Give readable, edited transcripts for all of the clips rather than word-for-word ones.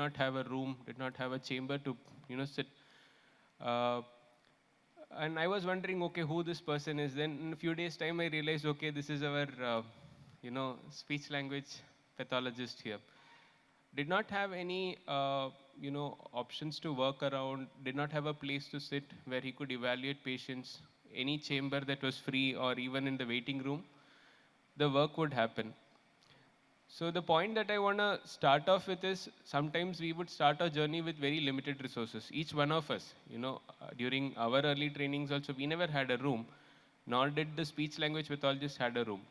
not have a room, did not have a chamber to, sit. Uh, and I was wondering, okay, who this person is. Then in a few days' time, I realized, okay, this is our, speech language pathologist here. Did not have any, options to work around. Did not have a place to sit where he could evaluate patients. Any chamber that was free, or even in the waiting room, the work would happen. So the point that I want to start off with is sometimes we would start our journey with very limited resources. Each one of us, during our early trainings also, we never had a room, nor did the speech language pathologist had a room.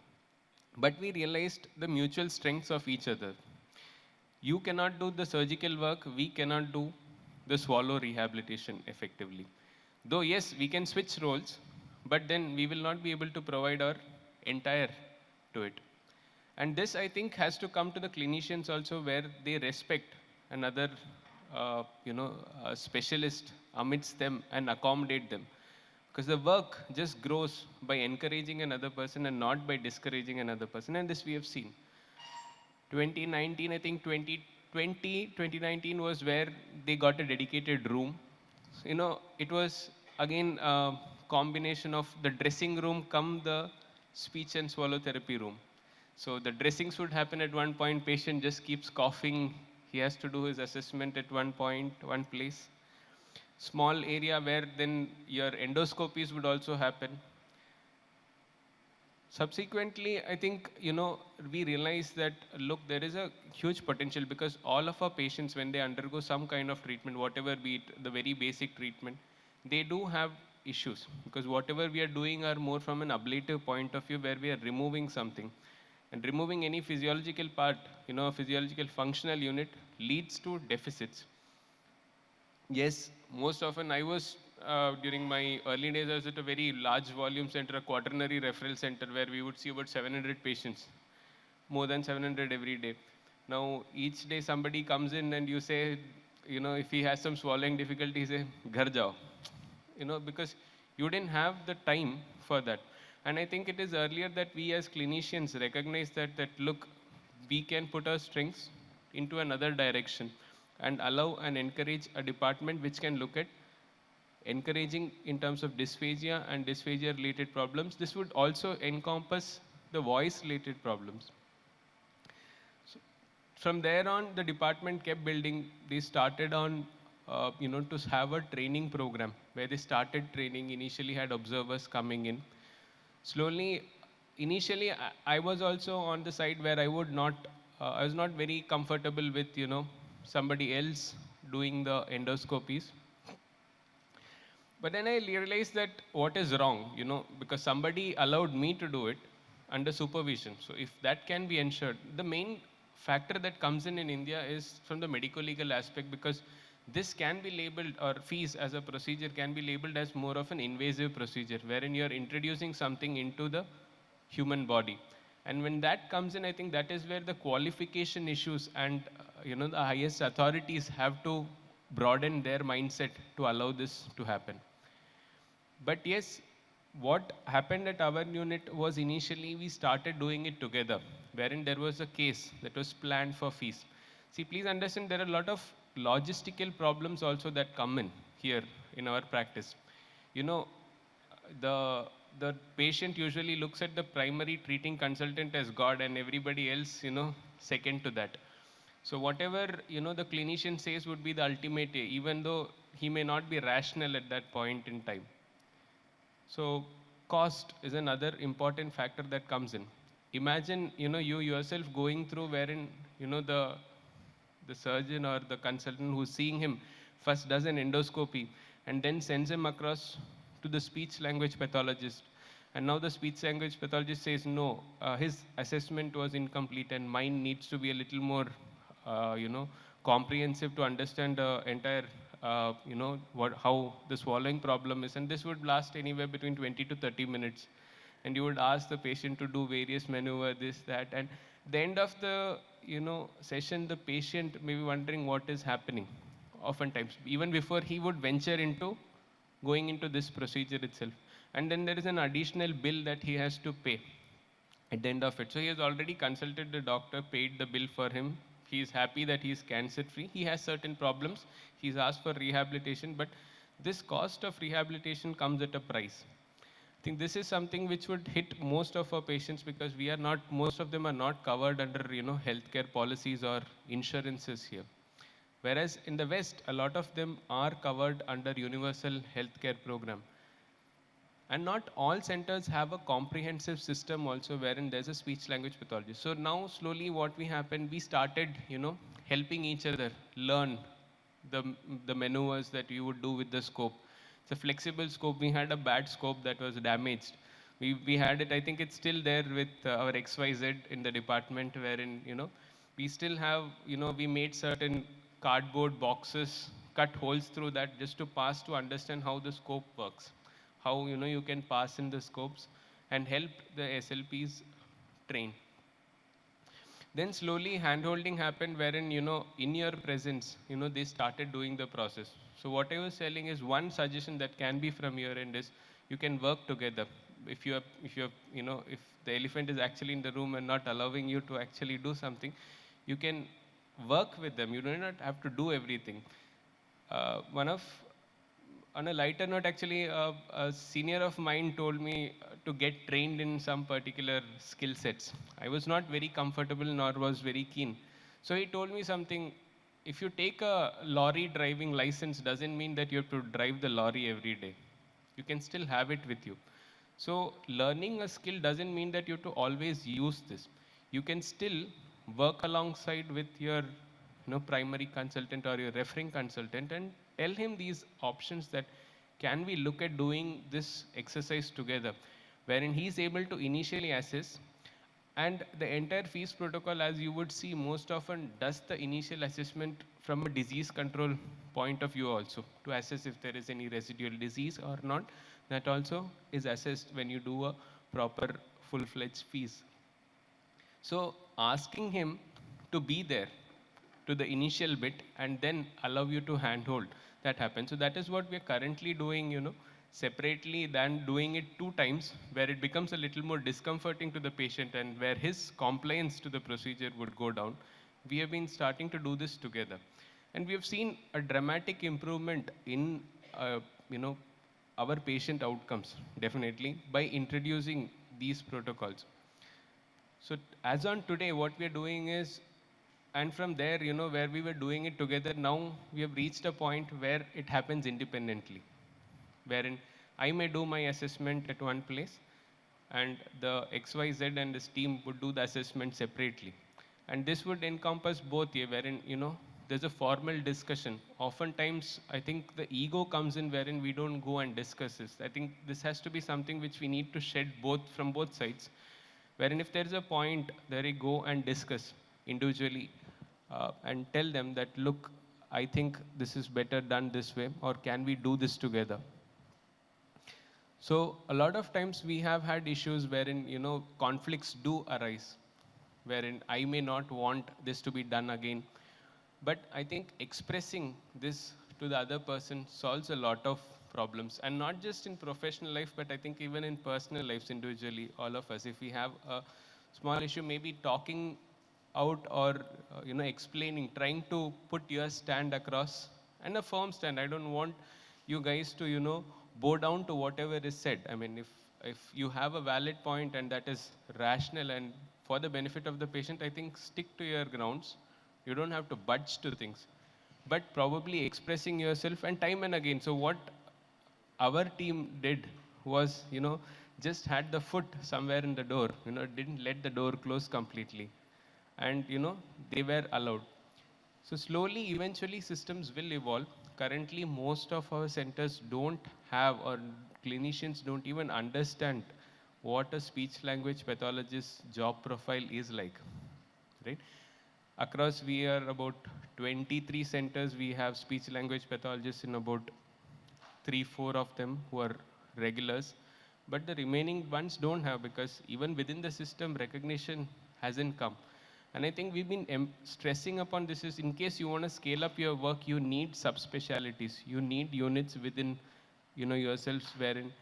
But we realized the mutual strengths of each other. You cannot do the surgical work, we cannot do the swallow rehabilitation effectively. Though yes, we can switch roles, but then we will not be able to provide our entire to it. And this, I think, has to come to the clinicians also, where they respect another, specialist amidst them and accommodate them. Because the work just grows by encouraging another person and not by discouraging another person. And this we have seen. 2019, I think 2019 was where they got a dedicated room. So, it was again a combination of the dressing room come the speech and swallow therapy room. So the dressings would happen at one point, patient just keeps coughing, he has to do his assessment at one point, one place. Small area where then your endoscopies would also happen. Subsequently, I think, we realize that, look, there is a huge potential because all of our patients, when they undergo some kind of treatment, whatever be it, the very basic treatment, they do have issues because whatever we are doing are more from an ablative point of view where we are removing something. And removing any physiological part, a physiological functional unit leads to deficits. Yes, most often I was, during my early days, I was at a very large volume center, a quaternary referral center, where we would see about 700 patients, more than 700 every day. Now, each day somebody comes in and you say, if he has some swallowing difficulty, say, ghar jao. Because you didn't have the time for that. And I think it is earlier that we as clinicians recognize that look, we can put our strengths into another direction and allow and encourage a department which can look at encouraging in terms of dysphagia and dysphagia related problems. This would also encompass the voice related problems. So from there on, the department kept building. They started on, to have a training program where they started training, initially had observers coming in. Slowly, initially, I was also on the side where I was not very comfortable with, somebody else doing the endoscopies. But then I realized that what is wrong, because somebody allowed me to do it under supervision. So if that can be ensured, the main factor that comes in India is from the medico-legal aspect, because this can be labeled, or FEES as a procedure can be labeled as more of an invasive procedure, wherein you're introducing something into the human body. And when that comes in, I think that is where the qualification issues and, the highest authorities have to broaden their mindset to allow this to happen. But yes, what happened at our unit was initially we started doing it together, wherein there was a case that was planned for FEES. See, please understand there are a lot of logistical problems also that come in here in our practice. You know, the patient usually looks at the primary treating consultant as God and everybody else, second to that. So whatever, the clinician says would be the ultimate, even though he may not be rational at that point in time. So cost is another important factor that comes in. Imagine, you yourself going through wherein, the surgeon or the consultant who's seeing him first does an endoscopy and then sends him across to the speech language pathologist. And now the speech language pathologist says, no, his assessment was incomplete and mine needs to be a little more, comprehensive to understand the entire, how the swallowing problem is. And this would last anywhere between 20 to 30 minutes. And you would ask the patient to do various maneuver, this, that. And the end of the, session, the patient may be wondering what is happening oftentimes, even before he would venture into going into this procedure itself. And then there is an additional bill that he has to pay at the end of it. So he has already consulted the doctor, paid the bill for him. He's happy that he's cancer free. He has certain problems. He's asked for rehabilitation, but this cost of rehabilitation comes at a price. I think this is something which would hit most of our patients because we are not, most of them are not covered under, healthcare policies or insurances here. Whereas in the West, a lot of them are covered under universal healthcare program. And not all centers have a comprehensive system also wherein there's a speech language pathologist. So now slowly what we happened, we started, helping each other learn the, the maneuvers that you would do with the scope. It's a flexible scope. We had a bad scope that was damaged. We had it, I think it's still there with our XYZ in the department wherein, we still have, we made certain cardboard boxes, cut holes through that just to pass to understand how the scope works, how you can pass in the scopes and help the SLPs train. Then slowly handholding happened wherein, in your presence, they started doing the process. So what I was telling is one suggestion that can be from your end is you can work together. If the elephant is actually in the room and not allowing you to actually do something, you can work with them. You do not have to do everything. One of On a lighter note, actually, a senior of mine told me to get trained in some particular skill sets. I was not very comfortable nor was very keen. So he told me something. If you take a lorry driving license, doesn't mean that you have to drive the lorry every day. You can still have it with you. So learning a skill doesn't mean that you have to always use this. You can still work alongside with your primary consultant or your referring consultant and tell him these options that can we look at doing this exercise together, wherein he's able to initially assess and the entire fees protocol, as you would see, most often does the initial assessment from a disease control point of view also to assess if there is any residual disease or not. That also is assessed when you do a proper full-fledged fees. So asking him to be there to the initial bit and then allow you to handhold, that happens. So that is what we are currently doing, separately than doing it two times, where it becomes a little more discomforting to the patient and where his compliance to the procedure would go down. We have been starting to do this together. And we have seen a dramatic improvement in, our patient outcomes, definitely, by introducing these protocols. So as on today, what we are doing is, and from there, where we were doing it together, now we have reached a point where it happens independently, wherein I may do my assessment at one place, and the XYZ and his team would do the assessment separately. And this would encompass both here, wherein, there's a formal discussion. Oftentimes, I think the ego comes in wherein we don't go and discuss this. I think this has to be something which we need to shed from both sides, wherein if there is a point, there we go and discuss individually and tell them that, look, I think this is better done this way, or can we do this together? So a lot of times we have had issues wherein, conflicts do arise, wherein I may not want this to be done again. But I think expressing this to the other person solves a lot of problems. And not just in professional life, but I think even in personal lives individually, all of us, if we have a small issue, maybe talking out or explaining, trying to put your stand across, and a firm stand. I don't want you guys to bow down to whatever is said. I mean, if you have a valid point and that is rational and for the benefit of the patient, I think stick to your grounds. You don't have to budge to things, but probably expressing yourself and time and again. So what our team did was, just had the foot somewhere in the door, didn't let the door close completely, and they were allowed. So slowly, eventually, systems will evolve. Currently, most of our centers don't have, or clinicians don't even understand what a speech language pathologist's job profile is like, right? Across, we are about 23 centers. We have speech language pathologists in about 3, 4 of them who are regulars. But the remaining ones don't have, because even within the system, recognition hasn't come. And I think we've been stressing upon this is, in case you want to scale up your work, you need subspecialties. You need units within yourselves wherein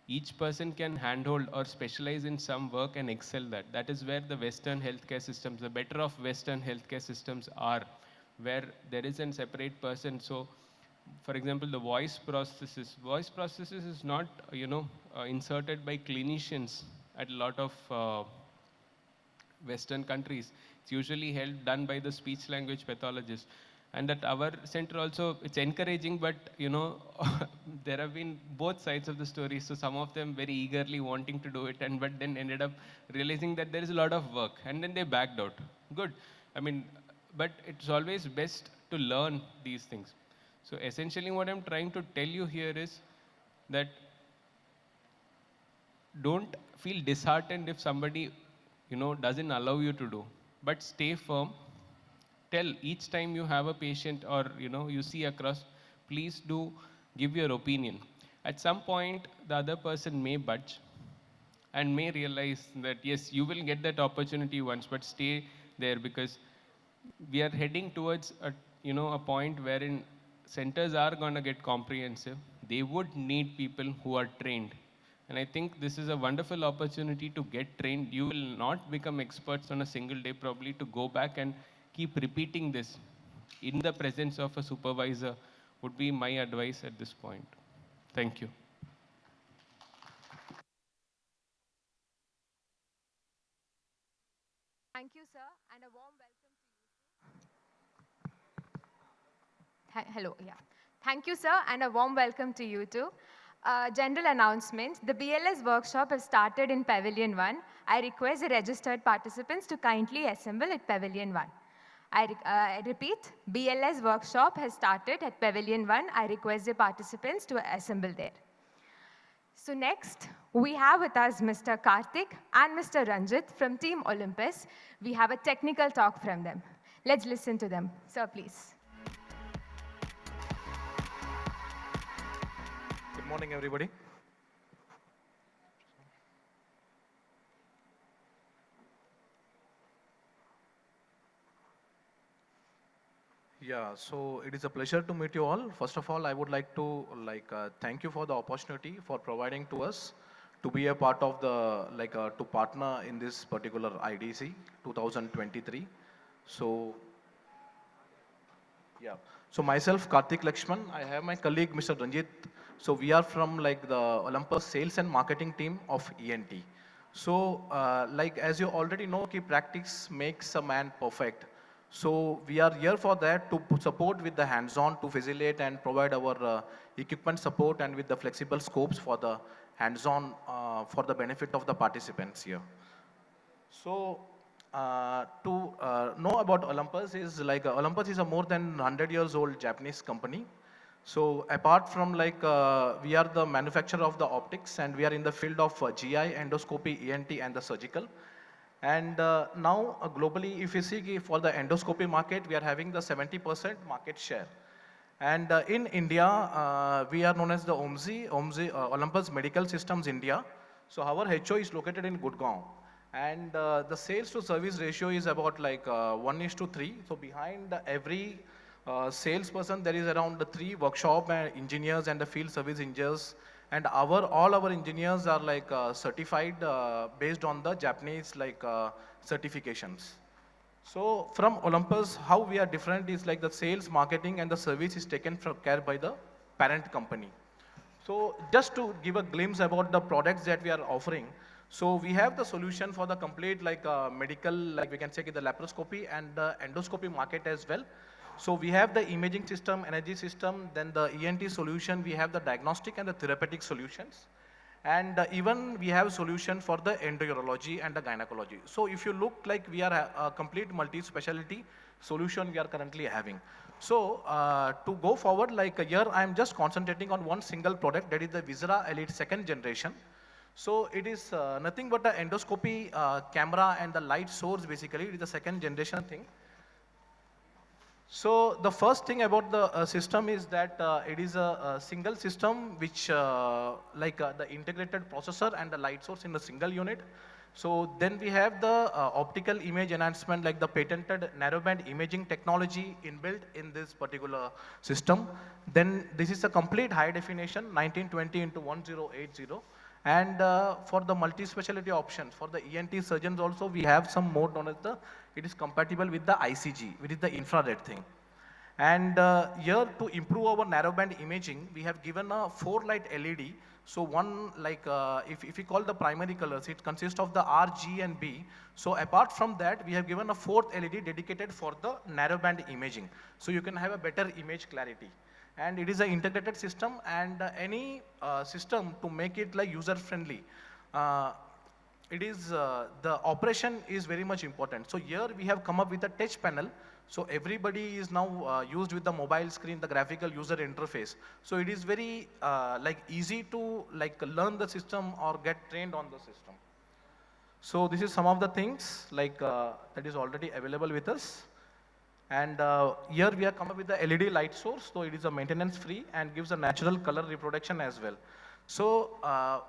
each person can handhold or specialize in some work and excel that. That is where the Western healthcare systems, the better of Western healthcare systems are, where there is a separate person. So, for example, the voice processes is not, inserted by clinicians at a lot of Western countries. It's usually held done by the speech language pathologist. And at our center also, it's encouraging, but there have been both sides of the story. So some of them very eagerly wanting to do it, and but then ended up realizing that there is a lot of work, and then they backed out. Good. I mean, but it's always best to learn these things. So essentially, what I'm trying to tell you here is that don't feel disheartened if somebody doesn't allow you to do, but stay firm. Tell each time you have a patient or you see across, please do give your opinion. At some point the other person may budge and may realize that yes, you will get that opportunity once, but stay there, because we are heading towards a point wherein centers are going to get comprehensive. They would need people who are trained, and I think this is a wonderful opportunity to get trained. You will not become experts on a single day, probably to go back and keep repeating this in the presence of a supervisor would be my advice at this point. Thank you. Thank you, sir, and a warm welcome to you. Hello, yeah. Thank you, sir, and a warm welcome to you too. General announcement. The BLS workshop has started in Pavilion 1. I request the registered participants to kindly assemble at Pavilion 1. I repeat, BLS workshop has started at Pavilion 1. I request the participants to assemble there. So next, we have with us Mr. Karthik and Mr. Ranjit from Team Olympus. We have a technical talk from them. Let's listen to them. Sir, please. Good morning, everybody. Yeah, so it is a pleasure to meet you all. First of all, I would like to thank you for the opportunity for providing to us to be a part of the to partner in this particular IDC 2023. So yeah, so myself Karthik Lakshman, I have my colleague Mr. Ranjit. So we are from the Olympus sales and marketing team of ENT. So as you already know, ki practice makes a man perfect. So we are here for that to support with the hands-on to facilitate and provide our equipment support and with the flexible scopes for the hands-on for the benefit of the participants here. So to know about Olympus is Olympus is a more than 100 years old Japanese company. So apart from we are the manufacturer of the optics, and we are in the field of GI, endoscopy, ENT and the surgical. And now globally, if you see for the endoscopy market, we are having the 70% market share. And in India, we are known as the OMSI, Olympus Medical Systems India. So our HO is located in Gurgaon. And the sales to service ratio is about 1:3. So behind every salesperson, there is around 3 workshop engineers and the field service engineers, and all our engineers are certified based on the Japanese certifications. So from Olympus, how we are different is the sales, marketing, and the service is taken care by the parent company. So just to give a glimpse about the products that we are offering, so we have the solution for the complete medical, we can say the laparoscopy and the endoscopy market as well. So we have the imaging system, energy system, then the ENT solution, we have the diagnostic and the therapeutic solutions. And even we have solution for the endourology and the gynecology. So if you look we are a complete multi-specialty solution we are currently having. So to go forward, here I am just concentrating on one single product, that is the Visera Elite 2nd generation. So it is nothing but the endoscopy camera and the light source basically. It is the 2nd generation thing. So the first thing about the system is that it is a single system which the integrated processor and the light source in a single unit. So then we have the optical image enhancement, like the patented narrowband imaging technology inbuilt in this particular system. Then this is a complete high definition 1920 into 1080. And for the multi-specialty options, for the ENT surgeons also, we have some mode known as it is compatible with the ICG, which is the infrared thing. And here to improve our narrowband imaging, we have given a 4-light LED. So one, like if we call the primary colors, it consists of the R, G and B. So apart from that, we have given a 4th LED dedicated for the narrowband imaging. So you can have a better image clarity. And it is an integrated system, and any system to make it like user friendly. It is the operation is very much important. So here we have come up with a touch panel. So everybody is now used with the mobile screen, the graphical user interface. So it is very like easy to like learn the system or get trained on the system. So this is some of the things like that is already available with us. And here we have come up with the LED light source, so it is a maintenance free and gives a natural color reproduction as well. So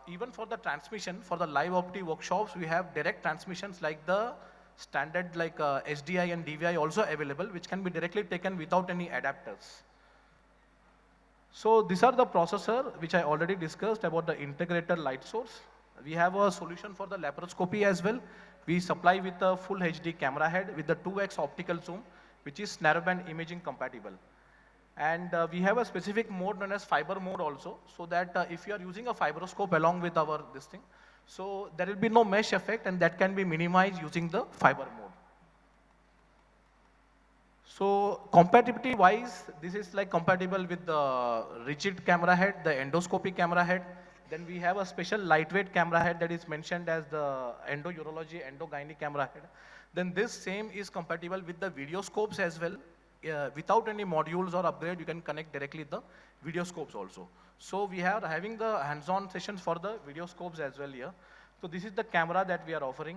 even for the transmission, for the live opti workshops, we have direct transmissions like the standard like SDI and DVI also available, which can be directly taken without any adapters. So these are the processor, which I already discussed about the integrated light source. We have a solution for the laparoscopy as well. We supply with a full HD camera head with the 2x optical zoom, which is narrowband imaging compatible. And we have a specific mode known as fiber mode also, so that if you are using a fibroscope along with our this thing, so there will be no mesh effect, and that can be minimized using the fiber mode. So compatibility wise, this is like compatible with the rigid camera head, the endoscopy camera head. Then we have a special lightweight camera head that is mentioned as the endourology, endogyne camera head. Then this same is compatible with the video scopes as well. Without any modules or upgrade, you can connect directly the video scopes also. So we are having the hands-on sessions for the video scopes as well here. So this is the camera that we are offering.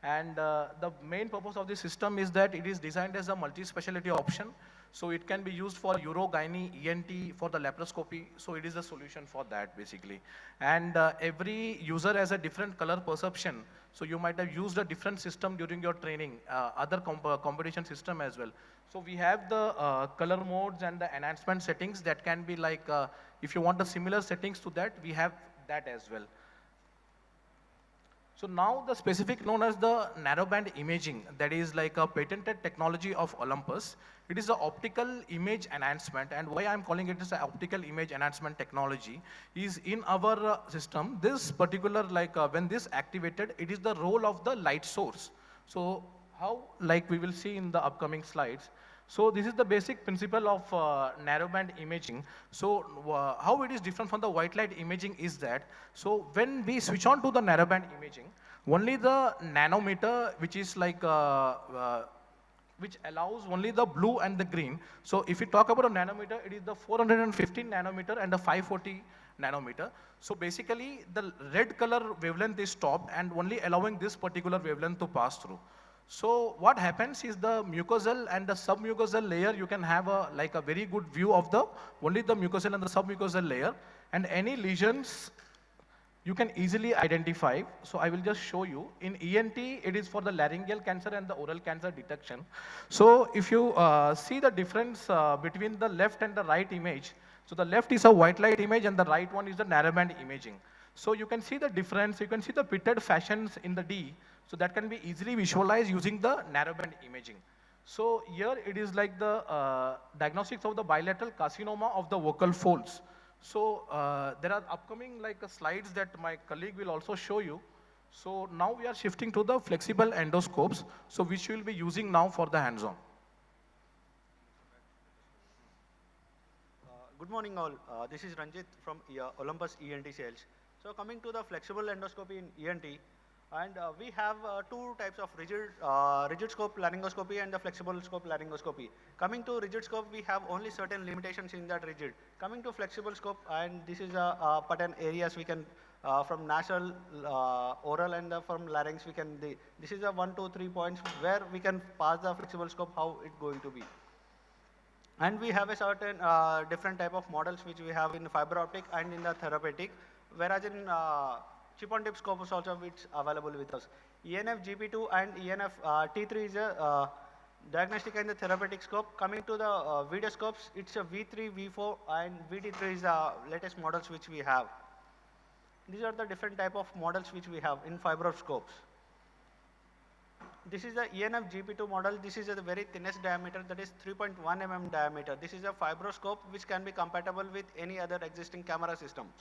And the main purpose of this system is that it is designed as a multi-specialty option. So it can be used for urogyne, ENT, for the laparoscopy. So it is a solution for that basically. And every user has a different color perception. So you might have used a different system during your training, other competition system as well. So we have the color modes and the enhancement settings that can be like, if you want the similar settings to that, we have that as well. So now the specific known as the narrowband imaging, that is like a patented technology of Olympus. It is the optical image enhancement, and why I'm calling it as an optical image enhancement technology is in our system, this particular like when this activated, it is the role of the light source. So how, like we will see in the upcoming slides. So this is the basic principle of narrowband imaging. So how it is different from the white light imaging is that, so when we switch on to the narrowband imaging, only the nanometer, which is like, which allows only the blue and the green. So if you talk about a nanometer, it is the 415 nanometer and the 540 nanometer. So basically the red color wavelength is stopped and only allowing this particular wavelength to pass through. So what happens is the mucosal and the submucosal layer, you can have a like a very good view of the only the mucosal and the submucosal layer, and any lesions you can easily identify. So I will just show you. In ENT, it is for the laryngeal cancer and the oral cancer detection. So if you see the difference between the left and the right image, so the left is a white light image and the right one is the narrowband imaging. So you can see the difference, you can see the pitted fashions in the D. So that can be easily visualized using the narrowband imaging. So here it is like the diagnostics of the bilateral carcinoma of the vocal folds. So there are upcoming like slides that my colleague will also show you. So now we are shifting to the flexible endoscopes, so which we will be using now for the hands-on. Good morning all. This is Ranjit from Olympus ENT Sales. So coming to the flexible endoscopy in ENT, and we have two types of rigid scope laryngoscopy and the flexible scope laryngoscopy. Coming to rigid scope, we have only certain limitations in that rigid. Coming to flexible scope, and this is pattern areas we can from nasal, oral, and from larynx we can. This is a 1, 2, 3 points where we can pass the flexible scope how it's going to be. And we have a certain different type of models which we have in fiber optic and in the therapeutic, whereas in chip-on-tip scope is also it's available with us. ENF GP2 and ENF T3 is a diagnostic and the therapeutic scope. Coming to the video scopes, it's a V3, V4 and VT3 is the latest models which we have. These are the different type of models which we have in fibroscopes. This is the ENF GP2 model. This is the very thinnest diameter, that is 3.1 mm diameter. This is a fibroscope which can be compatible with any other existing camera systems.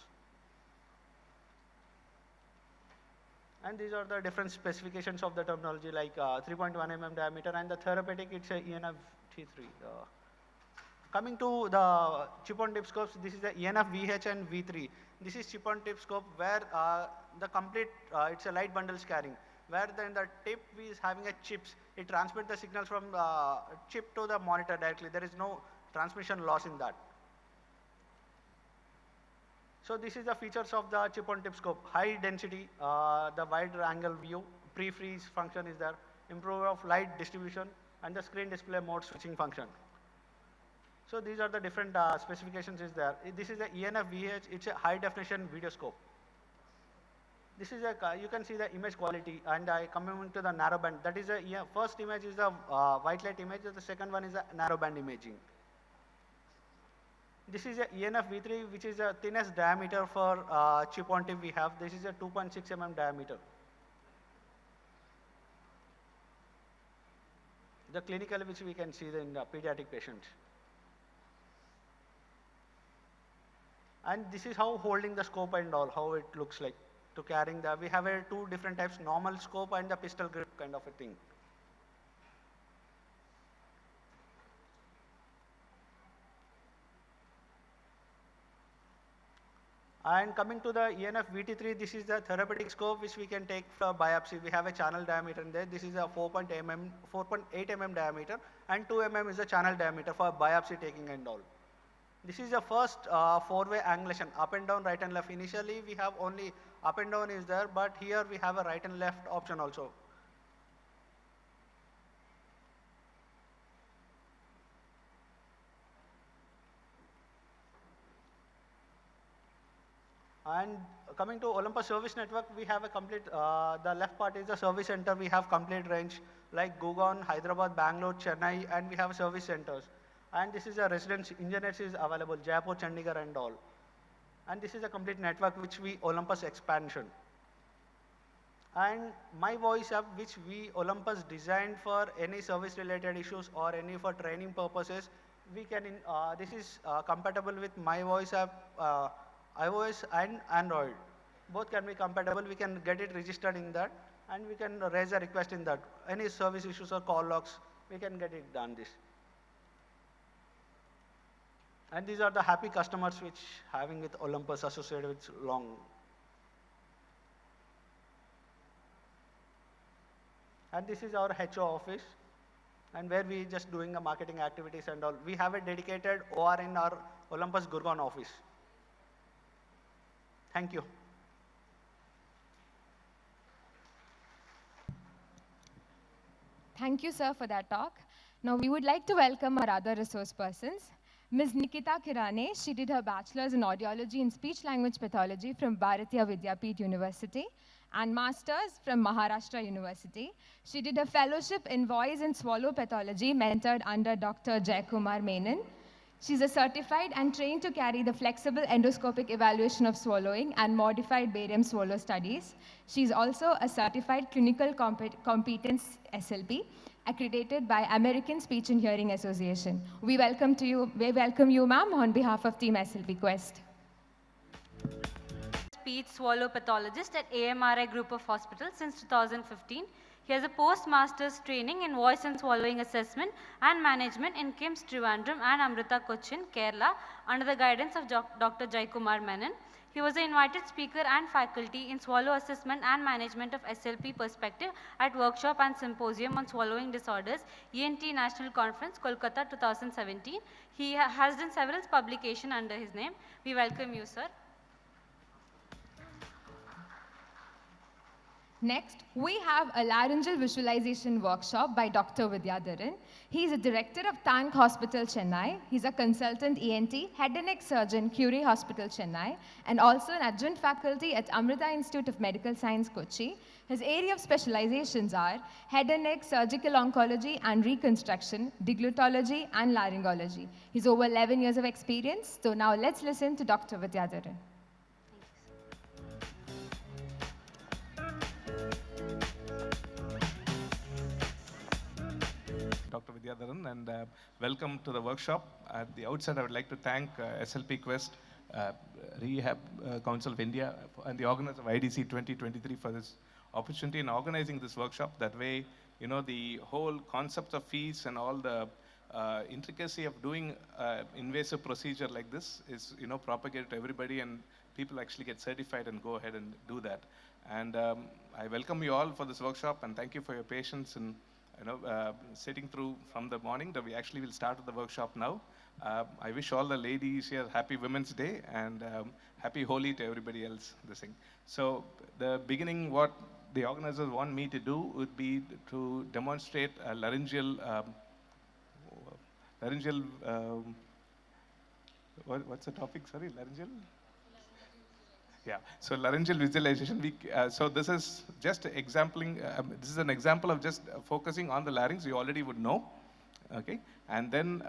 And these are the different specifications of the terminology, like 3.1 mm diameter, and the therapeutic, it's a ENF T3. Coming to the chip-on-tip scopes, this is the ENF VH and V3. This is chip-on-tip scope where the complete, it's a light bundle scanning, where then the tip is having a chips. It transmits the signals from the chip to the monitor directly. There is no transmission loss in that. So this is the features of the chip-on-tip scope. High density, the wide angle view, pre-freeze function is there, improve of light distribution, and the screen display mode switching function. So these are the different specifications is there. This is the ENF VH, it's a high definition video scope. This is a, you can see the image quality, and coming to the narrowband, that is a, first image is the white light image, the second one is the narrowband imaging. This is a ENF V3, which is the thinnest diameter for chip-on-tip we have. This is a 2.6 mm diameter. The clinical which we can see in the pediatric patients. And this is how holding the scope and all, how it looks like to carrying the, we have two different types, normal scope and the pistol grip kind of a thing. And coming to the ENF VT3, this is the therapeutic scope which we can take for biopsy. We have a channel diameter in there. This is a 4.8 mm diameter, and 2 mm is the channel diameter for biopsy taking and all. This is the first four-way angulation, up and down, right and left. Initially, we have only up and down is there, but here we have a right and left option also. And coming to Olympus Service Network, we have a complete, the left part is the service center. We have complete range like Gurgaon, Hyderabad, Bangalore, Chennai, and we have service centers. And this is a residence, engineers is available, Jaipur, Chandigarh and all. And this is a complete network which we Olympus expansion. And My Voice app, which we Olympus designed for any service related issues or any for training purposes, we can, this is compatible with My Voice app, iOS and Android. Both can be compatible. We can get it registered in that, and we can raise a request in that. Any service issues or call logs, we can get it done this. And these are the happy customers which having with Olympus associated with long. And this is our HO office, and where we just doing the marketing activities and all. We have a dedicated OR in our Olympus Gurgaon office. Thank you. Thank you, sir, for that talk. Now, we would like to welcome our other resource persons. Ms. Nikita Kirane, she did her bachelor's in audiology and speech language pathology from Bharatiya Vidyapeeth University and master's from Maharashtra University. She did a fellowship in voice and swallow pathology mentored under Dr. Jaikumar Menon. She's a certified and trained to carry the flexible endoscopic evaluation of swallowing and modified barium swallow studies. She's also a certified clinical competence SLP, accredited by American Speech and Hearing Association. We welcome you, ma'am, on behalf of Team SLP Quest. Speech swallow pathologist at AMRI Group of Hospitals since 2015. He has a postmaster's training in voice and swallowing assessment and management in KIMS Trivandrum and Amrita Cochin, Kerala, under the guidance of Dr. Jaikumar Menon. He was an invited speaker and faculty in swallow assessment and management of SLP perspective at workshop and symposium on swallowing disorders, ENT National Conference, Kolkata 2017. He has done several publications under his name. We welcome you, sir. Next, we have a laryngeal visualization workshop by Dr. Vidyadharan. He is a director of Tank Hospital, Chennai. He's a consultant ENT, head and neck surgeon, Curie Hospital, Chennai, and also an adjunct faculty at Amrita Institute of Medical Science, Kochi. His area of specializations are head and neck surgical oncology and reconstruction, deglutology, and laryngology. He's over 11 years of experience. So now let's listen to Dr. Vidyadharan. Dr. Vidyadharan, and welcome to the workshop. At the outset, I would like to thank SLP Quest, Rehab Council of India, and the organizer of IDC 2023 for this opportunity in organizing this workshop. That way, you know, the whole concept of fees and all the intricacy of doing invasive procedure like this is, you know, propagated to everybody, and people actually get certified and go ahead and do that. And I welcome you all for this workshop, and thank you for your patience and, you know, sitting through from the morning that we actually will start the workshop now. I wish all the ladies here happy Women's Day, and happy Holi to everybody else this thing. So the beginning, what the organizers want me to do would be to demonstrate a laryngeal, what's the topic, sorry, laryngeal? Yeah, so laryngeal visualization. So this is just exampling, this is an example of just focusing on the larynx. You already would know, okay? And then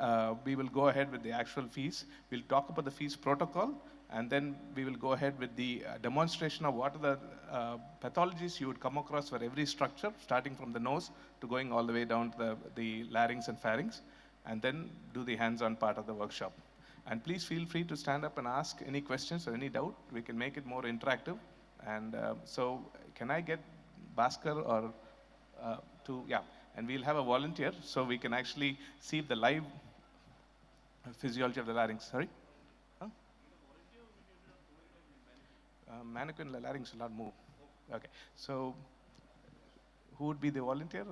we will go ahead with the actual fees. We'll talk about the fees protocol, and then we will go ahead with the demonstration of what are the pathologies you would come across for every structure, starting from the nose to going all the way down to the larynx and pharynx, and then do the hands-on part of the workshop. And please feel free to stand up and ask any questions or any doubt. We can make it more interactive. And so can I get Bhaskar or yeah, and we'll have a volunteer so we can actually see the live physiology of the larynx. Sorry? Huh? Mannequin larynx will not move. Okay, so who would be the volunteer?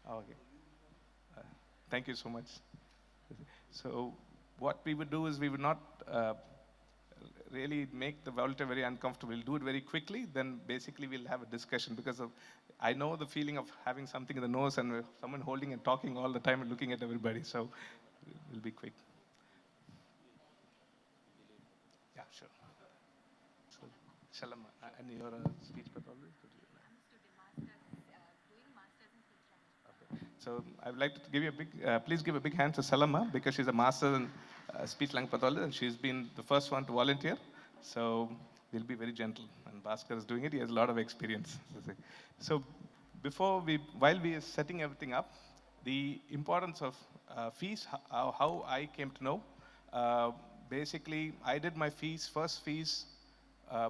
Okay. Thank you so much. So what we would do is we would not really make the volunteer very uncomfortable. We'll do it very quickly. Then basically we'll have a discussion, because I know the feeling of having something in the nose and someone holding and talking all the time and looking at everybody. So we'll be quick. Yeah, sure. So, Shalom, and you're a speech pathologist? So I would like to give you a big, please give a big hand to Salama, because she's a master in speech language pathology, and she's been the first one to volunteer. So we'll be very gentle, and Bhaskar is doing it. He has a lot of experience. So while we are setting everything up, the importance of fees, how I came to know. Basically, I did my first fees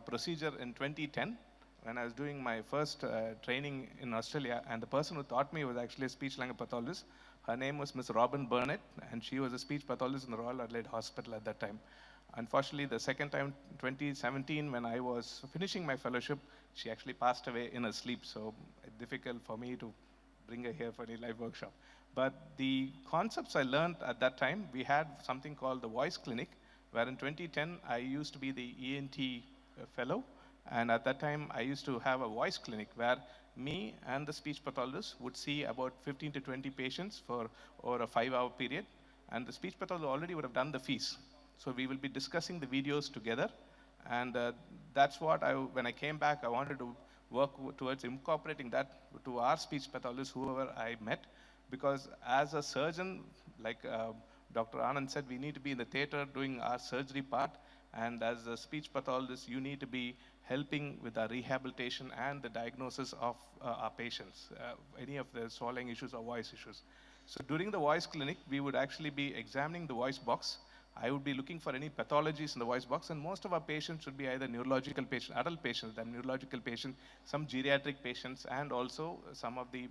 procedure in 2010. When I was doing my first training in Australia, and the person who taught me was actually a speech language pathologist. Her name was Miss Robin Burnett, and she was a speech pathologist in the Royal Adelaide Hospital at that time. Unfortunately, the second time, 2017, when I was finishing my fellowship, she actually passed away in her sleep, so it's difficult for me to bring her here for any live workshop. But the concepts I learned at that time, we had something called the Voice Clinic, where in 2010, I used to be the ENT fellow. And at that time, I used to have a voice clinic where me and the speech pathologist would see about 15 to 20 patients for over a 5-hour period. And the speech pathologist already would have done the fees. So we will be discussing the videos together. And that's what when I came back, I wanted to work towards incorporating that to our speech pathologist, whoever I met. Because as a surgeon, like Dr. Anand said, we need to be in the theater doing our surgery part. And as a speech pathologist, you need to be helping with the rehabilitation and the diagnosis of our patients, any of the swallowing issues or voice issues. So during the voice clinic, we would actually be examining the voice box. I would be looking for any pathologies in the voice box, and most of our patients would be either neurological patients, adult patients, neurological patients, some geriatric patients, and also some of the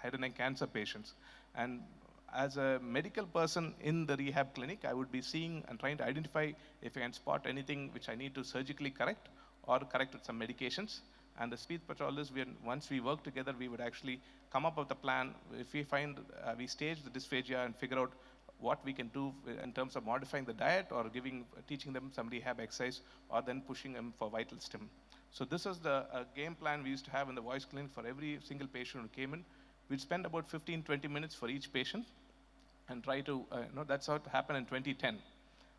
head and neck cancer patients. And as a medical person in the rehab clinic, I would be seeing and trying to identify if I can spot anything which I need to surgically correct or correct with some medications. And the speech pathologist, once we work together, we would actually come up with a plan. If we find, we stage the dysphagia and figure out what we can do in terms of modifying the diet or teaching them some rehab exercise, or then pushing them for vital stim. So this is the game plan we used to have in the voice clinic for every single patient who came in. We'd spend about 15, 20 minutes for each patient and try to, that's how it happened in 2010.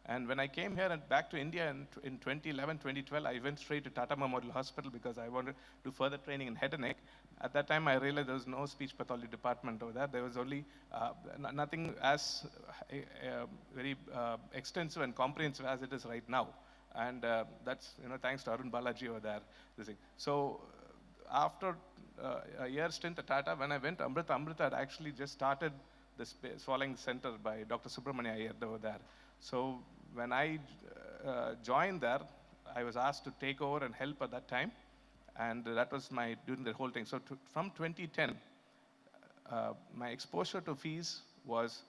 And when I came here and back to India in 2011, 2012, I went straight to Tata Memorial Hospital because I wanted to do further training in head and neck. At that time, I realized there was no speech pathology department over there. There was only nothing as very extensive and comprehensive as it is right now. And that's, thanks to Arun Balaji over there. This thing. So after a year stint at Tata, when I went to Amrita had actually just started the swallowing center by Dr. Subramania Iyer over there. So when I joined there, I was asked to take over and help at that time. And that was during the whole thing. So from 2010, my exposure to fees was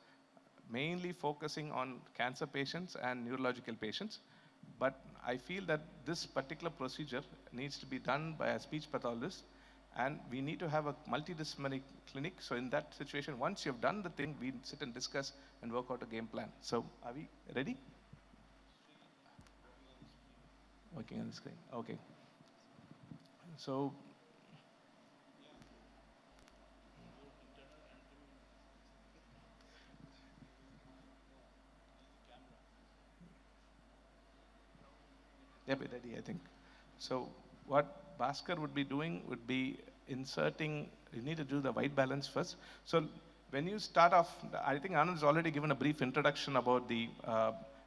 mainly focusing on cancer patients and neurological patients. But I feel that this particular procedure needs to be done by a speech pathologist, and we need to have a multidisciplinary clinic. So in that situation, once you've done the thing, we sit and discuss and work out a game plan. So are we ready? Working on the screen. Okay. So yep, ready, I think. So what Bhaskar would be doing would be inserting, you need to do the white balance first. So when you start off, I think Anand has already given a brief introduction about the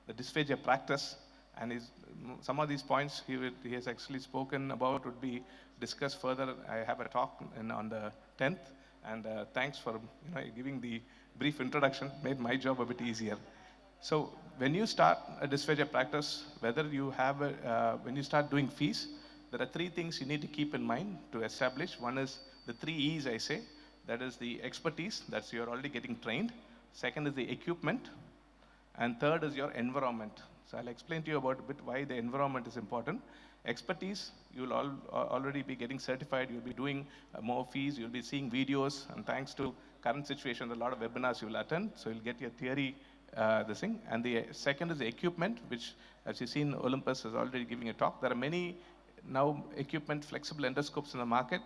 dysphagia practice, and some of these points he has actually spoken about would be discussed further. I have a talk on the 10th, and thanks for giving the brief introduction, made my job a bit easier. So when you start a dysphagia practice, whether you have when you start doing fees, there are three things you need to keep in mind to establish. One is the 3 E's I say. That is the expertise, that's you're already getting trained. Second is the equipment. And third is your environment. So I'll explain to you about a bit why the environment is important. Expertise, you'll already be getting certified, you'll be doing more fees, you'll be seeing videos, and thanks to current situation, a lot of webinars you'll attend, so you'll get your theory, this thing. And the second is the equipment, which as you've seen, Olympus is already giving a talk. There are many now equipment, flexible endoscopes in the market.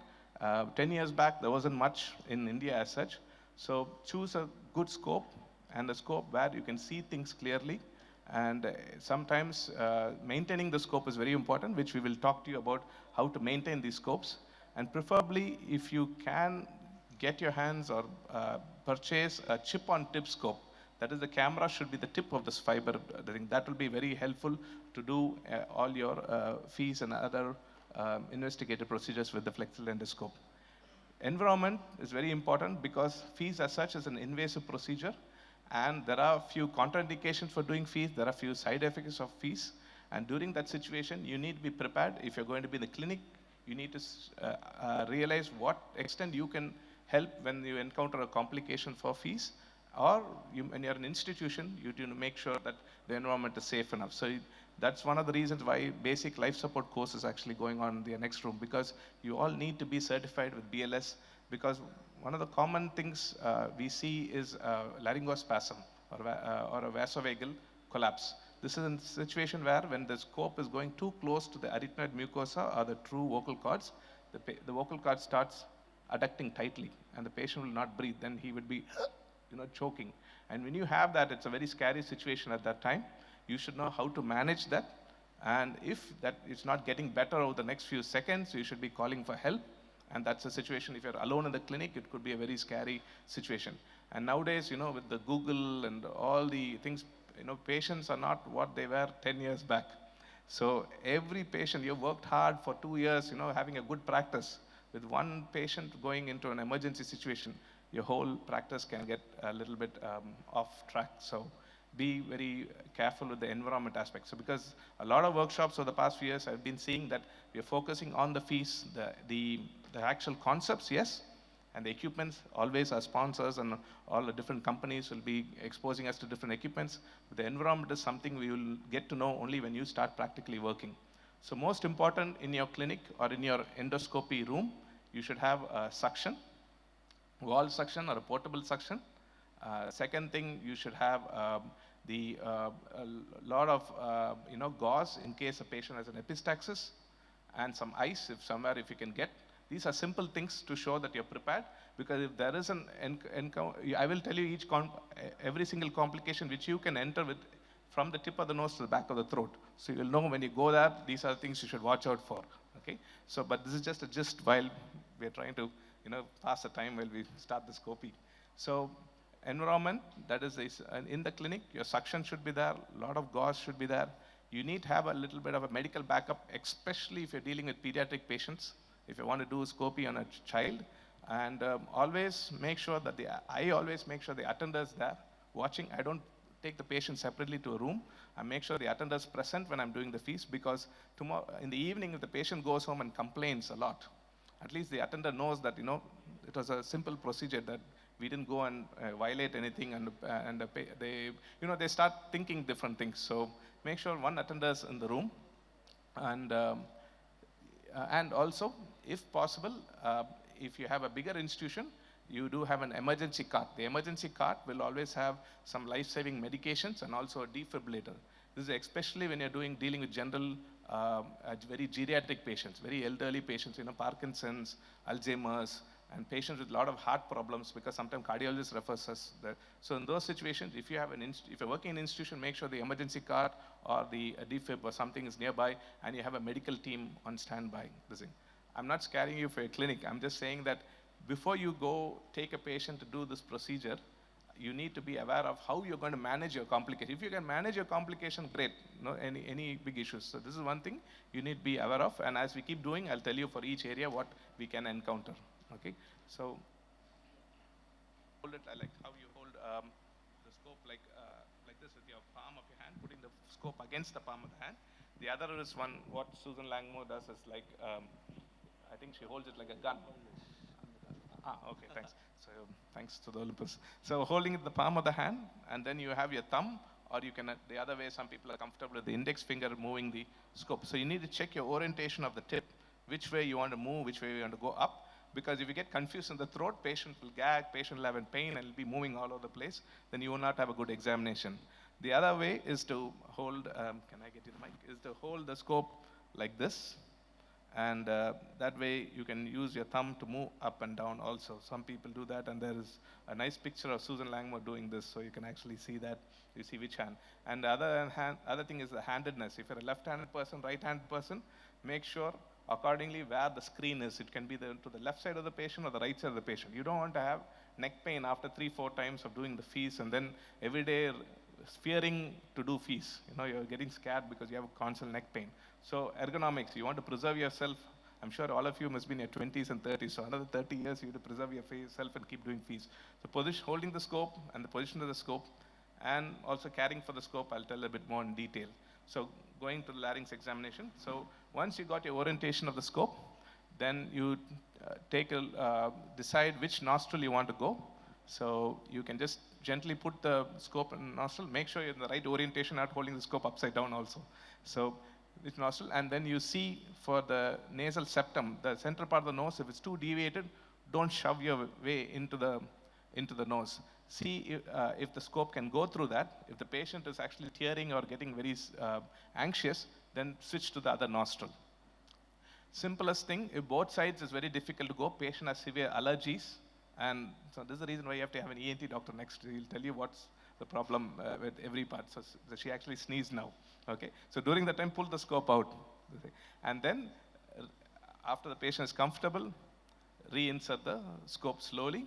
10 years back, there wasn't much in India as such. So choose a good scope, and a scope where you can see things clearly. And sometimes maintaining the scope is very important, which we will talk to you about how to maintain these scopes. And preferably, if you can get your hands or purchase a chip-on-tip scope. That is, the camera should be the tip of this fiber. I think that will be very helpful to do all your fees and other investigative procedures with the flexible endoscope. Environment is very important because fees as such is an invasive procedure, and there are a few contraindications for doing fees. There are a few side effects of fees, and during that situation, you need to be prepared. If you're going to be in the clinic, you need to realize what extent you can help when you encounter a complication for fees, or when you're an institution, you need to make sure that the environment is safe enough. So that's one of the reasons why basic life support course is actually going on in the next room, because you all need to be certified with BLS, because one of the common things we see is laryngospasm or a vasovagal collapse. This is a situation where when the scope is going too close to the arytenoid mucosa or the true vocal cords, the vocal cord starts adducting tightly and the patient will not breathe. Then he would be choking. And when you have that, it's a very scary situation at that time. You should know how to manage that. And if that is not getting better over the next few seconds, you should be calling for help. And that's a situation, if you're alone in the clinic, it could be a very scary situation. And nowadays, with the Google and all the things, patients are not what they were 10 years back. So every patient, you've worked hard for 2 years, having a good practice. With one patient going into an emergency situation, your whole practice can get a little bit off track. So be very careful with the environment aspect. So because a lot of workshops over the past few years, I've been seeing that we're focusing on the fees, the actual concepts, yes, and the equipments. Always our sponsors and all the different companies will be exposing us to different equipments. But the environment is something we will get to know only when you start practically working. So most important in your clinic or in your endoscopy room, you should have a suction, wall suction or a portable suction. Second thing, you should have a lot of gauze in case a patient has an epistaxis, and some ice if you can get. These are simple things to show that you're prepared, because if there is an encounter, I will tell you every single complication which you can enter with from the tip of the nose to the back of the throat. So you'll know when you go there, these are things you should watch out for. Okay. So, but this is just a gist while we're trying to pass the time while we start the scopy. So environment, that is in the clinic, your suction should be there, a lot of gauze should be there. you need to have a little bit of a medical backup, especially if you're dealing with pediatric patients, if you want to do a scopy on a child. And always make sure that I always make sure the attender's there watching. I don't take the patient separately to a room. I make sure the attender's present when I'm doing the fees, because tomorrow in the evening, if the patient goes home and complains a lot, at least the attender knows that, it was a simple procedure, that we didn't go and violate anything, they start thinking different things. So make sure one attender's in the room. And also, if possible, if you have a bigger institution, you do have an emergency cart. The emergency cart will always have some life-saving medications and also a defibrillator. This is especially when you're dealing with general, very geriatric patients, very elderly patients, Parkinson's, Alzheimer's, and patients with a lot of heart problems, because sometimes cardiologists refers us that. So in those situations, if you're working in an institution, make sure the emergency cart or the defib or something is nearby, and you have a medical team on standby. I'm not scaring you for a clinic. I'm just saying that before you go take a patient to do this procedure, you need to be aware of how you're going to manage your complication. If you can manage your complication, great. No any big issues. So this is one thing you need to be aware of. And as we keep doing, I'll tell you for each area what we can encounter. Okay. So hold it. I like how you hold the scope like this with your palm of your hand, putting the scope against the palm of the hand. The other is what Susan Langmore does is like, I think she holds it like a gun. Okay, thanks. So thanks to the Olympus. So holding it in the palm of the hand, and then you have your thumb, or you can, the other way, some people are comfortable with the index finger moving the scope. So you need to check your orientation of the tip, which way you want to move, which way you want to go up, because if you get confused in the throat, patient will gag, patient will have pain, and will be moving all over the place, then you will not have a good examination. The other way is to hold, can I get you the mic, is to hold the scope like this. And that way you can use your thumb to move up and down also. Some people do that, and there is a nice picture of Susan Langmore doing this, so you can actually see that. You see which hand. And the other thing is the handedness. If you're a left-handed person, right-handed person, make sure accordingly where the screen is. It can be to the left side of the patient or the right side of the patient. You don't want to have neck pain after 3-4 times of doing the fees, and then every day fearing to do fees. You're getting scared because you have constant neck pain. So ergonomics, you want to preserve yourself. I'm sure all of you must be in your 20s and 30s, so another 30 years you have to preserve yourself and keep doing fees. So holding the scope and the position of the scope, and also caring for the scope, I'll tell a bit more in detail. So going to the larynx examination. So once you got your orientation of the scope, then you decide which nostril you want to go. So you can just gently put the scope in the nostril, make sure you're in the right orientation, not holding the scope upside down also. So which nostril, and then you see for the nasal septum, the central part of the nose, if it's too deviated, don't shove your way into the nose. See if the scope can go through that. If the patient is actually tearing or getting very anxious, then switch to the other nostril. Simplest thing, if both sides is very difficult to go, patient has severe allergies, and so this is the reason why you have to have an ENT doctor next. He'll tell you what's the problem with every part. So she actually sneezed now. Okay. So during the time, pull the scope out. And then after the patient is comfortable, reinsert the scope slowly.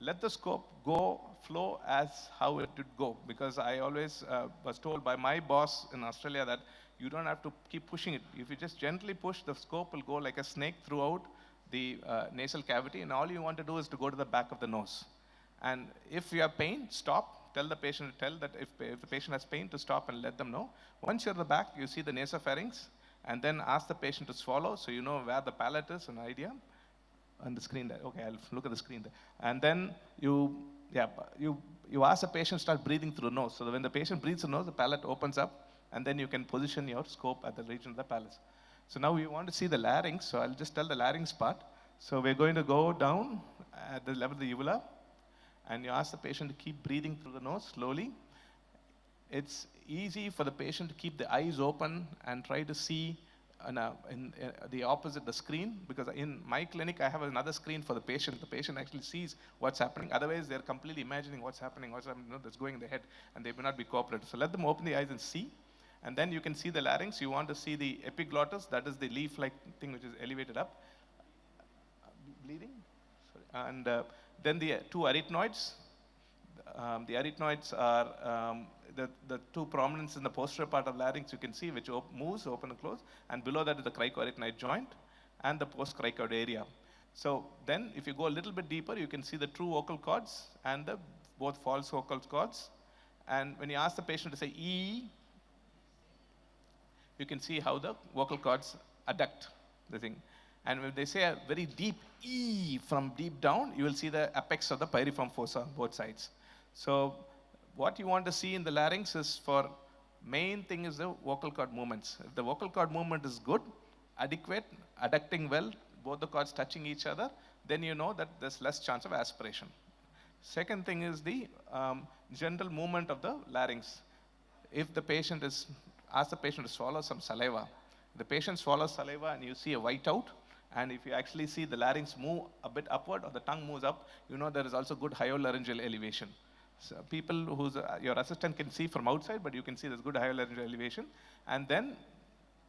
Let the scope flow as how it would go. Because I always was told by my boss in Australia that you don't have to keep pushing it. If you just gently push, the scope will go like a snake throughout the nasal cavity, and all you want to do is to go to the back of the nose. And if you have pain, stop. Tell the patient that if the patient has pain, to stop and let them know. Once you're at the back, you see the nasopharynx, and then ask the patient to swallow, so you know where the palate is, an idea. On the screen there. Okay, I'll look at the screen there. And then you ask the patient to start breathing through the nose. So that when the patient breathes through the nose, the palate opens up, and then you can position your scope at the region of the palate. So now we want to see the larynx, so I'll just tell the larynx part. So we're going to go down at the level of the uvula, and you ask the patient to keep breathing through the nose slowly. It's easy for the patient to keep the eyes open and try to see in the opposite the screen, because in my clinic I have another screen for the patient. The patient actually sees what's happening. Otherwise, they're completely imagining what's happening, that's going in their head, and they may not be cooperative. So let them open the eyes and see. And then you can see the larynx. You want to see the epiglottis, that is the leaf-like thing which is elevated up. Bleeding? Sorry. And then the two arytenoids. The arytenoids are the two prominence in the posterior part of larynx you can see, which moves, open and close, and below that is the cricoarytenoid joint and the postcricoid area. So then if you go a little bit deeper, you can see the true vocal cords and the both false vocal cords. And when you ask the patient to say E, you can see how the vocal cords adduct the thing. And when they say a very deep E from deep down, you will see the apex of the pyriform fossa on both sides. So what you want to see in the larynx is, for main thing is the vocal cord movements. If the vocal cord movement is good, adequate, adducting well, both the cords touching each other, then you know that there's less chance of aspiration. Second thing is the general movement of the larynx. If the patient is, ask the patient to swallow some saliva. The patient swallows saliva and you see a whiteout, and if you actually see the larynx move a bit upward or the tongue moves up, you know there is also good hyolaryngeal elevation. So people who's your assistant can see from outside, but you can see there's good hyolaryngeal elevation. And then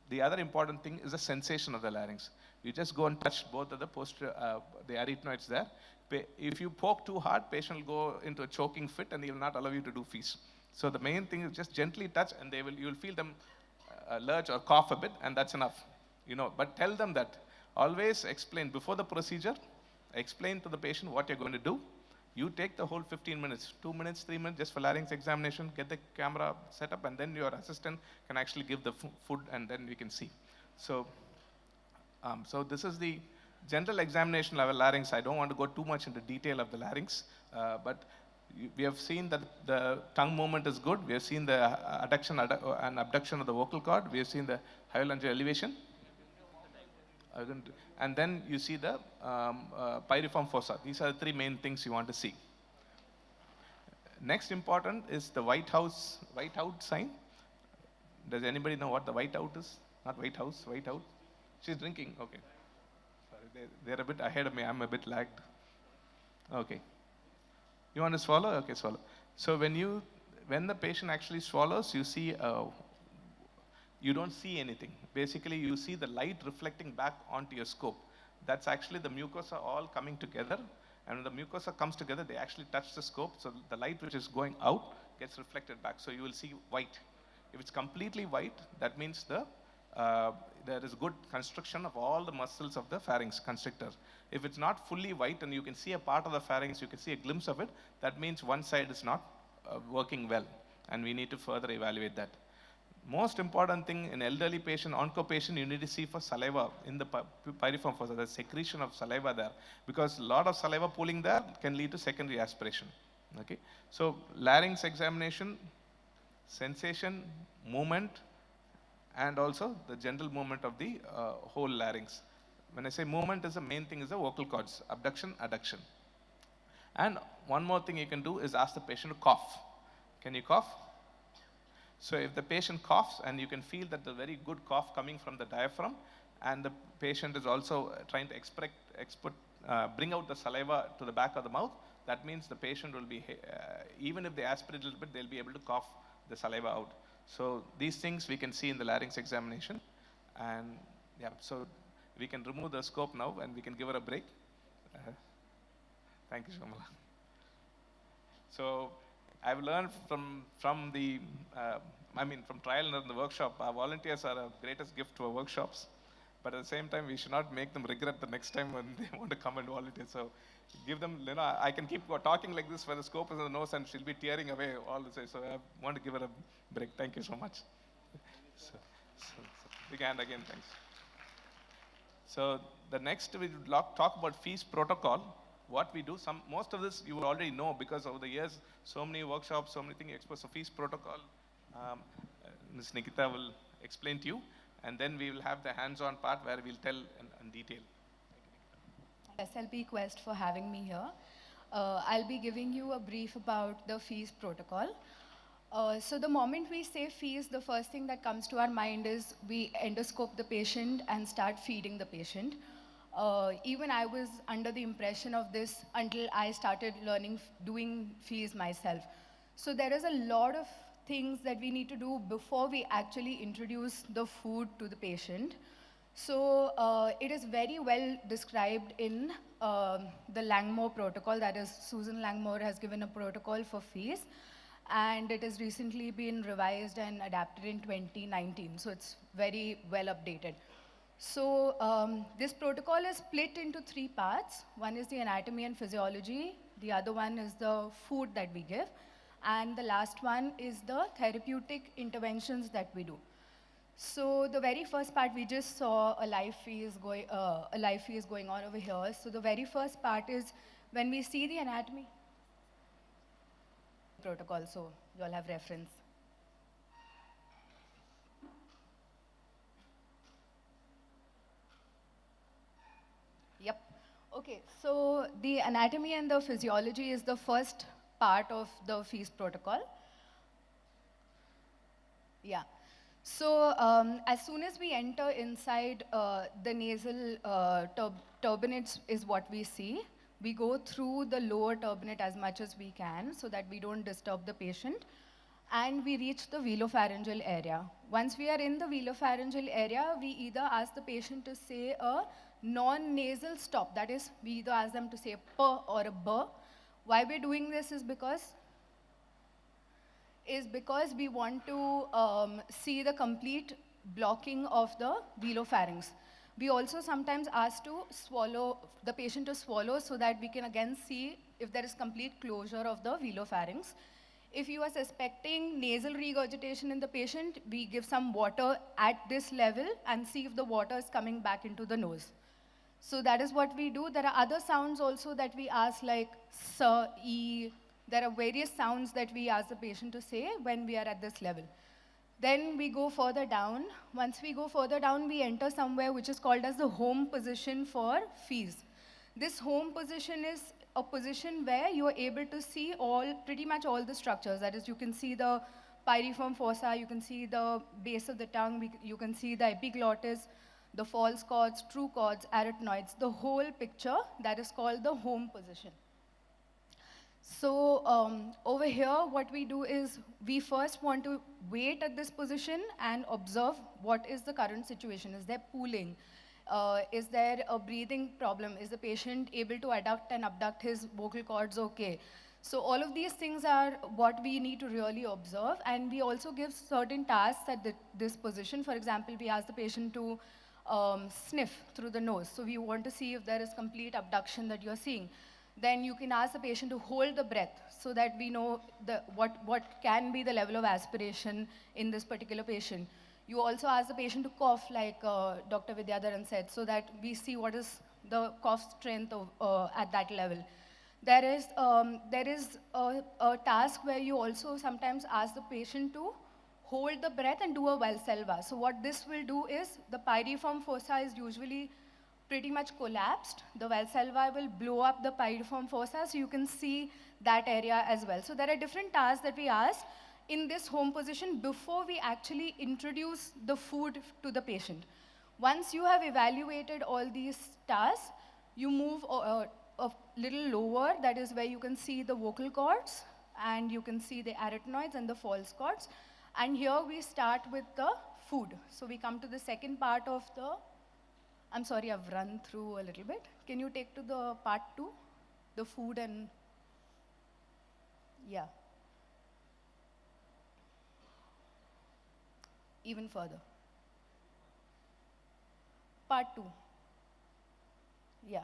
the other important thing is the sensation of the larynx. You just go and touch both of the the arytenoids there. If you poke too hard, patient will go into a choking fit and he will not allow you to do fees. So the main thing is just gently touch, and you will feel them lurch or cough a bit, and that's enough. But tell them that. Always explain before the procedure, explain to the patient what you're going to do. You take the whole 15 minutes, 2 minutes, 3 minutes just for larynx examination, get the camera set up, and then your assistant can actually give the food, and then we can see. So this is the general examination of larynx. I don't want to go too much into detail of the larynx, but we have seen that the tongue movement is good. We have seen the adduction and abduction of the vocal cord. We have seen the hyolaryngeal elevation. And then you see the pyriform fossa. These are the three main things you want to see. Next important is the whiteout sign. Does anybody know what the whiteout is? Not White House, whiteout. She's drinking. Okay. Sorry, they're a bit ahead of me. I'm a bit lagged. Okay. You want to swallow? Okay, swallow. So when the patient actually swallows, you see you don't see anything. Basically, you see the light reflecting back onto your scope. That's actually the mucosa all coming together. And when the mucosa comes together, they actually touch the scope. So the light which is going out gets reflected back. So you will see white. If it's completely white, that means there is good constriction of all the muscles of the pharynx constrictor. If it's not fully white and you can see a part of the pharynx, you can see a glimpse of it, that means one side is not working well. And we need to further evaluate that. Most important thing in elderly patient, onco patient, you need to see for saliva in the pyriform fossa, the secretion of saliva there. Because a lot of saliva pooling there can lead to secondary aspiration. Okay? So larynx examination, sensation, movement, and also the general movement of the whole larynx. When I say movement, is the main thing is the vocal cords, abduction, adduction. And one more thing you can do is ask the patient to cough. Can you cough? So if the patient coughs and you can feel that the very good cough coming from the diaphragm, and the patient is also trying to bring out the saliva to the back of the mouth, that means the patient will be, even if they aspirate a little bit, they'll be able to cough the saliva out. So these things we can see in the larynx examination. And yeah, so we can remove the scope now and we can give her a break. Thank you, Shamala. So I've learned from trial and error in the workshop. Our volunteers are our greatest gift to our workshops. But at the same time, we should not make them regret the next time when they want to come and volunteer. So give them, I can keep talking like this where the scope is in the nose and she'll be tearing away all the way. So I want to give her a break. Thank you so much. So big hand again, thanks. So the next we would talk about fees protocol. What we do, most of this you will already know because over the years, so many workshops, so many things exposed. So fees protocol, Ms. Nikita will explain to you. And then we will have the hands-on part where we'll tell in detail. SLP Quest for having me here. I'll be giving you a brief about the fees protocol. So the moment we say fees, the first thing that comes to our mind is we endoscope the patient and start feeding the patient. Even I was under the impression of this until I started doing fees myself. So there is a lot of things that we need to do before we actually introduce the food to the patient. So it is very well described in the Langmore protocol, that is Susan Langmore has given a protocol for fees. and it has recently been revised and adapted in 2019, so it's very well updated. So this protocol is split into 3 parts. One is the anatomy and physiology, the other one is the food that we give, and the last one is the therapeutic interventions that we do. So the very first part, we just saw a live feed going on over here. So the very first part is when we see the anatomy protocol, so you all have reference. Yep. Okay, so the anatomy and the physiology is the first part of the feast protocol. Yeah. So as soon as we enter inside the nasal turbinates is what we see. We go through the lower turbinate as much as we can so that we don't disturb the patient. And we reach the velopharyngeal area. Once we are in the velopharyngeal area, we either ask the patient to say a non-nasal stop. That is, we either ask them to say a p or a b. Why we're doing this is because we want to see the complete blocking of the velopharynx. We also sometimes ask to swallow, the patient to swallow so that we can again see if there is complete closure of the velopharynx. If you are suspecting nasal regurgitation in the patient, we give some water at this level and see if the water is coming back into the nose. So that is what we do. There are other sounds also that we ask like s, e. There are various sounds that we ask the patient to say when we are at this level. Then we go further down. Once we go further down, we enter somewhere which is called as the home position for fees. This home position is a position where you are able to see pretty much all the structures. That is, you can see the pyriform fossa, you can see the base of the tongue, you can see the epiglottis, the false chords, true chords, arytenoids, the whole picture. That is called the home position. So over here, what we do is we first want to wait at this position and observe what is the current situation. Is there pooling? Is there a breathing problem? Is the patient able to adduct and abduct his vocal cords okay? So all of these things are what we need to really observe. And we also give certain tasks at this position. For example, we ask the patient to sniff through the nose. So we want to see if there is complete abduction that you're seeing. Then you can ask the patient to hold the breath so that we know what can be the level of aspiration in this particular patient. You also ask the patient to cough like Dr. Vidyadharan said so that we see what is the cough strength at that level. There is a task where you also sometimes ask the patient to hold the breath and do a Valsalva. So what this will do is the pyriform fossa is usually pretty much collapsed. The Valsalva will blow up the pyriform fossa so you can see that area as well. So there are different tasks that we ask in this home position before we actually introduce the food to the patient. Once you have evaluated all these tasks, you move a little lower, that is where you can see the vocal cords and you can see the arytenoids and the false cords. And here we start with the food. So we come to the second part of I'm sorry, I've run through a little bit. Can you take to the part 2? The food and, yeah. Even further. Part 2. Yeah,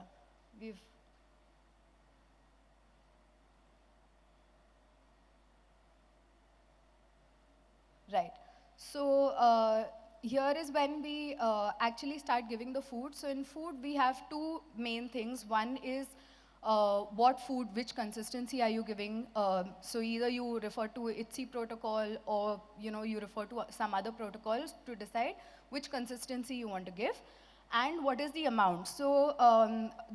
right. So here is when we actually start giving the food. So in food, we have 2 main things. One is what food, which consistency are you giving? So either you refer to ITSE protocol or you refer to some other protocols to decide which consistency you want to give and what is the amount. So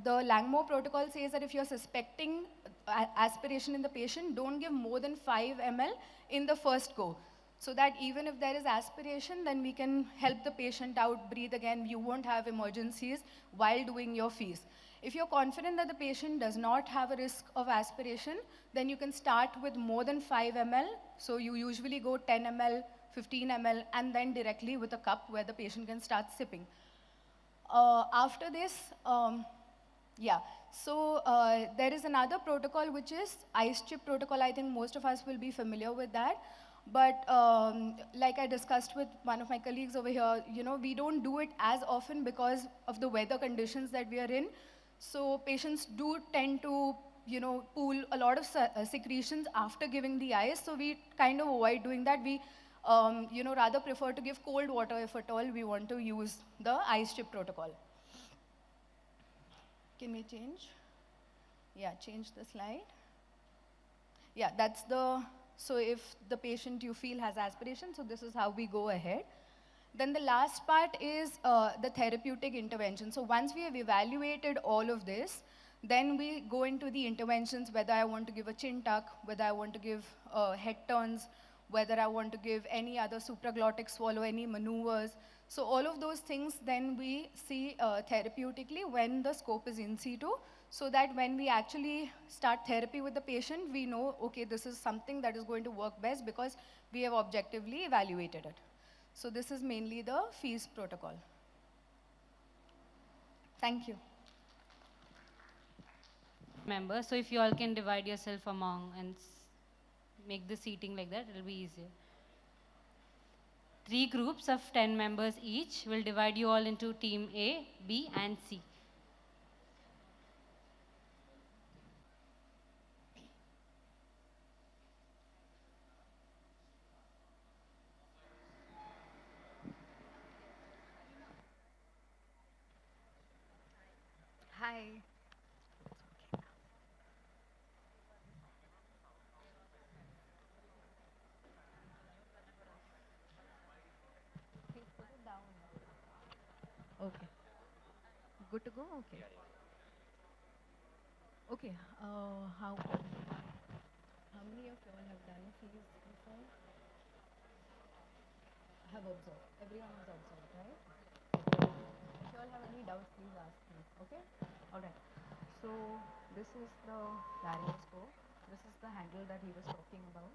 the Langmore protocol says that if you're suspecting aspiration in the patient, don't give more than 5 ml in the first go. So that even if there is aspiration, then we can help the patient out, breathe again. You won't have emergencies while doing your fees. If you're confident that the patient does not have a risk of aspiration, then you can start with more than 5 ml. So you usually go 10 ml, 15 ml, and then directly with a cup where the patient can start sipping. After this, yeah. So there is another protocol which is ice chip protocol. I think most of us will be familiar with that. But like I discussed with one of my colleagues over here, we don't do it as often because of the weather conditions that we are in. So patients do tend to, pool a lot of secretions after giving the ice. So we kind of avoid doing that. We, rather prefer to give cold water if at all we want to use the ice chip protocol. Can we change? Yeah, change the slide. Yeah, that's the, so if the patient you feel has aspiration, so this is how we go ahead. Then the last part is the therapeutic intervention. So once we have evaluated all of this, then we go into the interventions, whether I want to give a chin tuck, whether I want to give head turns, whether I want to give any other supraglottic swallow, any maneuvers. So all of those things then we see therapeutically when the scope is in situ, so that when we actually start therapy with the patient, we know, okay, this is something that is going to work best because we have objectively evaluated it. So this is mainly the fees protocol. Thank you. Members, so if you all can divide yourself among and make the seating like that, it'll be easier. 3 groups of 10 members each will divide you all into team A, B, and C. Hi. Okay. Good to go? Okay. Okay. How many of you all have done fees before? Have observed. Everyone has observed, right? If you all have any doubts, please ask me. Okay? All right. So this is the laryngoscope. This is the handle that he was talking about.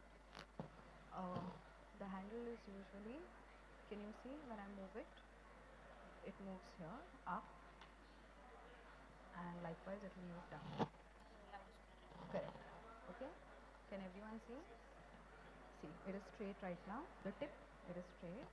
The handle is usually, can you see when I move it? It moves here, up, and likewise it will move down. Correct. Okay? Can everyone see? See, it is straight right now. The tip, it is straight.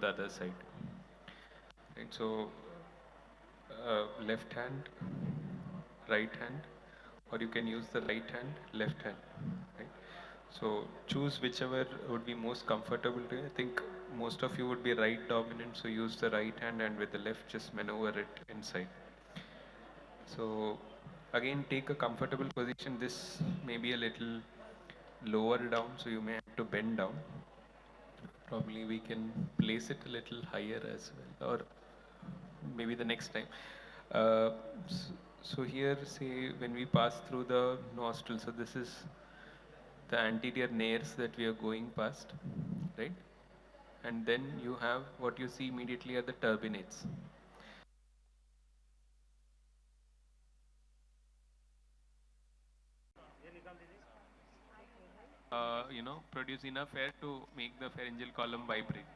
the other side. Right, so left hand, right hand, or you can use the right hand, left hand. Right. So choose whichever would be most comfortable to you. I think most of you would be right dominant, so use the right hand, and with the left just maneuver it inside. So again, take a comfortable position. This may be a little lower down, so you may have to bend down. Probably we can place it a little higher as well, or maybe the next time. Uh, s- so here, say when we pass through the nostril, so this is the anterior nares that we are going past, right? And then you have what you see immediately are the turbinates. Produce enough air to make the pharyngeal column vibrate.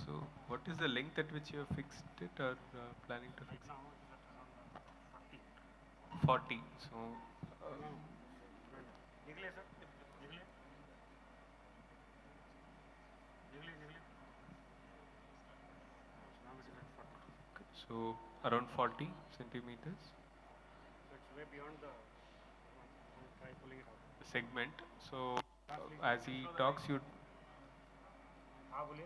So, what is the length at which you have fixed it or planning to fix it? 40. So, so around 40 centimeters. It's way beyond the try pulling it out. Segment. So, as he talks, you. हाँ बोलिए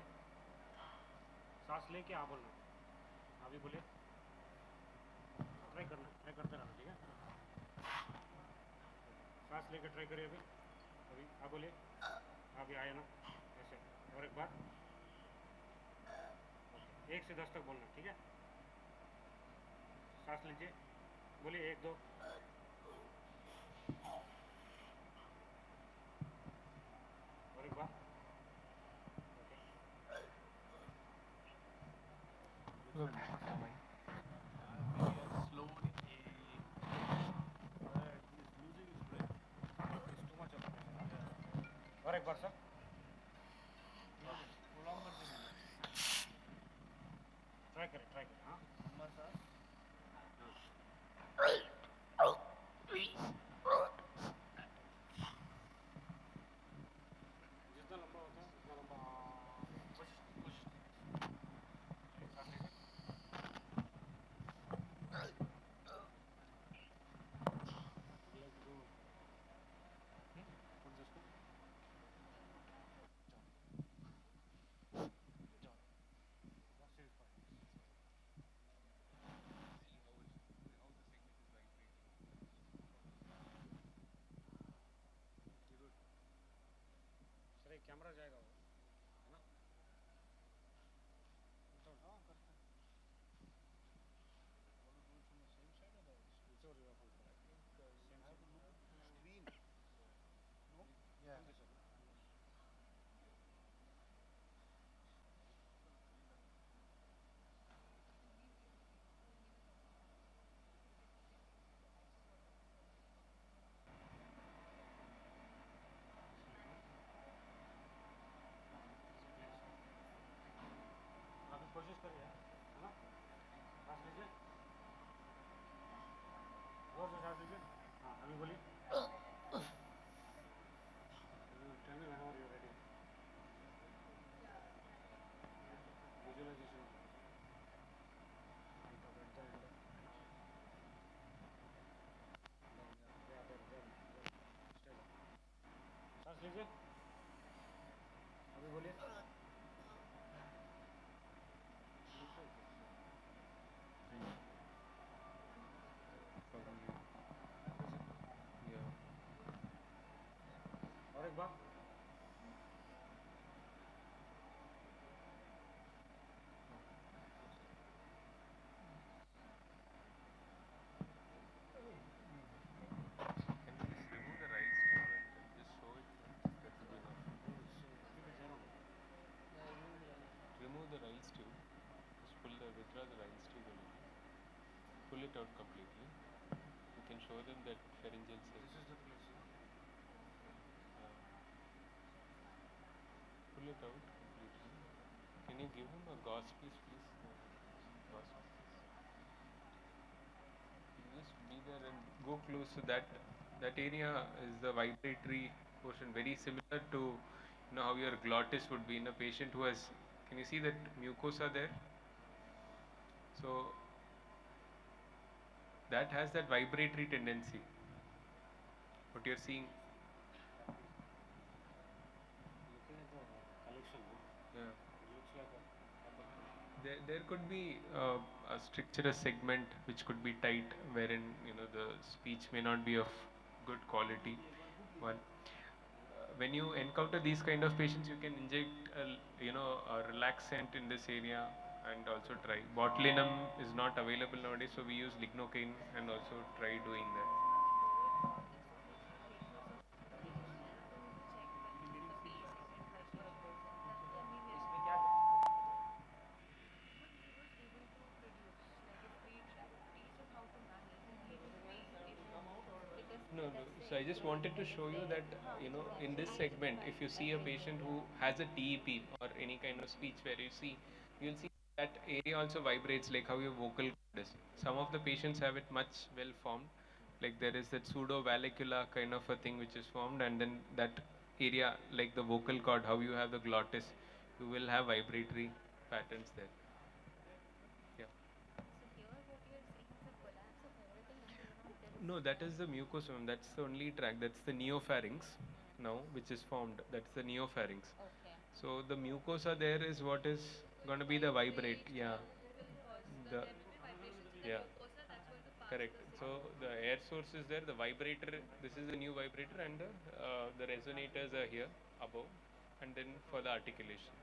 सांस लेके हाँ बोलना अभी बोलिए try करते रहना ठीक है सांस लेके ट्राई करिए अभी हाँ बोलिए अभी आया ना ऐसे और एक बार 1 से 10 तक बोलना ठीक है सांस लीजिए बोलिए 1 2 और एक बार और एक बार सर ट्राई करें हाँ जितना लंबा होता है उतना लंबा कोशिश सर कैमरा जाएगा वो है ना हाँ करते हैं अभी कोशिश करिए है ना सांस लीजिए जोर से सांस लीजिए हाँ अभी बोलिए tell me whenever you ready visualisation सांस लीजिए अभी बोलिए और एक बार Remove the right stem and just show it. That will be enough. Remove the right tube. Just withdraw the right tube a little. Pull it out completely. You can show them that pharyngeal cells. This is the place. Pull it out completely. Can you give him a gauze piece, please? go close to that, that area is the vibratory portion, very similar to how your glottis would be in a patient who has, can you see that mucosa there? So that has that vibratory tendency. What you're seeing. Yeah. There could be a stricturous segment which could be tight, wherein the speech may not be of good quality. One, when you encounter these kind of patients, you can inject a relaxant in this area and also try. Botulinum is not available nowadays, so we use lignocaine and also try doing that. No, no. So I just wanted to show you that, in this segment, if you see a patient who has a TEP or any kind of speech where you'll see that area also vibrates like how your vocal cord is. Some of the patients have it much well formed, like there is that pseudo vallecula kind of a thing which is formed, and then that area like the vocal cord, how you have the glottis, you will have vibratory patterns there. Yeah. No, that is the mucosum. That's the only tract. That's the neopharynx now, which is formed. That's the neopharynx. So the mucosa there is what is going to be the vibrate. Yeah. The yeah. Correct. So the air source is there. The vibrator. This is the new vibrator, and the resonators are here above, and then for the articulation.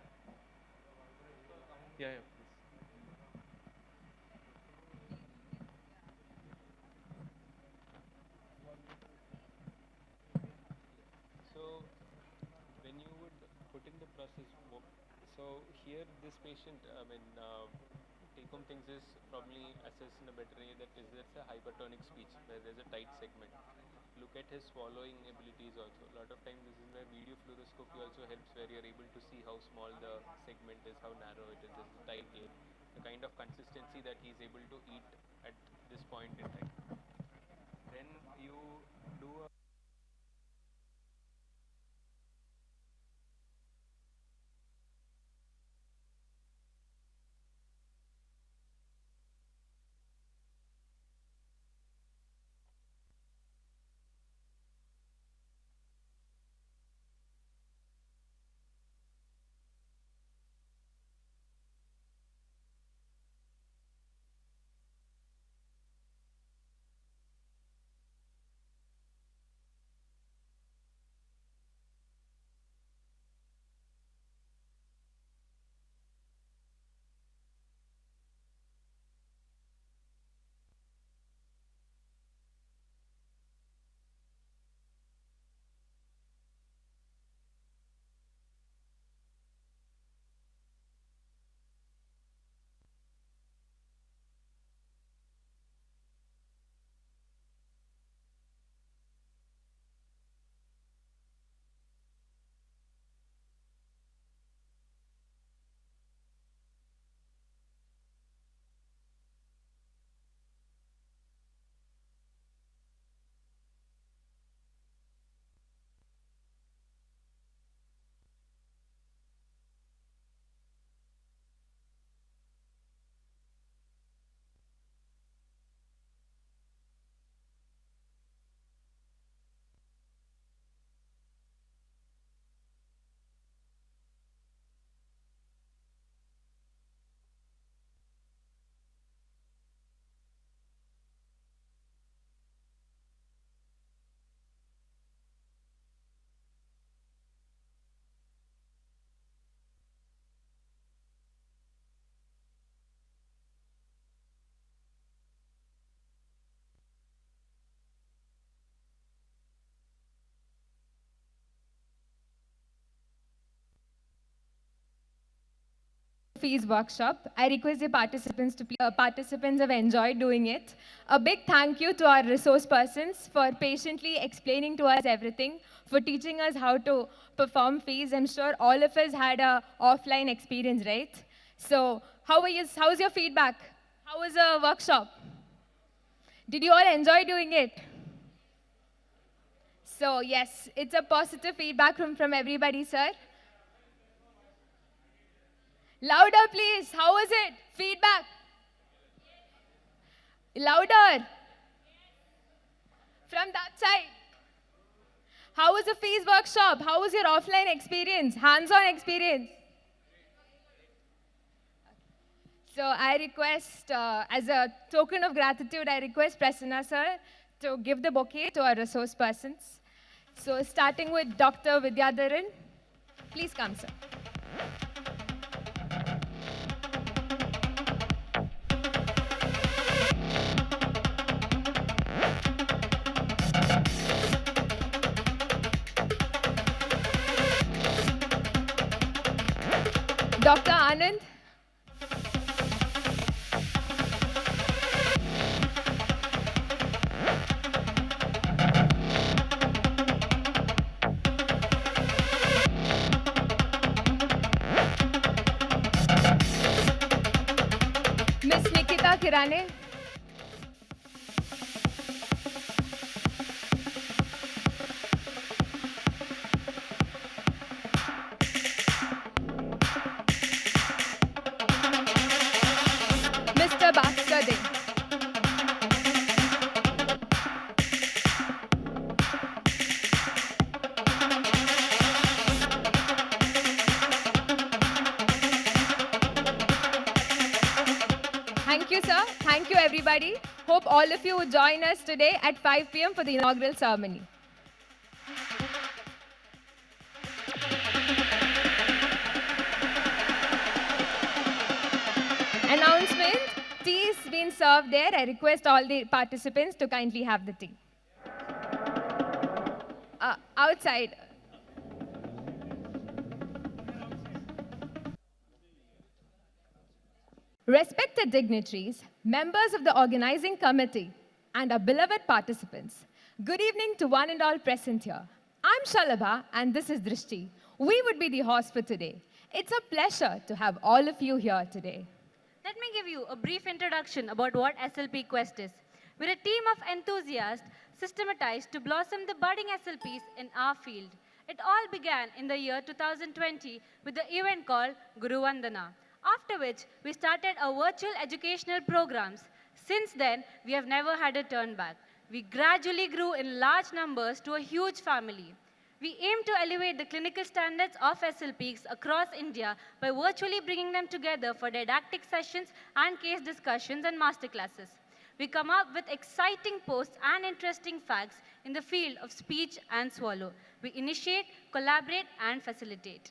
Yeah. Yeah. So when you would put in the process, so here this patient, take home things is probably assess in a better way that is there a hypertonic speech where there's a tight segment. Look at his swallowing abilities also. A lot of times this is where video fluoroscopy also helps, where you're able to see how small the segment is, how narrow it is, there's a tight air, the kind of consistency that he's able to eat at this point in time. Then you do a Fees workshop. I request the participants to participants have enjoyed doing it. A big thank you to our resource persons for patiently explaining to us everything, for teaching us how to perform fees. I'm sure all of us had a offline experience, right? So how's your feedback? How was the workshop? Did you all enjoy doing it? So yes, it's a positive feedback from everybody, sir. Louder, please. How was it? Feedback. Louder. From that side. How was the fees workshop? How was your offline experience, hands-on experience? So I request, as a token of gratitude, I request Prasanna sir to give the bouquet to our resource persons. So starting with Dr. Vidyadharan, please come, sir. Dr. Anand. Miss Nikita Kirane. Mr. Baxter Dey. Thank you, sir. Thank you, everybody. Hope all of you will join us today at 5 p.m. for the inaugural ceremony. Announcement. Tea is being served there. I request all the participants to kindly have the tea. Outside. Respected dignitaries, members of the organizing committee, and our beloved participants, good evening to one and all present here. I'm Shalabha, and this is Drishti. We would be the host for today. It's a pleasure to have all of you here today. Let me give you a brief introduction about what SLP Quest is. We're a team of enthusiasts systematized to blossom the budding SLPs in our field. It all began in the year 2020 with the event called Guru Vandana, after which we started our virtual educational programs. Since then, we have never had a turn back. We gradually grew in large numbers to a huge family. We aim to elevate the clinical standards of SLPs across India by virtually bringing them together for didactic sessions and case discussions and masterclasses. We come up with exciting posts and interesting facts in the field of speech and swallow. We initiate, collaborate, and facilitate.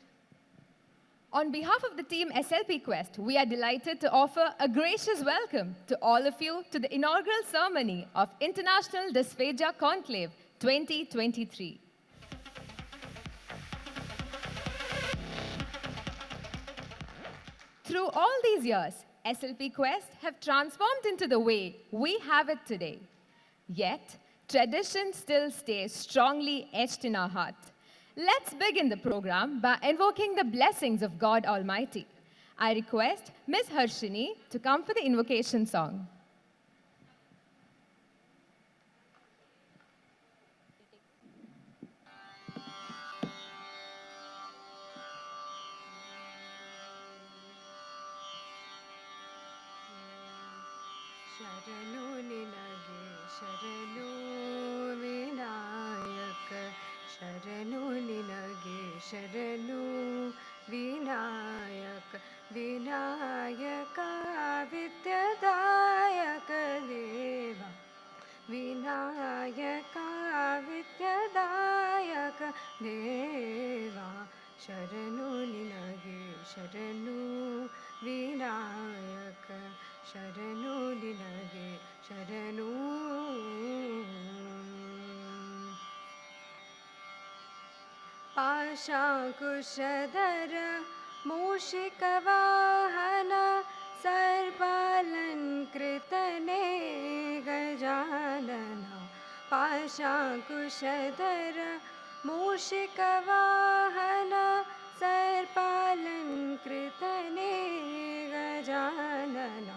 On behalf of the team SLP Quest, we are delighted to offer a gracious welcome to all of you to the inaugural ceremony of International Dysphagia Conclave 2023. Through all these years, SLP Quest have transformed into the way we have it today. Yet, tradition still stays strongly etched in our hearts. Let's begin the program by invoking the blessings of God Almighty. I request Ms. Harshini to come for the invocation song. ಶರಣು ನಿನಗೆ ಶರಣು ವಿನಾಯಕ ಶರಣು ನಿನಗೆ ಶರಣು ವಿನಾಯಕ ವಿನಾಯಕ ವಿದ್ಯದಾಯಕ ದೇವ ವಿನಾಯಕ ವಿದ್ಯದಾಯಕ ದೇವ ಶರಣು ನಿನಗೆ ಶರಣು ವಿನಾಯಕ ಶರಣು ನಿನಗೆ ಶರಣು ಪಾಶಾಂಕುಶಧರ ಮೂಷಿಕವಾಹನ ಸರ್ಪಾಲಂಕೃತನೇ ಗಜಾನನ ಪಾಶಾಂಕುಶಧರ ಮೂಷಿಕವಾಹನ ಸರ್ಪಾಲಂಕೃತನೇ ಗಜಾನನ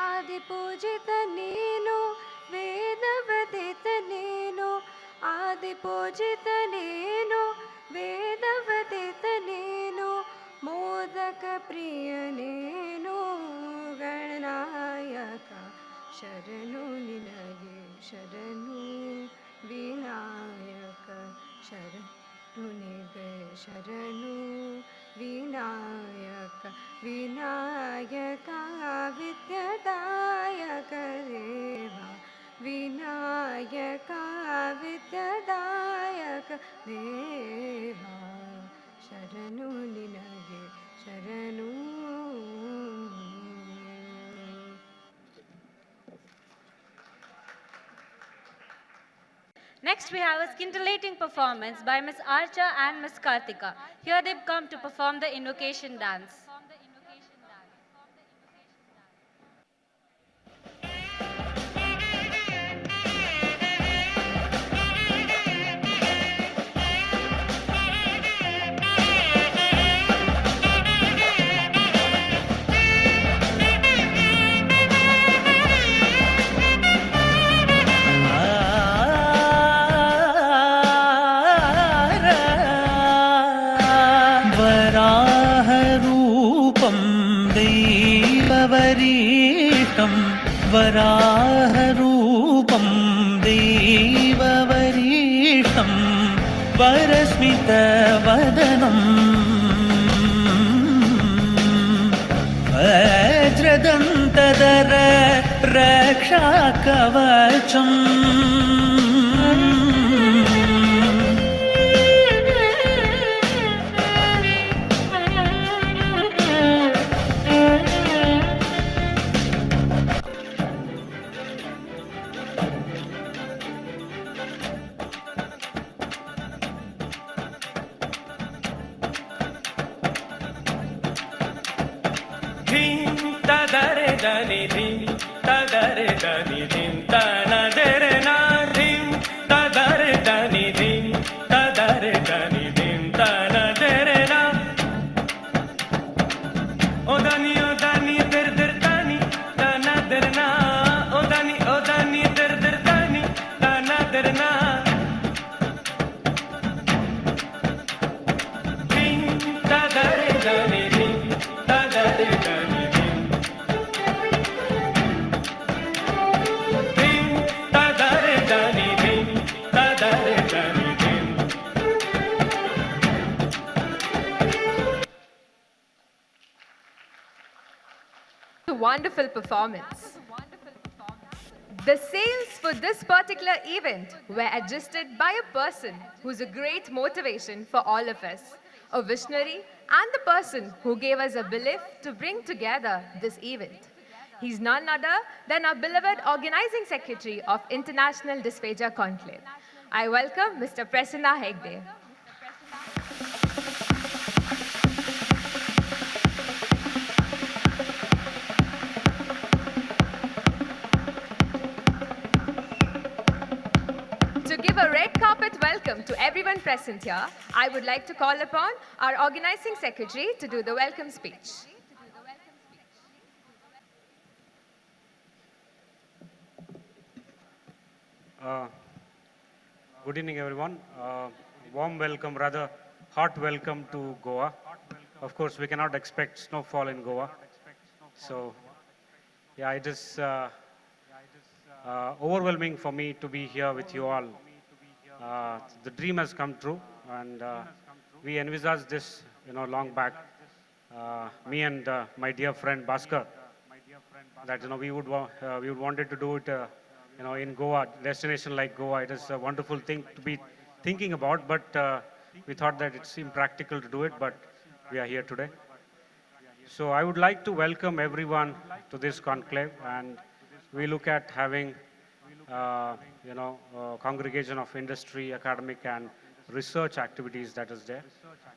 ಆದಿಪೂಜಿತ ನೀನು ವೇದವದಿತ ನೀನು ಆದಿಪೂಜಿತ ನೀನು ವೇದವದಿತ ನೀನು ಮೋದಕ ಪ್ರಿಯ ನೀನು ಗಣನಾಯಕ ಶರಣು ನಿನಗೆ ಶರಣು ವಿನಾಯಕ ಶರಣು ನಿನಗೆ ಶರಣು ವಿನಾಯಕ ವಿನಾಯಕ ವಿದ್ಯದಾಯಕ ದೇವ ವಿನಾಯಕ ವಿದ್ಯದಾಯಕ ದೇವ ಶರಣು ನಿನಗೆ ಶರಣು. Next, we have a scintillating performance by Miss Archa and Miss Kartika. Here they've come to perform the invocation dance. वराहरूपं दैववरीष्टं वराहरूपं दैववरीष्टं वरस्मितवदनं वज्रदन्तधर रक्षाकवचम् धिं तदरे दनि धिं तदरे दनि धिं तनदरे ना धिं तदरे दनि धिं तदरे दनि धिं तनदरे ना ओ दनि दर दर तनि तनदर ना ओ दनि दर दर तनि तनदर ना धिं तदरे दनि धिं तदरे दनि A wonderful performance. The sails for this particular event were adjusted by a person who's a great motivation for all of us, a visionary and the person who gave us a belief to bring together this event. He's none other than our beloved organizing secretary of International Dysphagia Conclave. I welcome Mr. Prasanna Hegde. To give a red carpet welcome to everyone present here, I would like to call upon our organizing secretary to do the welcome speech. Good evening, everyone. Warm welcome, rather hot welcome to Goa. Of course, we cannot expect snowfall in Goa. So, yeah, it is overwhelming for me to be here with you all. The dream has come true, and we envisaged this, long back. Me and my dear friend Bhaskar, that we would wanted to do it, in Goa, destination like Goa. It is a wonderful thing to be thinking about, but we thought that it's impractical to do it, but we are here today. So I would like to welcome everyone to this conclave, and we look at having, congregation of industry, academic, and research activities that is there.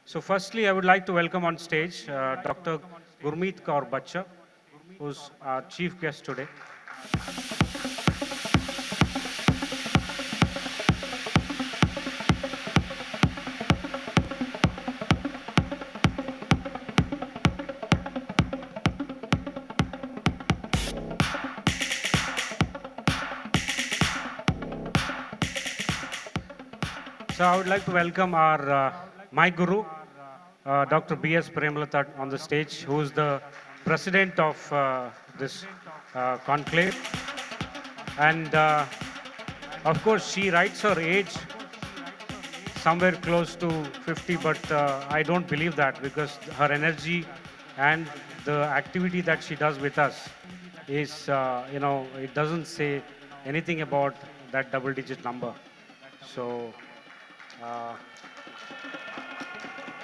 So firstly, I would like to welcome on stage Dr. Gurmeet Kaur Bachcha, who's our chief guest today. So I would like to welcome our my guru, Dr. B.S. Premlata on the stage, who is the president of this conclave. And of course, she writes her age somewhere close to 50, but I don't believe that because her energy and the activity that she does with us is, it doesn't say anything about that double-digit number. So,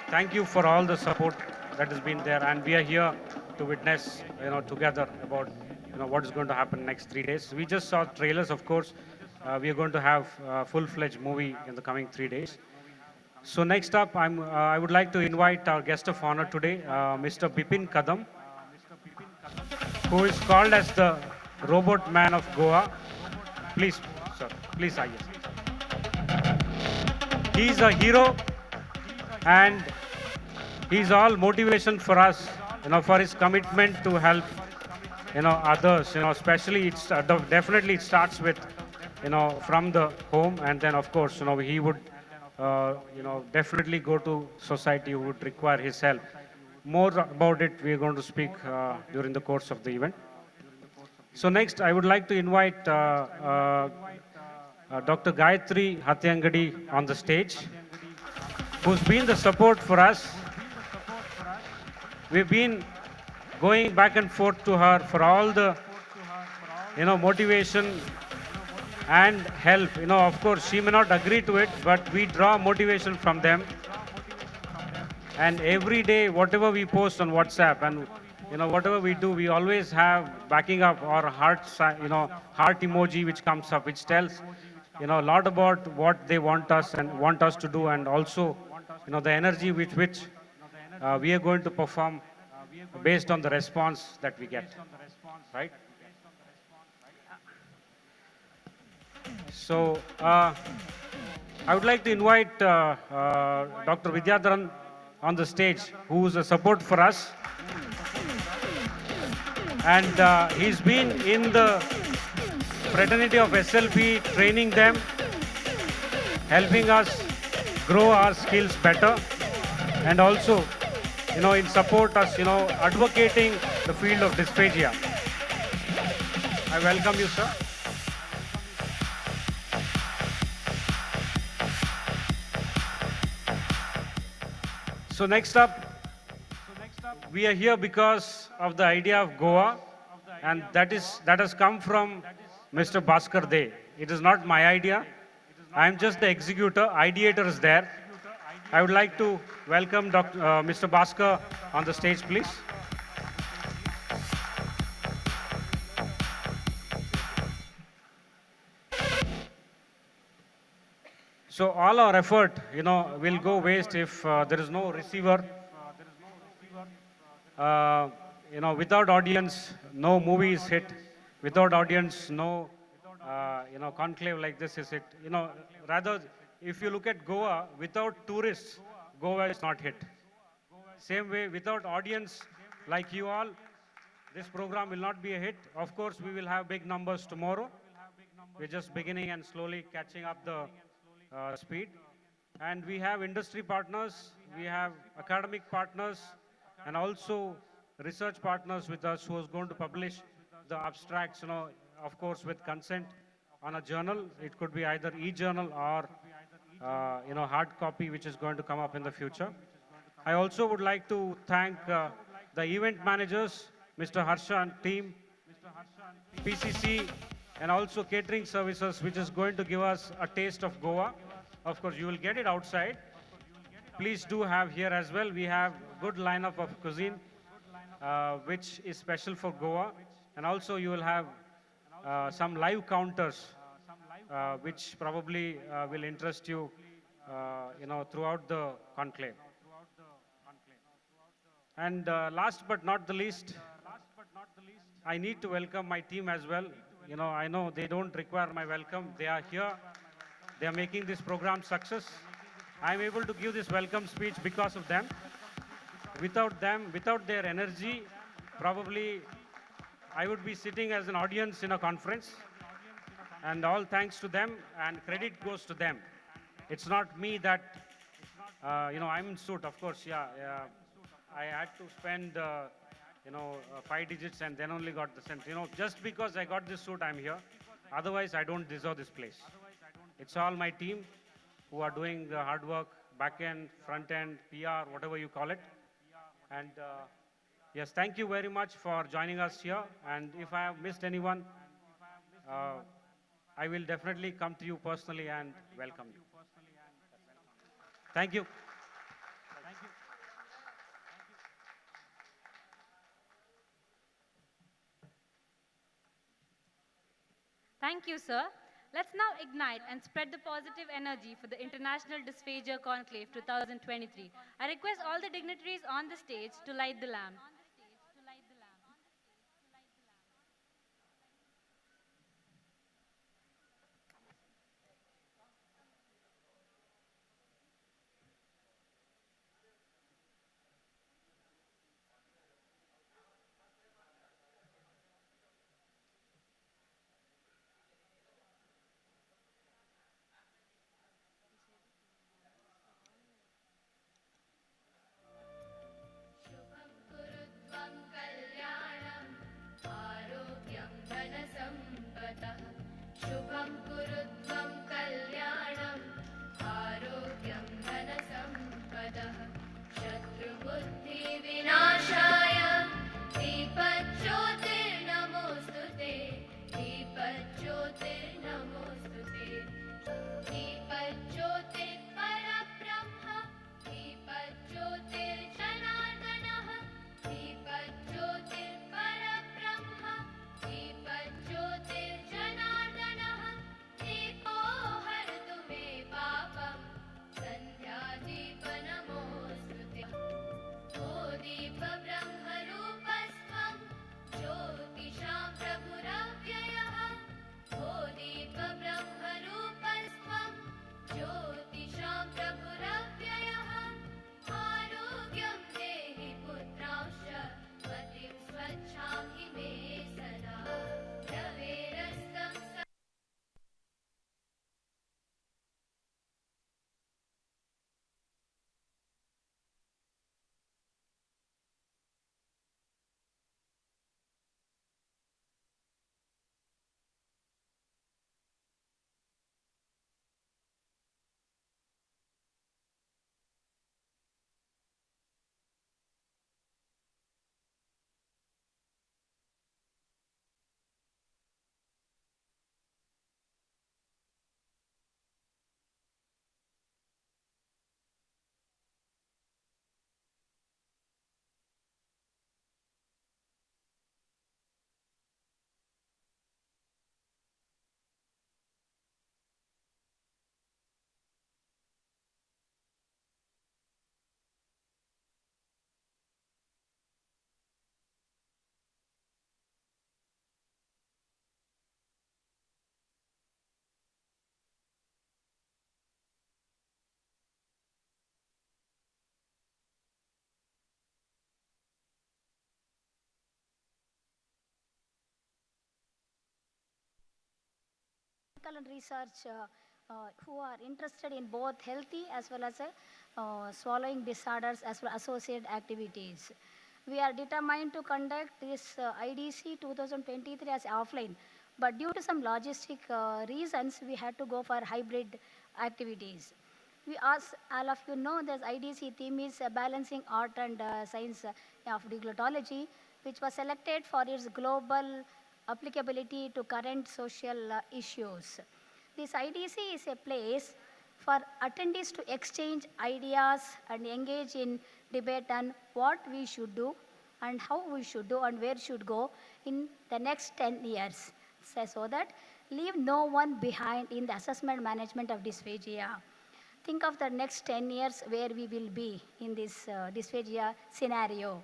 thank you for all the support that has been there, and we are here to witness, together about, what is going to happen next 3 days. We just saw trailers, of course. We are going to have a full-fledged movie in the coming 3 days. So next up, I would like to invite our guest of honor today, Mr. Bipin Kadam, who is called as the Robot Man of Goa. Please, sir, please, Ayya. He's a hero, and he's all motivation for us, for his commitment to help, others, especially definitely it starts with, from the home, and then of course, he would, definitely go to society who would require his help. More about it, we are going to speak during the course of the event. So next, I would like to invite Dr. Gayatri Hatyangadi on the stage, who's been the support for us. We've been going back and forth to her for all the, motivation and help. Of course, she may not agree to it, but we draw motivation from them. And every day, whatever we post on WhatsApp and, whatever we do, we always have backing up or heart, heart emoji which comes up, which tells, a lot about what they want us to do, and also, the energy with which we are going to perform based on the response that we get, right? So, I would like to invite Dr. Vidyadharan on the stage, who is a support for us. And he's been in the fraternity of SLP, training them, helping us grow our skills better, and also, in support us, advocating the field of dysphagia. I welcome you, sir. So next up, we are here because of the idea of Goa, and that has come from Mr. Bhaskar De. It is not my idea. I am just the executor. Ideator is there. I would like to welcome Mr. Bhaskar on the stage, please. So all our effort, will go waste if there is no receiver. Without audience, no movie is hit. Without audience, no, conclave like this is hit. Rather, if you look at Goa, without tourists, Goa is not hit. Same way, without audience like you all, this program will not be a hit. Of course, we will have big numbers tomorrow. We're just beginning and slowly catching up the speed. And we have industry partners, we have academic partners, and also research partners with us who is going to publish the abstracts, of course, with consent on a journal. It could be either e-journal or, hard copy, which is going to come up in the future. I also would like to thank the event managers, Mr. Harsha and team, PCC, and also catering services, which is going to give us a taste of Goa. Of course, you will get it outside. Please do have here as well. We have good lineup of cuisine, which is special for Goa. And also you will have some live counters, which probably will interest you, throughout the conclave. And last but not the least, I need to welcome my team as well. I know they don't require my welcome. They are here. They are making this program success. I'm able to give this welcome speech because of them. Without them, without their energy, probably I would be sitting as an audience in a conference. And all thanks to them, and credit goes to them. it's not me that, I'm in suit, of course, yeah. I had to spend, 5 digits and then only got the sense. Just because I got this suit, I'm here. Otherwise, I don't deserve this place. It's all my team who are doing the hard work, back end, front end, PR, whatever you call it. And yes, thank you very much for joining us here. And if I have missed anyone, I will definitely come to you personally and welcome you. Thank you. Thank you, sir. Let's now ignite and spread the positive energy for the International Dysphagia Conclave 2023. I request all the dignitaries on the stage to light the lamp. शुभं कुरु त्वं कल्याणम् आरोग्यं धनसम्पदः शत्रुबुद्धिविनाशाय दीपज्योतिर्नमोऽस्तु ते दीपज्योतिर्नमोऽस्तु ते दीपज्योतिर्परब्रह्म दीपज्योतिर्जनार्दनः दीपज्योतिर्परब्रह्म दीपज्योतिर्जनार्दनः दीपो हरतु मे पापं सन्ध्यादीपनमोऽस्तु ते ओ दीपब्रह्मरूपस्त्वं ज्योतिषां प्रभुरव्ययः ओ दीपब्रह्मरूपस्त्वं ज्योतिषां प्रभुरव्ययः आरोग्यं देहि पुत्रांश्च मतिं स्वच्छां हि मे सदा रवेरस्तं and research who are interested in both healthy as well as swallowing disorders as well associated activities. We are determined to conduct this IDC 2023 as offline, but due to some logistic reasons, we had to go for hybrid activities. We ask all of you know this IDC theme is balancing art and science of deglotology, which was selected for its global applicability to current social issues. This IDC is a place for attendees to exchange ideas and engage in debate on what we should do and how we should do and where should go in the next 10 years. So that leave no one behind in the assessment management of dysphagia. Think of the next 10 years where we will be in this dysphagia scenario.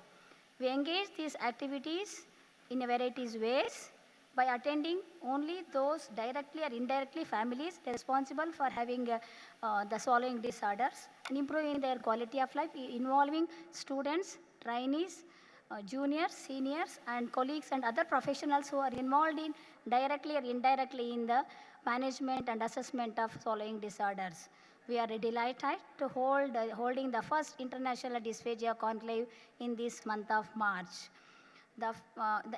We engage these activities in a varieties ways by attending only those directly or indirectly families responsible for having the swallowing disorders and improving their quality of life, involving students, trainees, juniors, seniors, and colleagues and other professionals who are involved in directly or indirectly in the management and assessment of swallowing disorders. We are delighted to holding the first International Dysphagia Conclave in this month of March. The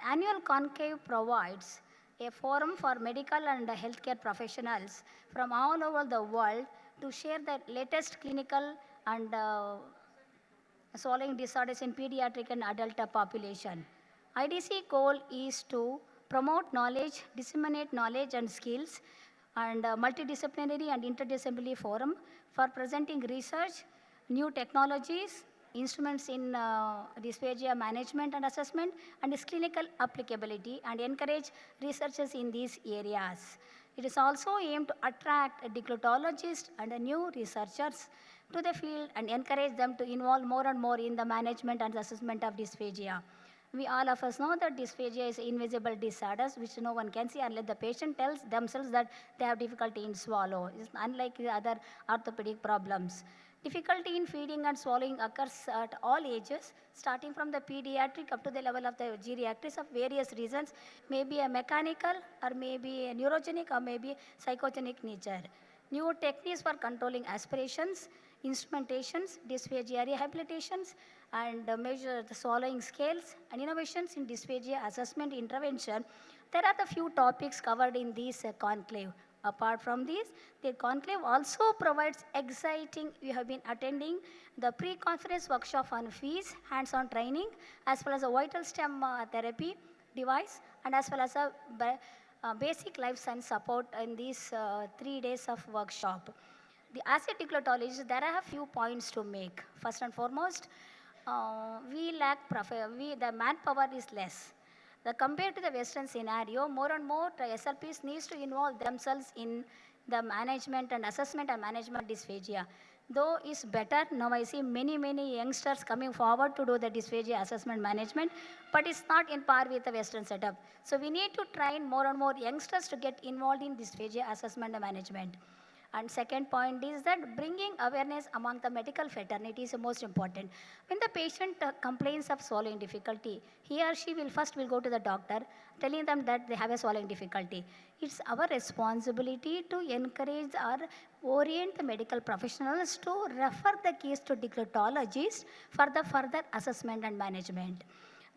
annual conclave provides a forum for medical and healthcare professionals from all over the world to share the latest clinical and swallowing disorders in pediatric and adult population. IDC goal is to promote knowledge, disseminate knowledge and skills, and multidisciplinary and interdisciplinary forum for presenting research, new technologies, instruments in dysphagia management and assessment, and its clinical applicability, and encourage researchers in these areas. It is also aimed to attract deglotologists and new researchers to the field and encourage them to involve more and more in the management and assessment of dysphagia. We all of us know that dysphagia is invisible disorders which no one can see unless the patient tells themselves that they have difficulty in swallow. It's unlike the other orthopedic problems. Difficulty in feeding and swallowing occurs at all ages, starting from the pediatric up to the level of the geriatrics of various reasons, maybe a mechanical or maybe a neurogenic or maybe psychogenic nature. New techniques for controlling aspirations, instrumentations, dysphagia rehabilitations, and measure the swallowing scales and innovations in dysphagia assessment intervention. There are the few topics covered in this conclave. Apart from this, the conclave also provides exciting, we have been attending the pre-conference workshop on fees, hands-on training, as well as a vital stem therapy device, and as well as a basic life science support in these 3 days of workshop. As a deglotologist, there are a few points to make. First and foremost, we lack, the manpower is less. Compared to the Western scenario, more and more SLPs needs to involve themselves in the management and assessment and management of dysphagia. Though it's better, now I see many youngsters coming forward to do the dysphagia assessment management, but it's not in par with the Western setup. So we need to train more and more youngsters to get involved in dysphagia assessment and management. And second point is that bringing awareness among the medical fraternity is the most important. When the patient complains of swallowing difficulty, he or she will first go to the doctor, telling them that they have a swallowing difficulty. It's our responsibility to encourage or orient the medical professionals to refer the case to deglotologists for the further assessment and management.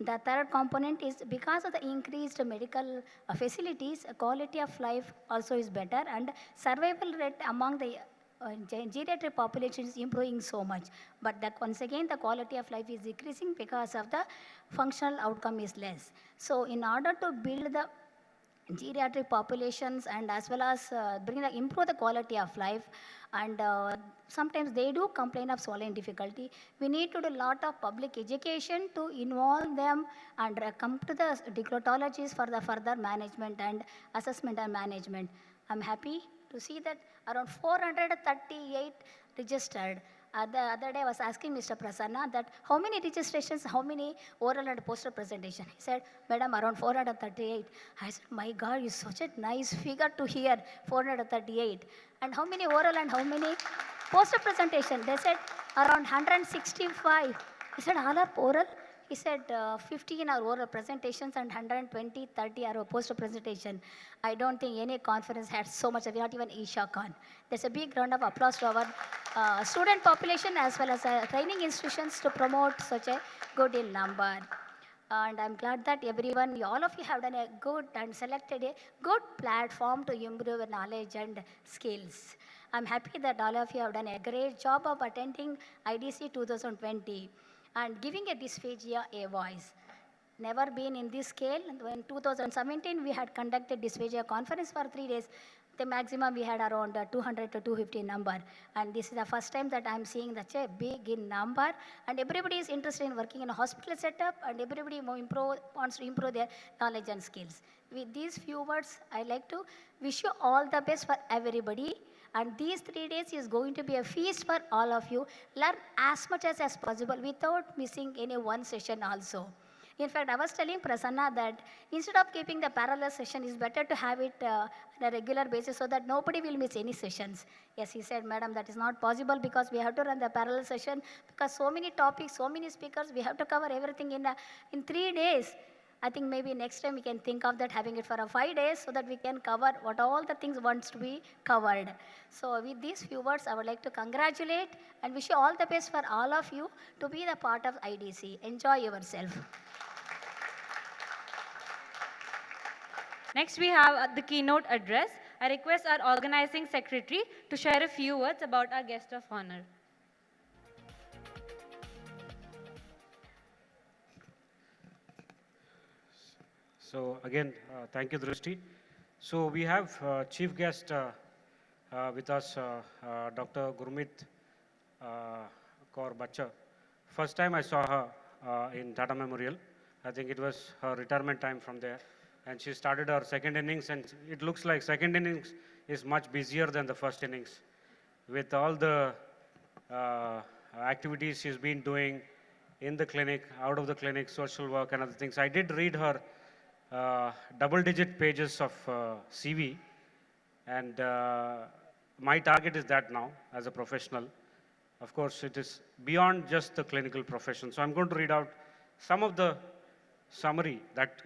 The third component is because of the increased medical facilities, quality of life also is better, and survival rate among the geriatric population is improving so much. But once again, the quality of life is decreasing because of the functional outcome is less. So in order to build the geriatric populations and as well as improve the quality of life, and sometimes they do complain of swallowing difficulty. We need to do a lot of public education to involve them and come to the deglotologists for the further management and assessment and management. I'm happy to see that around 438 registered. The other day I was asking Mr. Prasanna that how many registrations, how many oral and poster presentation. He said, Madam, around 438. I said, my God, it's such a nice figure to hear, 438. And how many oral and how many poster presentation? They said around 165. I said, all are oral? He said 15 are oral presentations and 120, 30 are poster presentation. I don't think any conference had so much, not even ISHACon. There's a big round of applause to our student population as well as training institutions to promote such a good in number. And I'm glad that everyone, all of you have done a good and selected a good platform to improve your knowledge and skills. I'm happy that all of you have done a great job of attending IDC 2020 and giving a dysphagia a voice. Never been in this scale. In 2017, we had conducted dysphagia conference for 3 days. The maximum we had around 200 to 250 number. And this is the first time that I'm seeing such a big in number. And everybody is interested in working in a hospital setup, and everybody wants to improve their knowledge and skills. With these few words, I like to wish you all the best for everybody. And these 3 days is going to be a feast for all of you. Learn as much as possible without missing any one session also. In fact, I was telling Prasanna that instead of keeping the parallel session, it's better to have it on a regular basis so that nobody will miss any sessions. Yes, he said, Madam, that is not possible because we have to run the parallel session because so many topics, so many speakers, we have to cover everything in 3 days. I think maybe next time we can think of that, having it for a 5 days so that we can cover what all the things wants to be covered. So with these few words, I would like to congratulate and wish you all the best for all of you to be the part of IDC. Enjoy yourself. Next, we have the keynote address. I request our organizing secretary to share a few words about our guest of honor. So again, thank you, Drishti. So we have chief guest with us, Dr. Gurmeet Kaur Bachcha. First time I saw her in Tata Memorial. I think it was her retirement time from there. And she started her second innings, and it looks like second innings is much busier than the first innings. With all the activities she's been doing in the clinic, out of the clinic, social work and other things. I did read her double-digit pages of CV, and my target is that now as a professional. Of course, it is beyond just the clinical profession. So I'm going to read out some of the summary that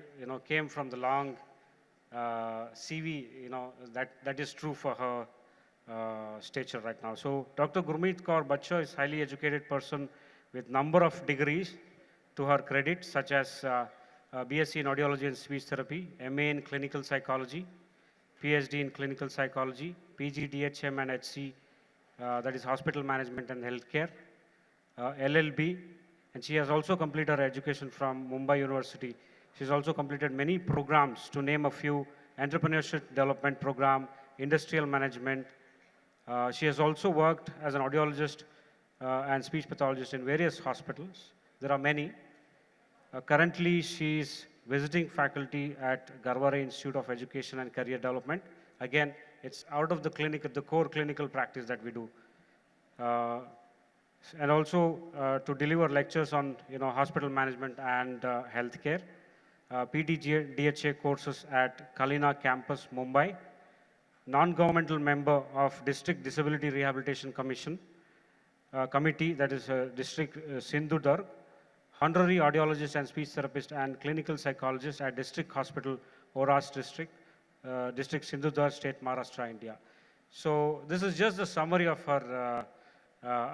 came from the long CV. That is true for her stature right now. So Dr. Gurmeet Kaur Bachcha is a highly educated person with number of degrees to her credit, such as BSc in Audiology and Speech Therapy, MA in Clinical Psychology, PhD in Clinical Psychology, PG DHM and HC, that is Hospital Management and Healthcare, LLB, and she has also completed her education from Mumbai University. She's also completed many programs, to name a few: Entrepreneurship Development Program, Industrial Management. She has also worked as an audiologist and speech pathologist in various hospitals. There are many. Currently, she is visiting faculty at Garware Institute of Education and Career Development. Again, it's out of the clinic, the core clinical practice that we do. And also to deliver lectures on hospital management and healthcare. PDGA courses at Kalina Campus, Mumbai. Non-governmental member of District Disability Rehabilitation Commission Committee, that is District Sindhu-Durg. Honorary audiologist and speech therapist and clinical psychologist at District Hospital, Oras District, District Sindhu-Durg State, Maharashtra, India. So this is just the summary of her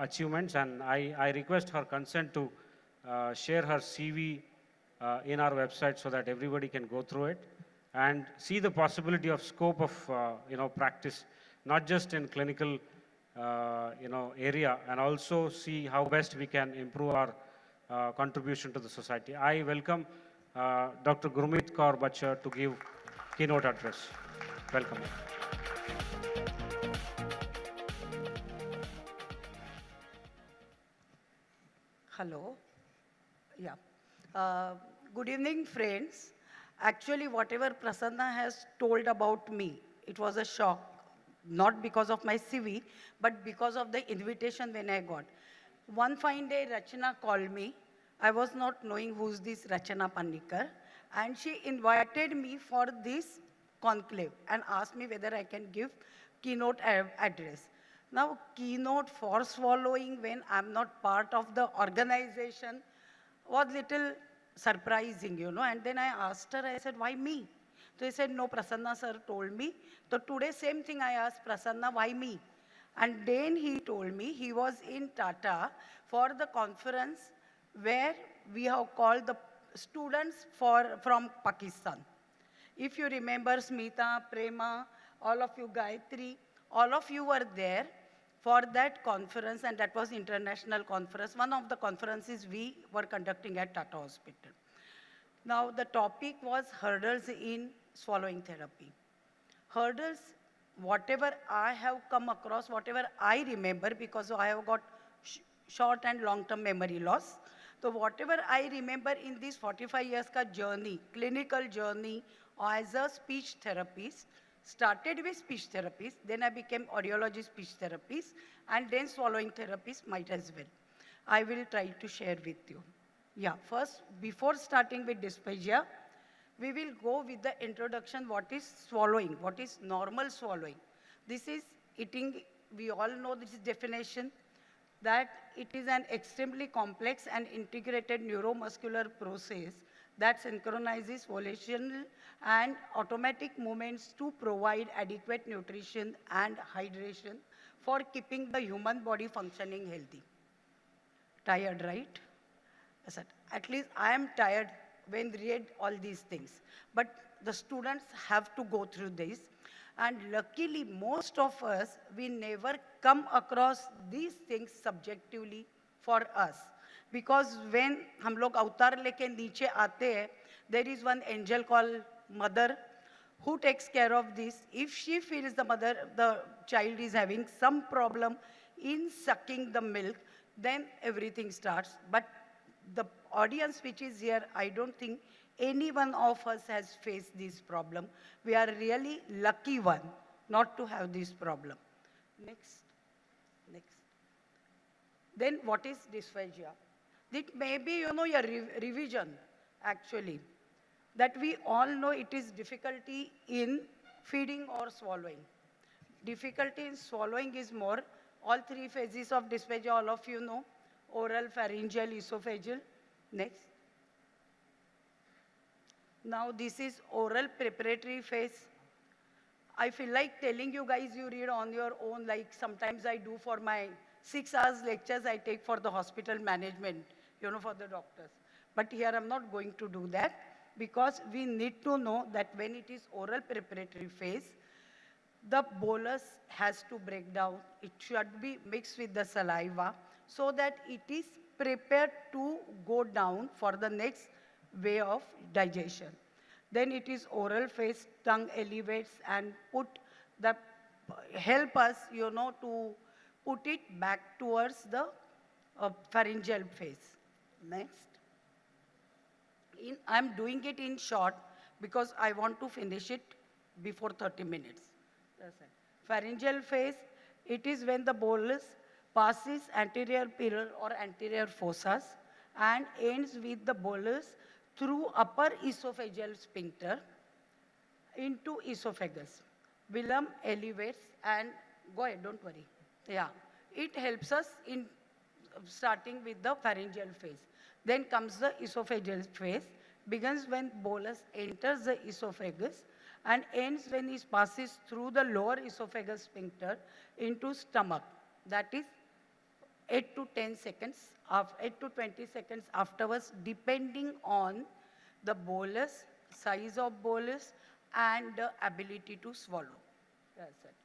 achievements, and I request her consent to share her CV in our website so that everybody can go through it and see the possibility of scope of practice, not just in clinical area, and also see how best we can improve our contribution to the society. I welcome Dr. Gurmeet Kaur Bachcha to give keynote address. Welcome. Hello. Yeah. Good evening, friends. Actually, whatever Prasanna has told about me, it was a shock. Not because of my CV, but because of the invitation when I got. One fine day, Rachana called me. I was not knowing who's this Rachana Panikar. And she invited me for this conclave and asked me whether I can give keynote address. Now, keynote for swallowing when I'm not part of the organization was little surprising, And then I asked her, I said, why me? So he said, no, Prasanna sir told me. So today, same thing I asked Prasanna, why me? And then he told me he was in Tata for the conference where we have called the students from Pakistan. If you remember Smita, Prema, all of you, Gayatri, all of you were there for that conference, and that was international conference. One of the conferences we were conducting at Tata Hospital. Now the topic was hurdles in swallowing therapy. Hurdles, whatever I have come across, whatever I remember, because I have got short and long-term memory loss. So whatever I remember in this 45 years ka journey, clinical journey as a speech therapist, started with speech therapist, then I became audiologist speech therapist, and then swallowing therapist might as well. I will try to share with you. Yeah, first, before starting with dysphagia, we will go with the introduction, what is swallowing, what is normal swallowing. This is eating, we all know this definition, that it is an extremely complex and integrated neuromuscular process that synchronizes volitional and automatic movements to provide adequate nutrition and hydration for keeping the human body functioning healthy. Tired, right? I said, at least I am tired when read all these things. But the students have to go through this. And luckily, most of us, we never come across these things subjectively for us. Because when हम लोग अवतार लेके नीचे आते हैं, there is one angel called mother who takes care of this. If she feels the child is having some problem in sucking the milk, then everything starts. But the audience which is here, I don't think any one of us has faced this problem. We are really lucky one not to have this problem. Next. Then what is dysphagia? It may be, your revision, actually. That we all know it is difficulty in feeding or swallowing. Difficulty in swallowing is more. All three phases of dysphagia, all of you know. Oral, pharyngeal, esophageal. Next. Now this is oral preparatory phase. I feel like telling you guys, you read on your own, like sometimes I do for my 6 hours lectures I take for the hospital management, for the doctors. But here I'm not going to do that because we need to know that when it is oral preparatory phase, the bolus has to break down. It should be mixed with the saliva so that it is prepared to go down for the next way of digestion. Then it is oral phase, tongue elevates and help us, to put it back towards the pharyngeal phase. Next. I'm doing it in short because I want to finish it before 30 minutes. That's it. Pharyngeal phase, it is when the bolus passes anterior pillar or anterior fossas and ends with the bolus through upper esophageal sphincter into esophagus. Velum elevates and go ahead, don't worry. Yeah, it helps us in starting with the pharyngeal phase. Then comes the esophageal phase, begins when bolus enters the esophagus and ends when it passes through the lower esophagus sphincter into stomach. That is 8 to 10 seconds, 8 to 20 seconds afterwards, depending on the bolus, size of bolus, and the ability to swallow. That's it.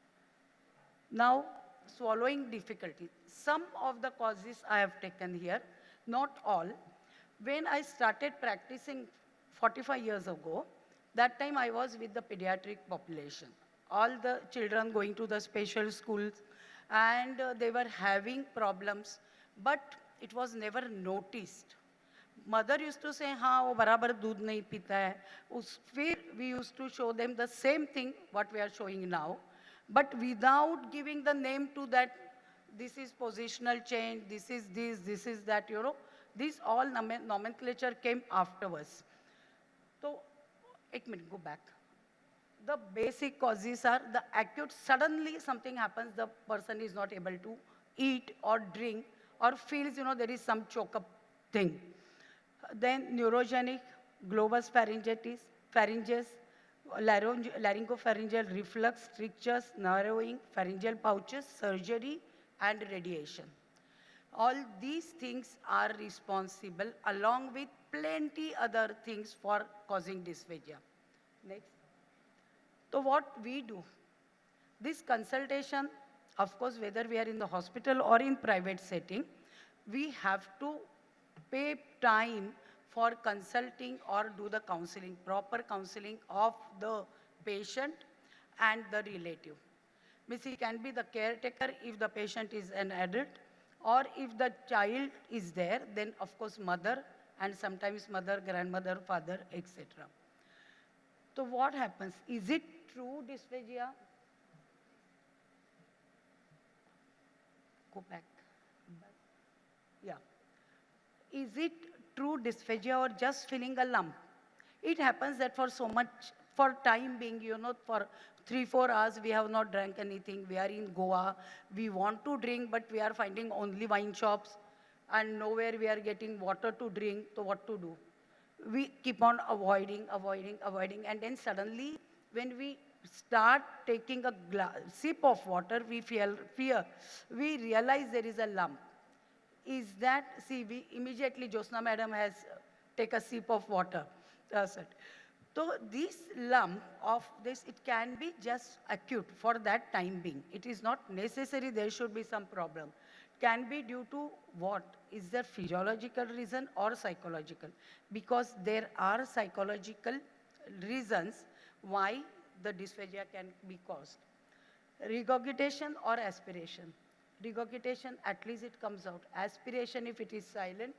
Now, swallowing difficulty. Some of the causes I have taken here, not all. When I started practicing 45 years ago, that time I was with the pediatric population. All the children going to the special schools and they were having problems, but it was never noticed. Mother used to say, हाँ वो बराबर दूध नहीं पीता है. फिर we used to show them the same thing what we are showing now, but without giving the name to that. This is positional change. This is this. This is that. This all nomenclature came afterwards. So, 1 minute, go back. The basic causes are the acute. Suddenly something happens. The person is not able to eat or drink or feels there is some choke up thing. Then neurogenic, globus pharyngitis, pharynges, laryngopharyngeal reflux, strictures, narrowing, pharyngeal pouches, surgery, and radiation. All these things are responsible along with plenty other things for causing dysphagia. Next. So what we do, this consultation, of course, whether we are in the hospital or in private setting, we have to pay time for consulting or do the counseling, proper counseling of the patient and the relative. Means he can be the caretaker if the patient is an adult, or if the child is there, then of course mother, and sometimes mother, grandmother, father, etc. So what happens? Is it true dysphagia? Go back. Yeah. Is it true dysphagia or just feeling a lump? It happens that for so much, for time being, for 3-4 hours, we have not drank anything. We are in Goa. We want to drink, but we are finding only wine shops and nowhere we are getting water to drink. So what to do? we keep on avoiding, and then suddenly when we start taking a sip of water, we feel fear. We realize there is a lump. Is that, see, we immediately, Josna madam has take a sip of water. That's it. So this lump of this, it can be just acute for that time being. It is not necessary there should be some problem. Can be due to what? Is there physiological reason or psychological? Because there are psychological reasons why the dysphagia can be caused. Regurgitation or aspiration. Regurgitation, at least it comes out. Aspiration, if it is silent,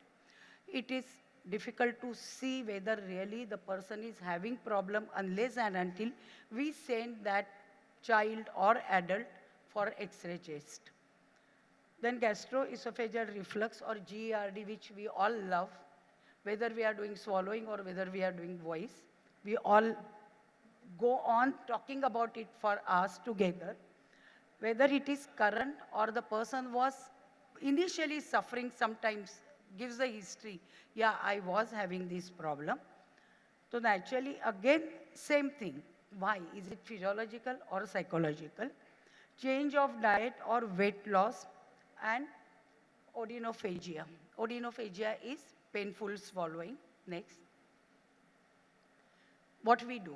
it is difficult to see whether really the person is having problem unless and until we send that child or adult for X-ray test. Then gastroesophageal reflux or GERD, which we all love, whether we are doing swallowing or whether we are doing voice, we all go on talking about it for hours together. Whether it is current or the person was initially suffering, sometimes gives the history, yeah, I was having this problem. So naturally, again, same thing. Why? Is it physiological or psychological? Change of diet or weight loss, and odynophagia. Odynophagia is painful swallowing. Next. What we do?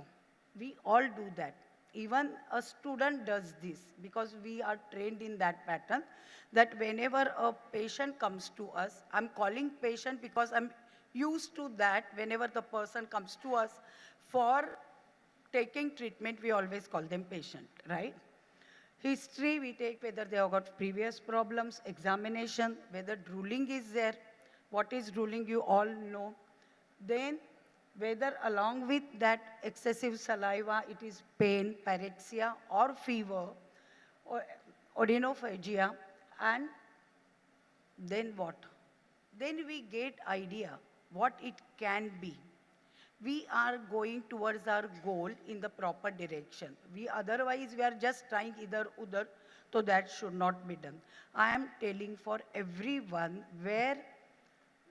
We all do that. Even a student does this because we are trained in that pattern, that whenever a patient comes to us, I'm calling patient because I'm used to that. Whenever the person comes to us for taking treatment, we always call them patient, right? History, we take whether they have got previous problems, examination, whether drooling is there. What is drooling, you all know. Then whether along with that excessive saliva, it is pain, pyrexia, or fever, or odynophagia, and then what? Then we get idea what it can be. We are going towards our goal in the proper direction. Otherwise, we are just trying either udar, so that should not be done. I am telling for everyone where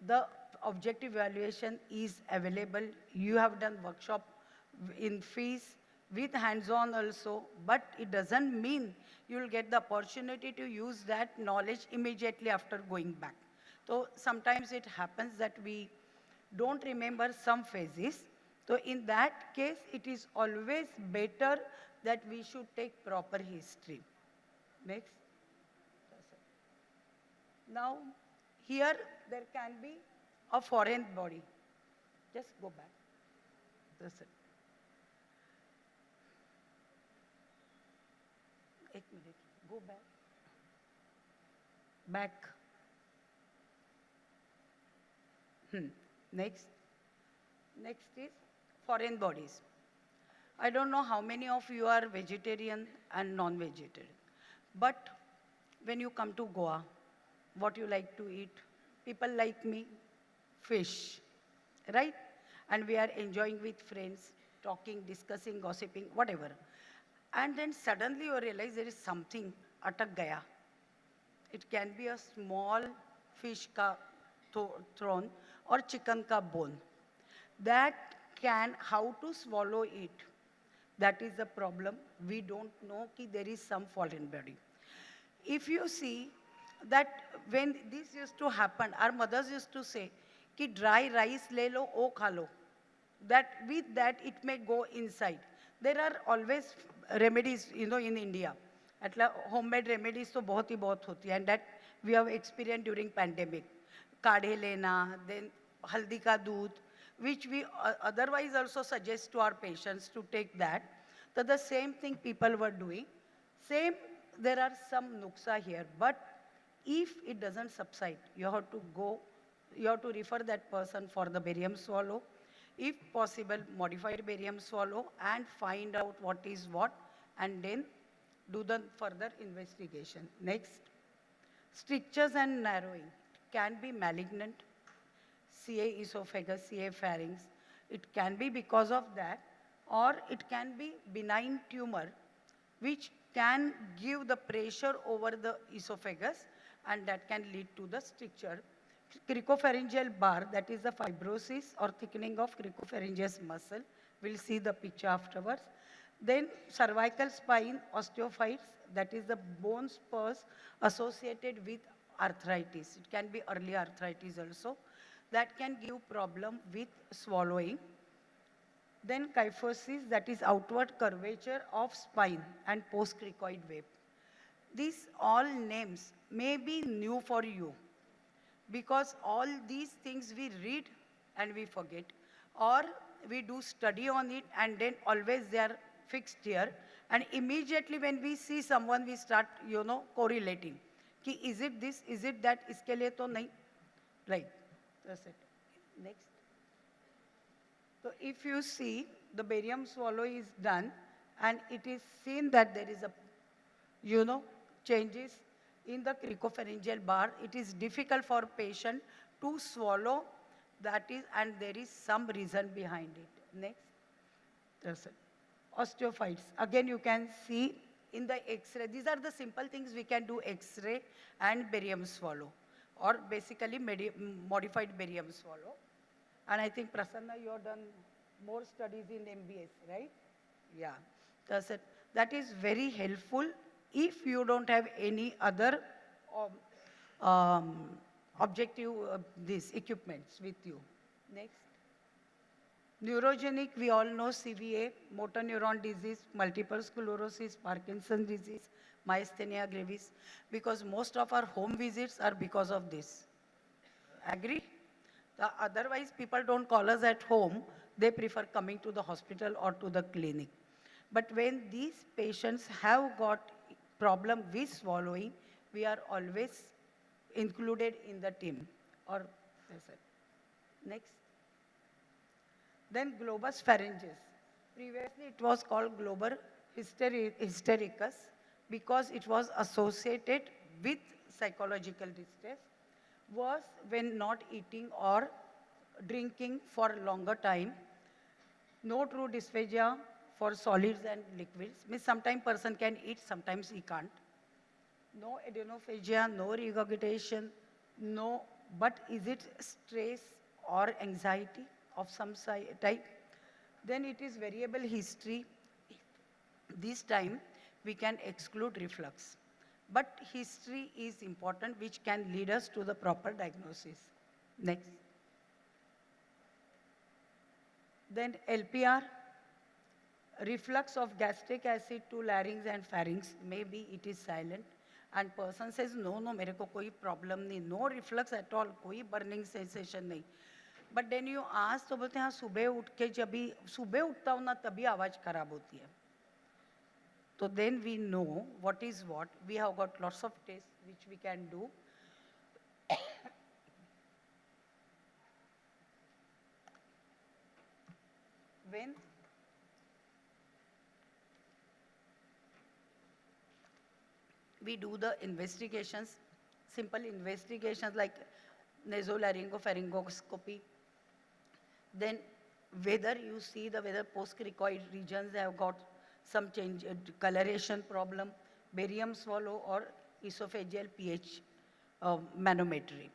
the objective evaluation is available. You have done workshop in fees with hands-on also, but it doesn't mean you'll get the opportunity to use that knowledge immediately after going back. So sometimes it happens that we don't remember some phases. So in that case, it is always better that we should take proper history. Next. Now, here there can be a foreign body. Just go back. That's it. Ek minute. Go back. Back. Next. Next is foreign bodies. I don't know how many of you are vegetarian and non-vegetarian. But when you come to Goa, what you like to eat? People like me, fish, right? And we are enjoying with friends, talking, discussing, gossiping, whatever. And then suddenly you realize there is something atak gaya. It can be a small fish ka thrown or chicken ka bone. That can, how to swallow it. That is the problem. We don't know ki there is some foreign body. If you see that when this used to happen, our mothers used to say ki dry rice le lo, o kha lo. That with that it may go inside. There are always remedies, in India. Homemade remedies so bahut hi bahut hoti hai, and that we have experienced during pandemic. Kadhe lena, then haldi ka doodh, which we otherwise also suggest to our patients to take that. So the same thing people were doing. Same, there are some nuksa here, but if it doesn't subside, you have to refer that person for the barium swallow. If possible, modified barium swallow and find out what is what, and then do the further investigation. Next, strictures and narrowing can be malignant. CA esophagus, CA pharynx. It can be because of that, or it can be benign tumor, which can give the pressure over the esophagus, and that can lead to the stricture. Cricopharyngeal bar, that is the fibrosis or thickening of cricopharyngeus muscle. We'll see the picture afterwards. Then cervical spine osteophytes, that is the bone spurs associated with arthritis. It can be early arthritis also. That can give problem with swallowing. Then kyphosis, that is outward curvature of spine and postcricoid wave. These all names may be new for you because all these things we read and we forget, or we do study on it and then always they are fixed here, and immediately when we see someone we start correlating कि is it this, is it that, इसके लिए तो नहीं, right, that's it. Next. So if you see the barium swallow is done and it is seen that there is a changes in the cricopharyngeal bar, it is difficult for patient to swallow, that is, and there is some reason behind it. Next. That's it. Osteophytes. Again, you can see in the X-ray. These are the simple things we can do: X-ray and barium swallow, or basically modified barium swallow. And I think Prasanna, you have done more studies in MBS, right? Yeah. That's it. That is very helpful if you don't have any other objective these equipments with you. Next. Neurogenic, we all know CVA, motor neuron disease, multiple sclerosis, Parkinson's disease, myasthenia gravis, because most of our home visits are because of this. Agree? Otherwise, people don't call us at home. They prefer coming to the hospital or to the clinic. But when these patients have got problem with swallowing, we are always included in the team. Or next. Then globus pharyngeus. Previously, it was called globus hystericus because it was associated with psychological distress. Was when not eating or drinking for a longer time. No true dysphagia for solids and liquids. Means sometimes person can eat, sometimes he can't. No adenophagia, no regurgitation, no. But is it stress or anxiety of some type? Then it is variable history. This time we can exclude reflux. But history is important, which can lead us to the proper diagnosis. Next. Then LPR, reflux of gastric acid to larynx and pharynx. Maybe it is silent. And person says, no, mere ko koi problem nahi, no reflux at all, koi burning sensation nahi. But then you ask, तो बोलते हैं हाँ सुबह उठ के जब भी सुबह उठता हूँ ना तभी आवाज़ खराब होती है. So then we know what is what. We have got lots of tests which we can do. When we do the investigations, simple investigations like nasolaryngopharyngoscopy, then whether you see whether postcricoid regions have got some change, coloration problem, barium swallow or esophageal pH manometry.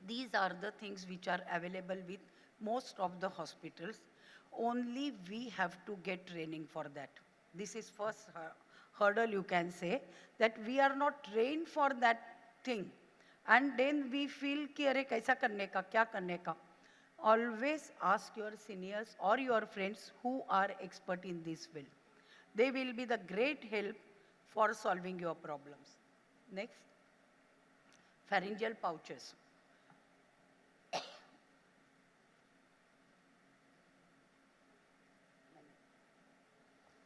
These are the things which are available with most of the hospitals. Only we have to get training for that. This is first hurdle, you can say, that we are not trained for that thing. And then we feel कि अरे कैसा करने का, क्या करने का. Always ask your seniors or your friends who are expert in this field. They will be the great help for solving your problems. Next. Pharyngeal pouches.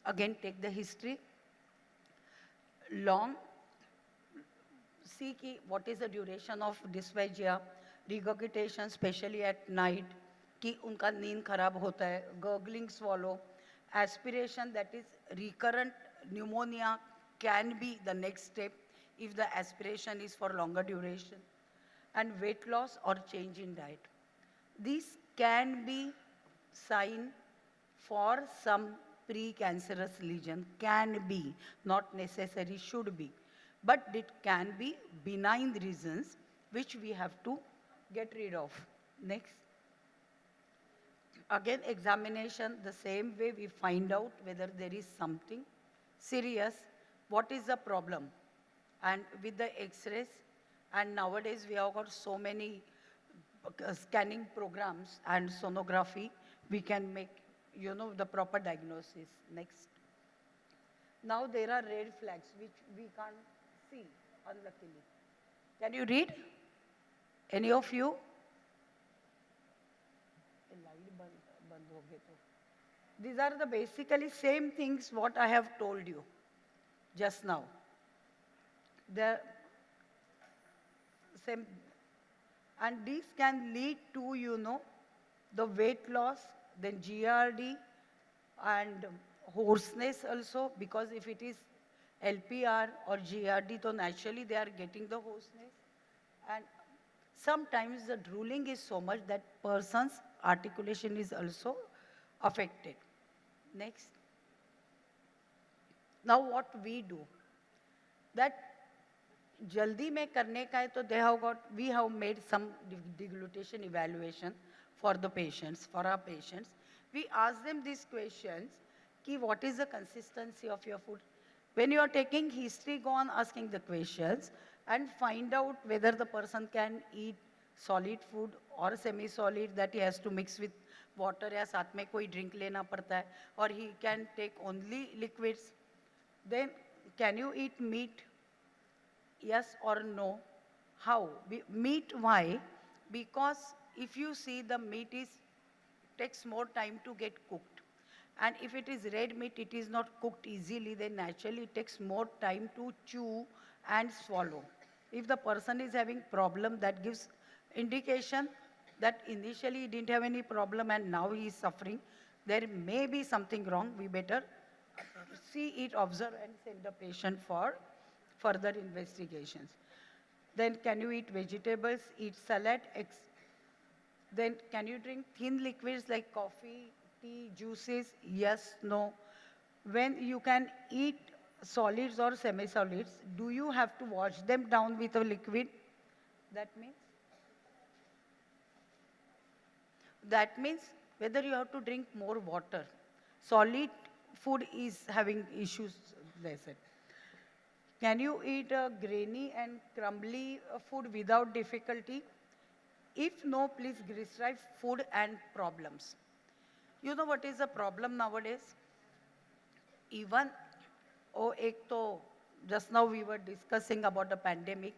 Again, take the history. Long. See what is the duration of dysphagia, regurgitation, especially at night, कि उनका नींद खराब होता है, gurgling swallow, aspiration, that is recurrent pneumonia can be the next step if the aspiration is for longer duration, and weight loss or change in diet. This can be sign for some precancerous lesion, can be, not necessary, should be. But it can be benign reasons which we have to get rid of. Next. Again, examination, the same way we find out whether there is something serious, what is the problem. And with the x-rays, and nowadays we have got so many scanning programs and sonography, we can make, the proper diagnosis. Next. Now there are red flags which we can't see, unluckily. Can you read? Any of you? These are the basically same things what I have told you just now. The same, and these can lead to, the weight loss, then GRD, and hoarseness also, because if it is LPR or GRD, so naturally they are getting the hoarseness. And sometimes the drooling is so much that person's articulation is also affected. Next. Now what we do, that jaldi mein karne ka hai, to we have made some deglutition evaluation for the patients, for our patients. We ask them these questions, ki what is the consistency of your food? When you are taking history, go on asking the questions and find out whether the person can eat solid food or semi-solid, that he has to mix with water या साथ में कोई drink लेना पड़ता है, or he can take only liquids. Then can you eat meat? Yes or no? How? Meat, why? Because if you see, the meat takes more time to get cooked. And if it is red meat, it is not cooked easily, then naturally it takes more time to chew and swallow. If the person is having problem, that gives indication that initially he didn't have any problem and now he is suffering. There may be something wrong. We better see it, observe, and send the patient for further investigations. Then can you eat vegetables, eat salad, then can you drink thin liquids like coffee, tea, juices? Yes, no. When you can eat solids or semi-solids, do you have to wash them down with a liquid? That means whether you have to drink more water. Solid food is having issues, they said. Can you eat a grainy and crumbly food without difficulty? If no, please describe food and problems. You know what is the problem nowadays? Even, just now we were discussing about the pandemic.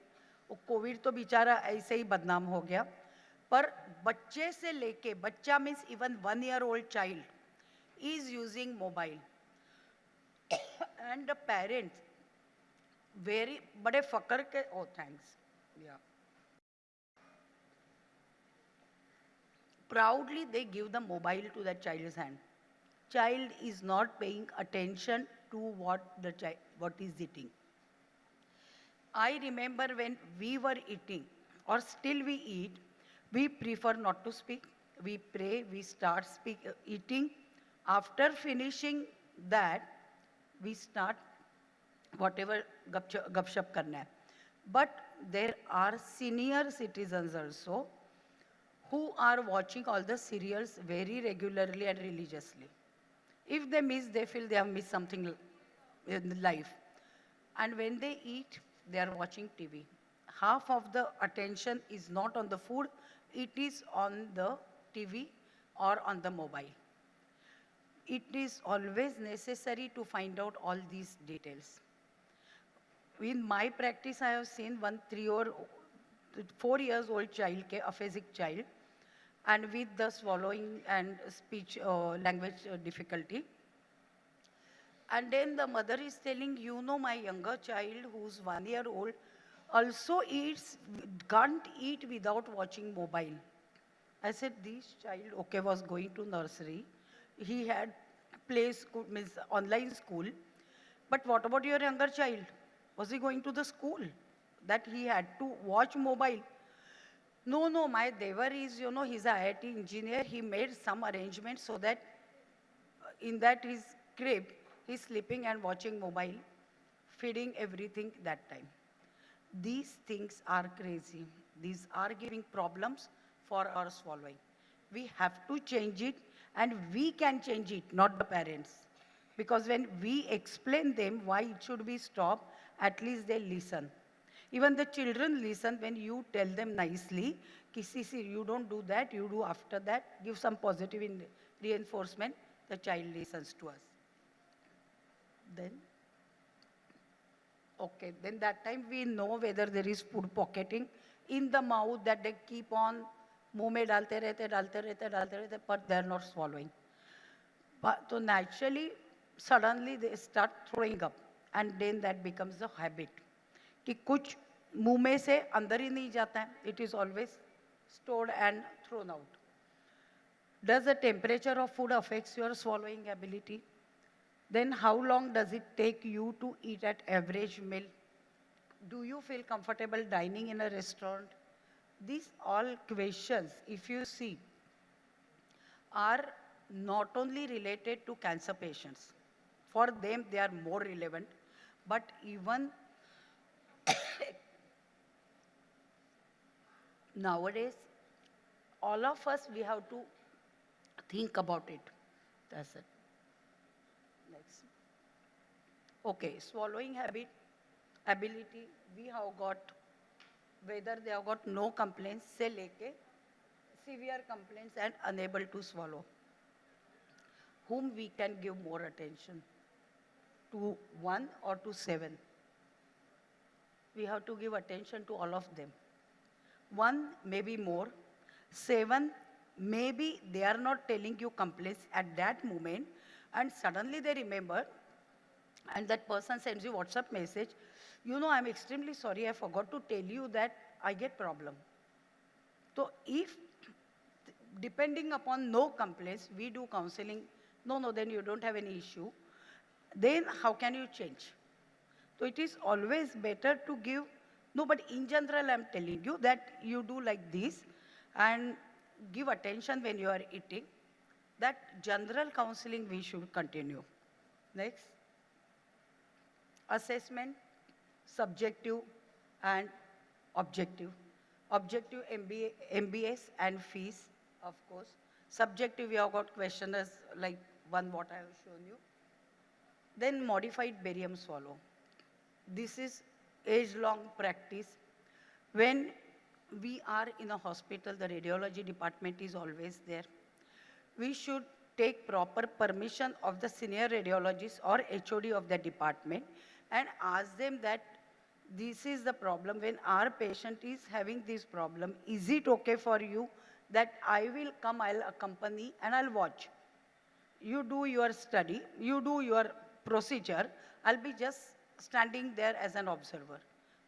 COVID तो बेचारा ऐसे ही बदनाम हो गया. पर बच्चे से लेके, बच्चा means even 1 year old child is using mobile. And the parents, very बड़े फकर के, oh thanks, yeah. Proudly they give the mobile to the child's hand. Child is not paying attention to what is eating. I remember when we were eating, or still we eat, we prefer not to speak. We pray, we start eating. After finishing that, we start whatever gupshup karna hai. But there are senior citizens also who are watching all the serials very regularly and religiously. If they miss, they feel they have missed something in life. And when they eat, they are watching TV. Half of the attention is not on the food, it is on the TV or on the mobile. It is always necessary to find out all these details. In my practice, I have seen one 4 years old child, aphasic child, and with the swallowing and speech language difficulty. And then the mother is telling, my younger child who's 1 year old also can't eat without watching mobile. I said, this child, was going to nursery. He had play school, means online school. But what about your younger child? Was he going to the school that he had to watch mobile? No, my Devar is, he's a IIT engineer. He made some arrangements so that in that his crib, he's sleeping and watching mobile, feeding everything that time. These things are crazy. These are giving problems for our swallowing. We have to change it, and we can change it, not the parents. Because when we explain them why it should be stopped, at least they listen. Even the children listen when you tell them nicely, "Ki, see, you don't do that, you do after that." Give some positive reinforcement, the child listens to us. Then, okay, then that time we know whether there is food pocketing in the mouth that they keep on मुंह में डालते रहते, but they are not swallowing. But so naturally, suddenly they start throwing up, and then that becomes a habit. कि कुछ मुंह में से अंदर ही नहीं जाता है, it is always stored and thrown out. Does the temperature of food affects your swallowing ability? Then how long does it take you to eat at average meal? Do you feel comfortable dining in a restaurant? These all questions, if you see, are not only related to cancer patients. For them, they are more relevant, but even nowadays, all of us, we have to think about it. That's it. Next. Okay, swallowing habit, ability, we have got, whether they have got no complaints, se leke, severe complaints and unable to swallow, whom we can give more attention, to 1 or to 7. We have to give attention to all of them. 1, maybe more. 7, maybe they are not telling you complaints at that moment, and suddenly they remember, and that person sends you WhatsApp message, "You know, I'm extremely sorry, I forgot to tell you that I get problem." So if, depending upon no complaints, we do counseling, no, then you don't have any issue, then how can you change? So it is always better to give, no, but in general, I'm telling you that you do like this and give attention when you are eating. That general counseling we should continue. Next. Assessment, subjective and objective. Objective MBS and fees, of course. Subjective, we have got questionnaires like one what I have shown you. Then modified barium swallow. This is age-long practice. When we are in a hospital, the radiology department is always there. We should take proper permission of the senior radiologist or HOD of the department and ask them that this is the problem. When our patient is having this problem, is it okay for you that I will come, I'll accompany and I'll watch? You do your study, you do your procedure, I'll be just standing there as an observer.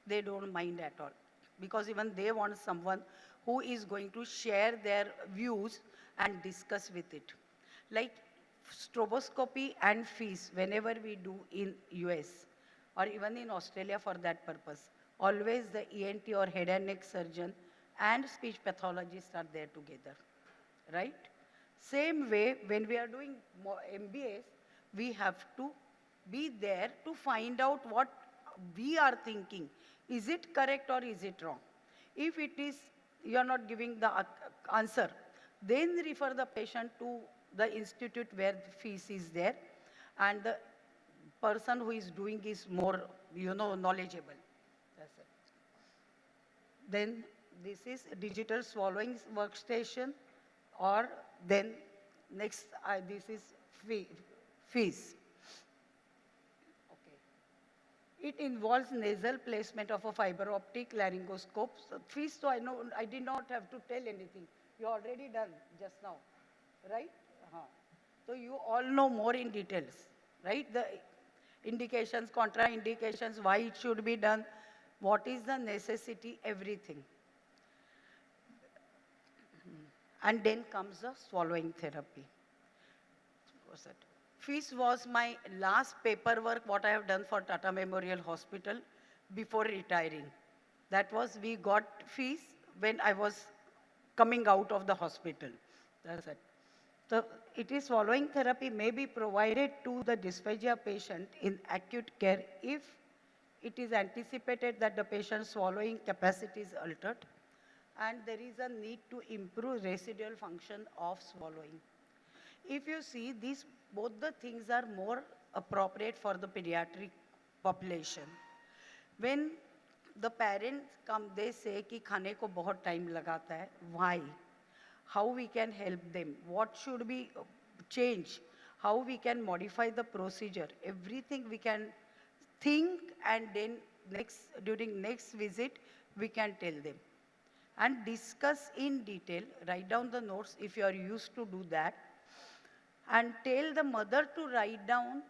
They don't mind at all, because even they want someone who is going to share their views and discuss with it. Like stroboscopy and fees, whenever we do in US or even in Australia for that purpose, always the ENT or head and neck surgeon and speech pathologist are there together, right? Same way, when we are doing MBS, we have to be there to find out what we are thinking. Is it correct or is it wrong? If it is, you are not giving the answer, then refer the patient to the institute where the fees is there, and the person who is doing is more, knowledgeable. That's it. Then this is digital swallowing workstation, or then next, this is fees. It involves nasal placement of a fiber optic laryngoscope. So fees, so I did not have to tell anything. You already done just now, right? So you all know more in details, right? The indications, contraindications, why it should be done, what is the necessity, everything. And then comes the swallowing therapy. What's that? Fees was my last paperwork, what I have done for Tata Memorial Hospital before retiring. That was, we got fees when I was coming out of the hospital. That's it. So it is swallowing therapy may be provided to the dysphagia patient in acute care if it is anticipated that the patient's swallowing capacity is altered, and there is a need to improve residual function of swallowing. If you see, these both the things are more appropriate for the pediatric population. When the parents come, they say कि खाने को बहुत time लगाता है. Why? How we can help them? What should be changed? How we can modify the procedure? Everything we can think, and then during next visit we can tell them and discuss in detail. Write down the notes if you are used to do that, and tell the mother to write down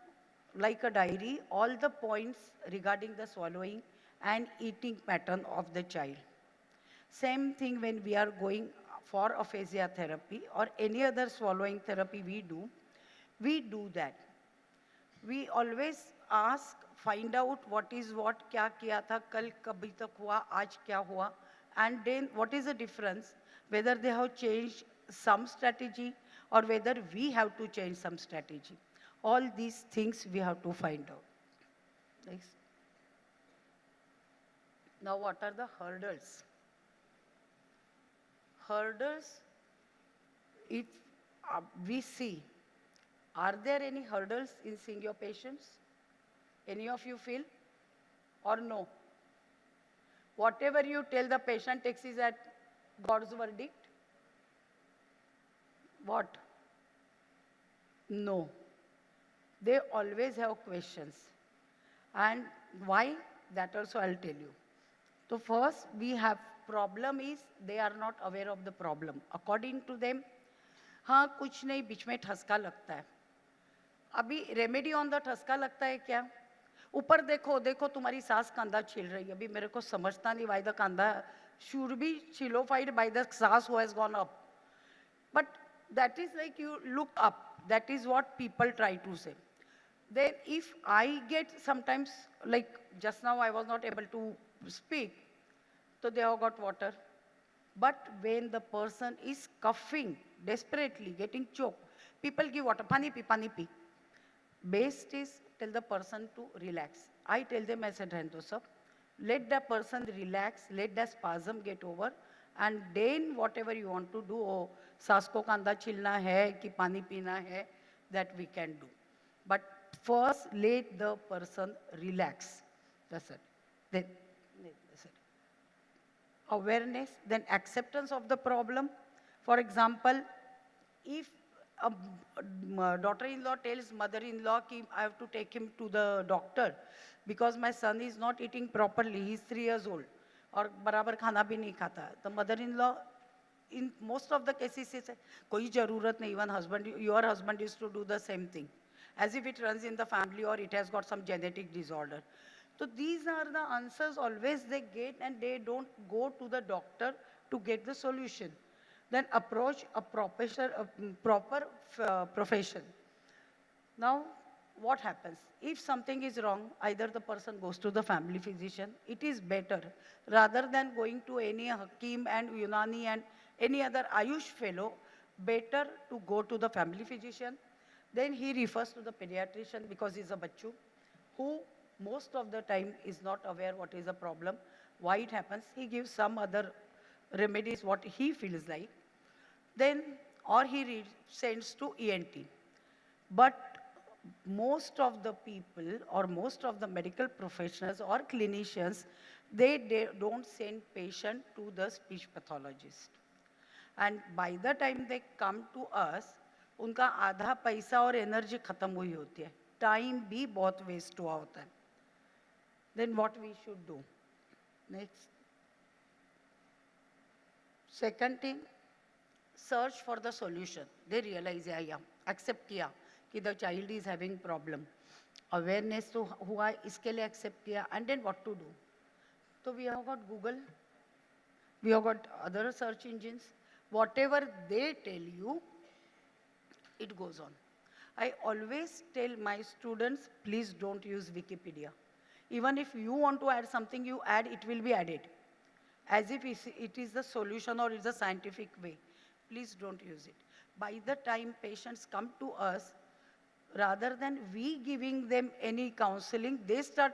like a diary all the points regarding the swallowing and eating pattern of the child. Same thing when we are going for aphasia therapy or any other swallowing therapy we do that. We always ask, find out what is what, kya kiya tha, kal kabhi tak hua, aaj kya hua, and then what is the difference, whether they have changed some strategy or whether we have to change some strategy. All these things we have to find out. Next. Now, what are the hurdles? Hurdles, if we see, are there any hurdles in seeing your patients? Any of you feel? Or no? Whatever you tell the patient takes is at God's verdict? What? No. They always have questions. And why? That also I'll tell you. So first, we have problem is they are not aware of the problem. According to them, हाँ कुछ नहीं बीच में ठसका लगता है. अभी remedy on the ठसका लगता है क्या? ऊपर देखो देखो तुम्हारी सास कांदा छील रही है. अभी मेरे को समझता नहीं why the कांदा should be chilified by the saas who has gone up. But that is like you look up. That is what people try to say. Then if I get sometimes, like just now I was not able to speak, so they have got water. But when the person is coughing, desperately getting choked, people give water, pani pi. Best is tell the person to relax. I tell them, I said, sir, let the person relax, let the spasm get over, and then whatever you want to do, oh, saas ko kanda chilna hai, ki pani pina hai, that we can do. But first, let the person relax. That's it. Then, that's it. Awareness, then acceptance of the problem. For example, if a daughter-in-law tells mother-in-law कि I have to take him to the doctor because my son is not eating properly, he is 3 years old और बराबर खाना भी नहीं खाता, the mother-in-law in most of the cases says कोई ज़रूरत नहीं, even husband, your husband used to do the same thing, as if it runs in the family or it has got some genetic disorder. So these are the answers always they get, and they don't go to the doctor to get the solution. Then approach a proper profession. Now, what happens? If something is wrong, either the person goes to the family physician. It is better, rather than going to any Hakim and Unani and any other Ayush fellow, better to go to the family physician. Then he refers to the pediatrician because he's a bachu, who most of the time is not aware what is the problem, why it happens. He gives some other remedies, what he feels like. Then, or he sends to ENT. But most of the people or most of the medical professionals or clinicians, they don't send patient to the speech pathologist. And by the time they come to us, उनका आधा पैसा और energy खत्म हुई होती है, time भी बहुत वेस्ट हुआ होता है. Then what we should do? Next. Second thing, search for the solution. They realize, yeah, accept किया कि the child is having problem. Awareness तो हुआ, इसके लिए accept किया, and then what to do? So we have got Google, we have got other search engines. Whatever they tell you, it goes on. I always tell my students, please don't use Wikipedia. Even if you want to add something, you add, it will be added. As if it is the solution or it's a scientific way. Please don't use it. By the time patients come to us, rather than we giving them any counseling, they start,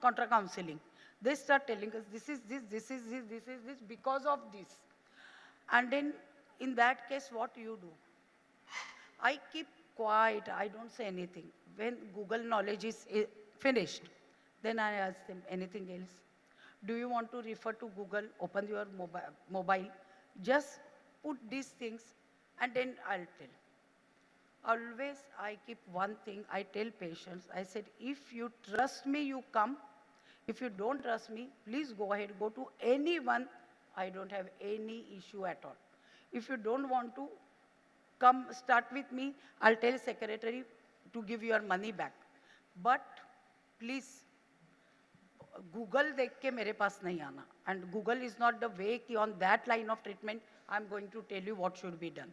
contra-counseling. They start telling us, this is this, because of this. And then in that case, what you do? I keep quiet, I don't say anything. When Google knowledge is finished, then I ask them, anything else? Do you want to refer to Google? Open your mobile. Just put these things and then I'll tell. Always I keep one thing, I tell patients, I said, if you trust me, you come. If you don't trust me, please go ahead, go to anyone. I don't have any issue at all. If you don't want to, come start with me. I'll tell secretary to give your money back. But please, Google देख के मेरे पास नहीं आना. And Google is not the way कि on that line of treatment, I'm going to tell you what should be done.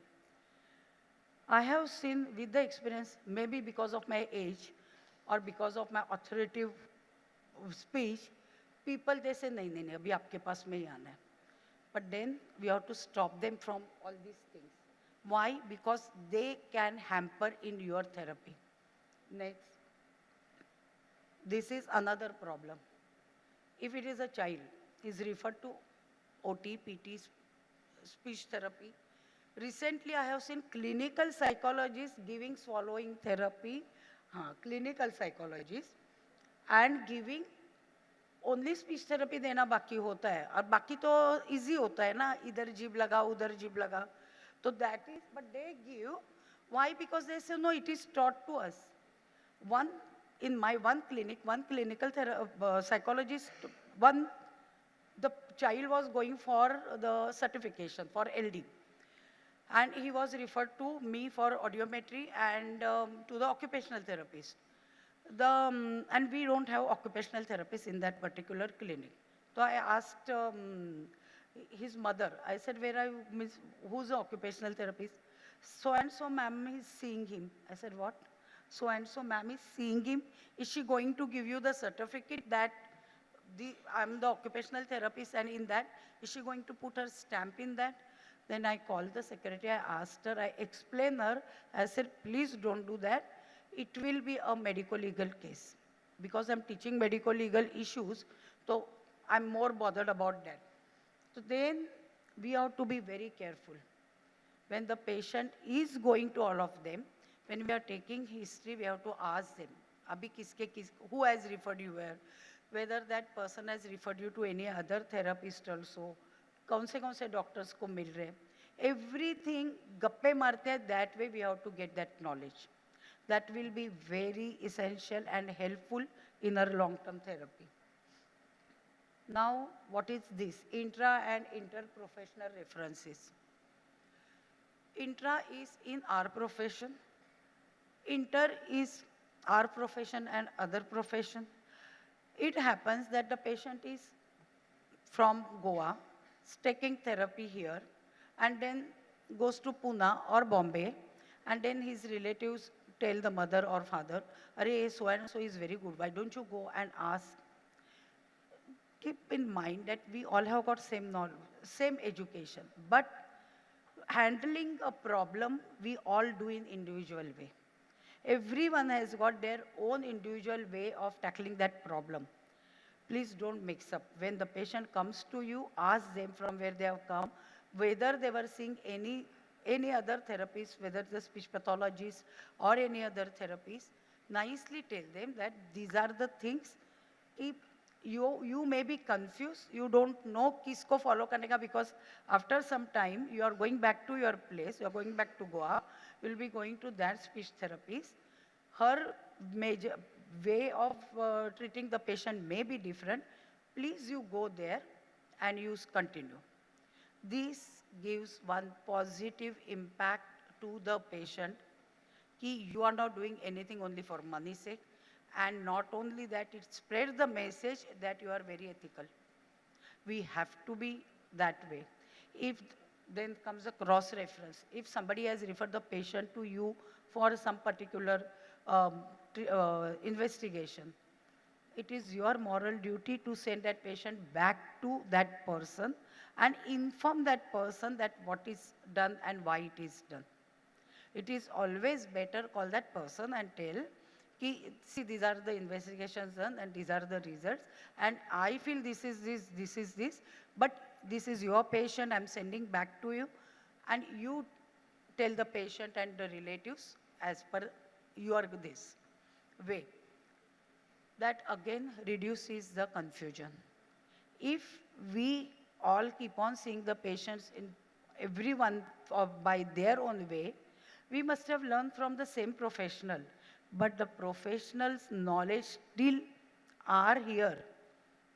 I have seen with the experience, maybe because of my age or because of my authoritative speech, people they say, नहीं नहीं नहीं, अभी आपके पास में ही आना है. But then we have to stop them from all these things. Why? Because they can hamper in your therapy. Next. This is another problem. If it is a child, is referred to OT, PT, speech therapy. Recently, I have seen clinical psychologists giving swallowing therapy, clinical psychologists, and giving only speech therapy देना बाकी होता है. और बाकी तो easy होता है ना, इधर जीभ लगा, उधर जीभ लगा. So that is, but they give. Why? Because they say, no, it is taught to us. In my one clinical psychologist, the child was going for the certification for LD. And he was referred to me for audiometry and to the occupational therapist. And we don't have occupational therapists in that particular clinic. So I asked his mother, I said, where are you, who's the occupational therapist? So and so ma'am is seeing him. I said, what? So and so ma'am is seeing him. Is she going to give you the certificate that I'm the occupational therapist, and in that, is she going to put her stamp in that? Then I called the secretary, I asked her, I explained her, I said, please don't do that. It will be a medico-legal case. Because I'm teaching medico-legal issues, so I'm more bothered about that. So then we have to be very careful. When the patient is going to all of them, when we are taking history, we have to ask them, Abhi who has referred you where? Whether that person has referred you to any other therapist also. कौन से doctors को मिल रहे. Everything गप्पे मारते हैं, that way we have to get that knowledge. That will be very essential and helpful in our long-term therapy. Now, what is this? Intra and interprofessional references. Intra is in our profession. Inter is our profession and other profession. It happens that the patient is from Goa, taking therapy here, and then goes to Pune or Bombay, and then his relatives tell the mother or father, "Arey, so and so is very good. Why don't you go and ask?" Keep in mind that we all have got same knowledge, same education, but handling a problem we all do in individual way. Everyone has got their own individual way of tackling that problem. Please don't mix up. When the patient comes to you, ask them from where they have come, whether they were seeing any other therapist, whether the speech pathologist or any other therapist. Nicely tell them that these are the things. If you may be confused, you don't know kisko follow karne ka, because after some time you are going back to your place, you are going back to Goa, you will be going to that speech therapist. Her major way of treating the patient may be different. Please you go there and you continue. This gives one positive impact to the patient. Ki you are not doing anything only for money's sake. And not only that, it spreads the message that you are very ethical. We have to be that way. If then comes a cross-reference. If somebody has referred the patient to you for some particular investigation, it is your moral duty to send that patient back to that person and inform that person that what is done and why it is done. It is always better call that person and tell, See, these are the investigations done and these are the results. And I feel this is this, but this is your patient, I'm sending back to you. And you tell the patient and the relatives as per your this way. That again reduces the confusion. If we all keep on seeing the patients in everyone by their own way, we must have learned from the same professional, but the professional's knowledge still are here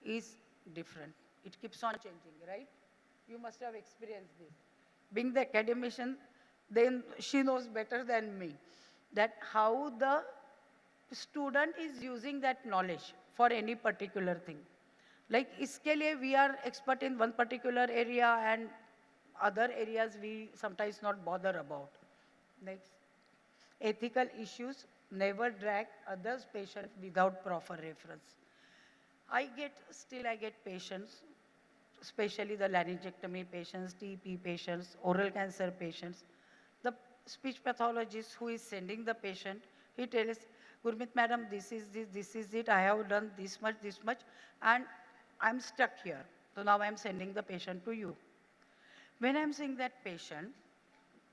is different. It keeps on changing, right? You must have experienced this. Being the academician, then she knows better than me that how the student is using that knowledge for any particular thing. Like iske liye we are expert in one particular area and other areas we sometimes not bother about. Next, ethical issues, never drag others' patient without proper reference. I get patients, especially the laryngectomy patients, TP patients, oral cancer patients. The speech pathologist who is sending the patient, he tells, Gurmeet madam, this is it, I have done this much, and I'm stuck here. So now I'm sending the patient to you. When I'm seeing that patient,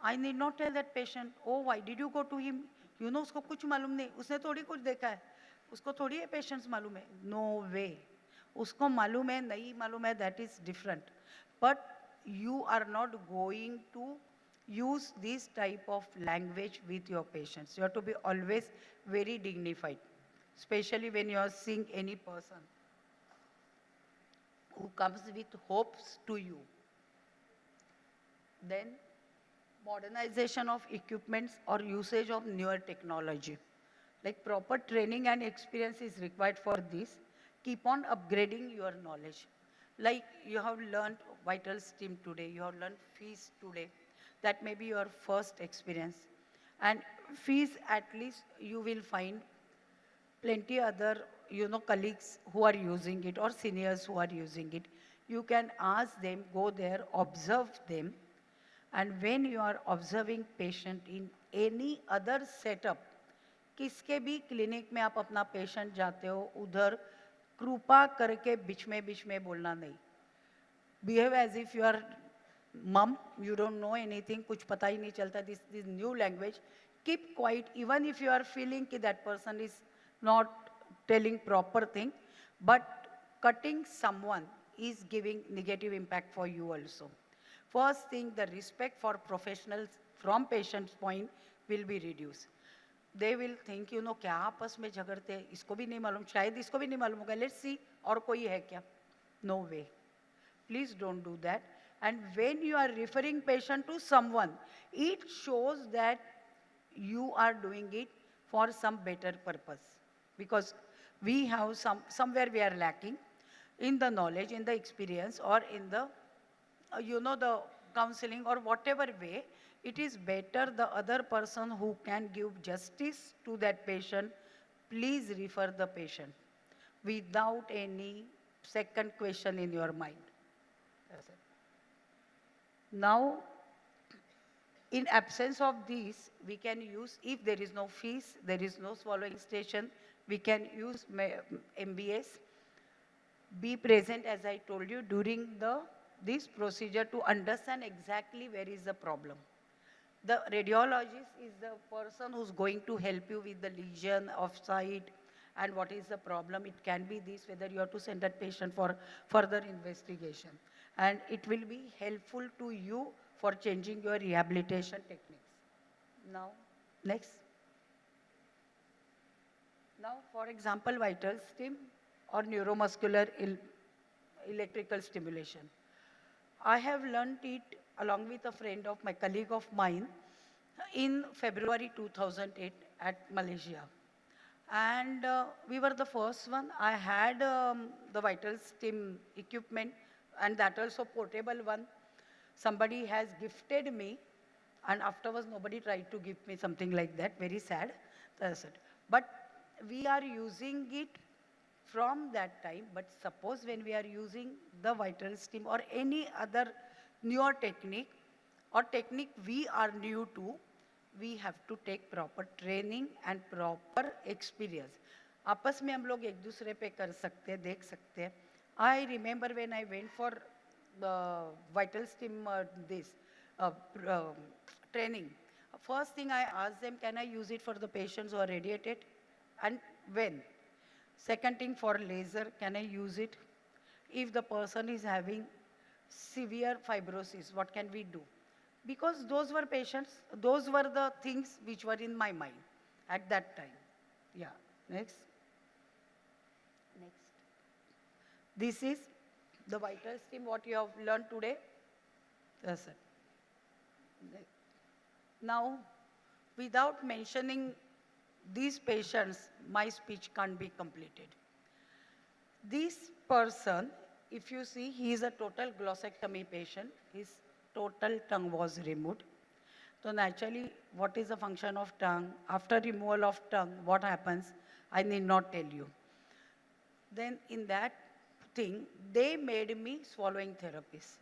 I need not tell that patient, oh, why did you go to him? You know, usko kuch malum nahi, usne thodi kuch dekha hai. Usko thodi ye patients malum hai. No way. Usko malum hai, nahi malum hai, that is different. But you are not going to use this type of language with your patients. You have to be always very dignified, especially when you are seeing any person who comes with hopes to you. Then modernization of equipments or usage of newer technology. Like proper training and experience is required for this. Keep on upgrading your knowledge. Like you have learned vital stim today, you have learned FEES today. That may be your first experience. And FEES, at least you will find plenty other, colleagues who are using it or seniors who are using it. You can ask them, go there, observe them. And when you are observing patient in any other setup, किसके भी clinic में आप अपना patient जाते हो उधर कृपा करके बीच में बोलना नहीं. Behave as if you are mum, you don't know anything, कुछ पता ही नहीं चलता, this new language. Keep quiet even if you are feeling कि that person is not telling proper thing, but cutting someone is giving negative impact for you also. First thing, the respect for professionals from patient's point will be reduced. They will think, क्या आपस में झगड़ते हैं, इसको भी नहीं मालूम, शायद इसको भी नहीं मालूम होगा, let's see, और कोई है क्या? No way. Please don't do that. And when you are referring patient to someone, it shows that you are doing it for some better purpose. Because we have somewhere we are lacking in the knowledge, in the experience, or in the the counseling or whatever way, it is better the other person who can give justice to that patient, please refer the patient without any second question in your mind. That's it. Now, in absence of these, we can use, if there is no FEES, there is no swallowing station, we can use MBS. Be present, as I told you, during this procedure to understand exactly where is the problem. The radiologist is the person who's going to help you with the lesion of site and what is the problem. It can be this, whether you have to send that patient for further investigation. And it will be helpful to you for changing your rehabilitation techniques. Now, next. Now, for example, vital stim or neuromuscular electrical stimulation. I have learned it along with a friend of my colleague of mine in February 2008 at Malaysia. And we were the first one. I had the vital stim equipment and that also portable one. Somebody has gifted me and afterwards nobody tried to give me something like that. Very sad. That's it. But we are using it from that time, but suppose when we are using the vital stim or any other newer technique or technique we are new to, we have to take proper training and proper experience. आपस में हम लोग एक दूसरे पे कर सकते हैं, देख सकते हैं. I remember when I went for vital stim training. First thing I asked them, can I use it for the patients who are radiated, and when? Second thing, for laser, can I use it? If the person is having severe fibrosis, what can we do? Because those were patients, those were the things which were in my mind at that time. Yeah, next. Next. This is the vital stim, what you have learned today. Yes, sir. Now, without mentioning these patients, my speech can't be completed. This person, if you see, he is a total glossectomy patient. His total tongue was removed. So naturally, what is the function of tongue? After removal of tongue, what happens? I need not tell you. Then in that thing, they made me swallowing therapist.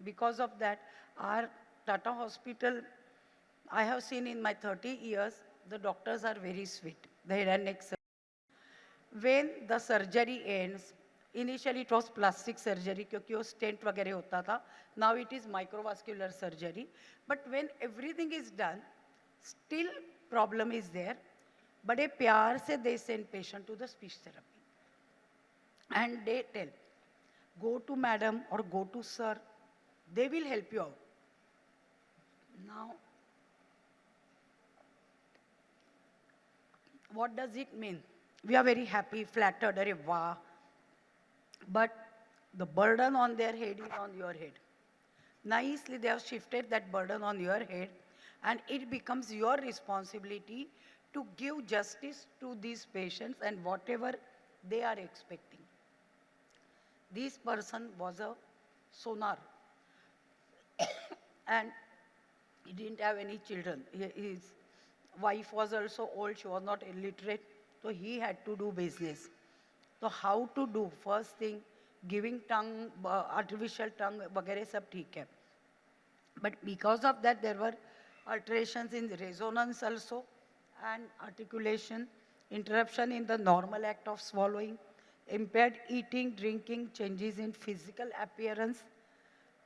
Because of that, our Tata Hospital, I have seen in my 30 years, the doctors are very sweet. The head and neck surgery. When the surgery ends, initially it was plastic surgery क्योंकि वो stent वगैरह होता था. Now it is microvascular surgery. But when everything is done, still problem is there. बड़े प्यार से they send patient to the speech therapy. And they tell, go to madam or go to sir, they will help you out. Now, what does it mean? We are very happy, flattered, arey wow. But the burden on their head is on your head. Nicely, they have shifted that burden on your head, and it becomes your responsibility to give justice to these patients and whatever they are expecting. This person was a sonar, and he didn't have any children. His wife was also old, she was not illiterate, so he had to do business. So how to do? First thing, giving tongue, artificial tongue, वगैरह सब ठीक है. But because of that, there were alterations in resonance also, and articulation, interruption in the normal act of swallowing, impaired eating, drinking, changes in physical appearance,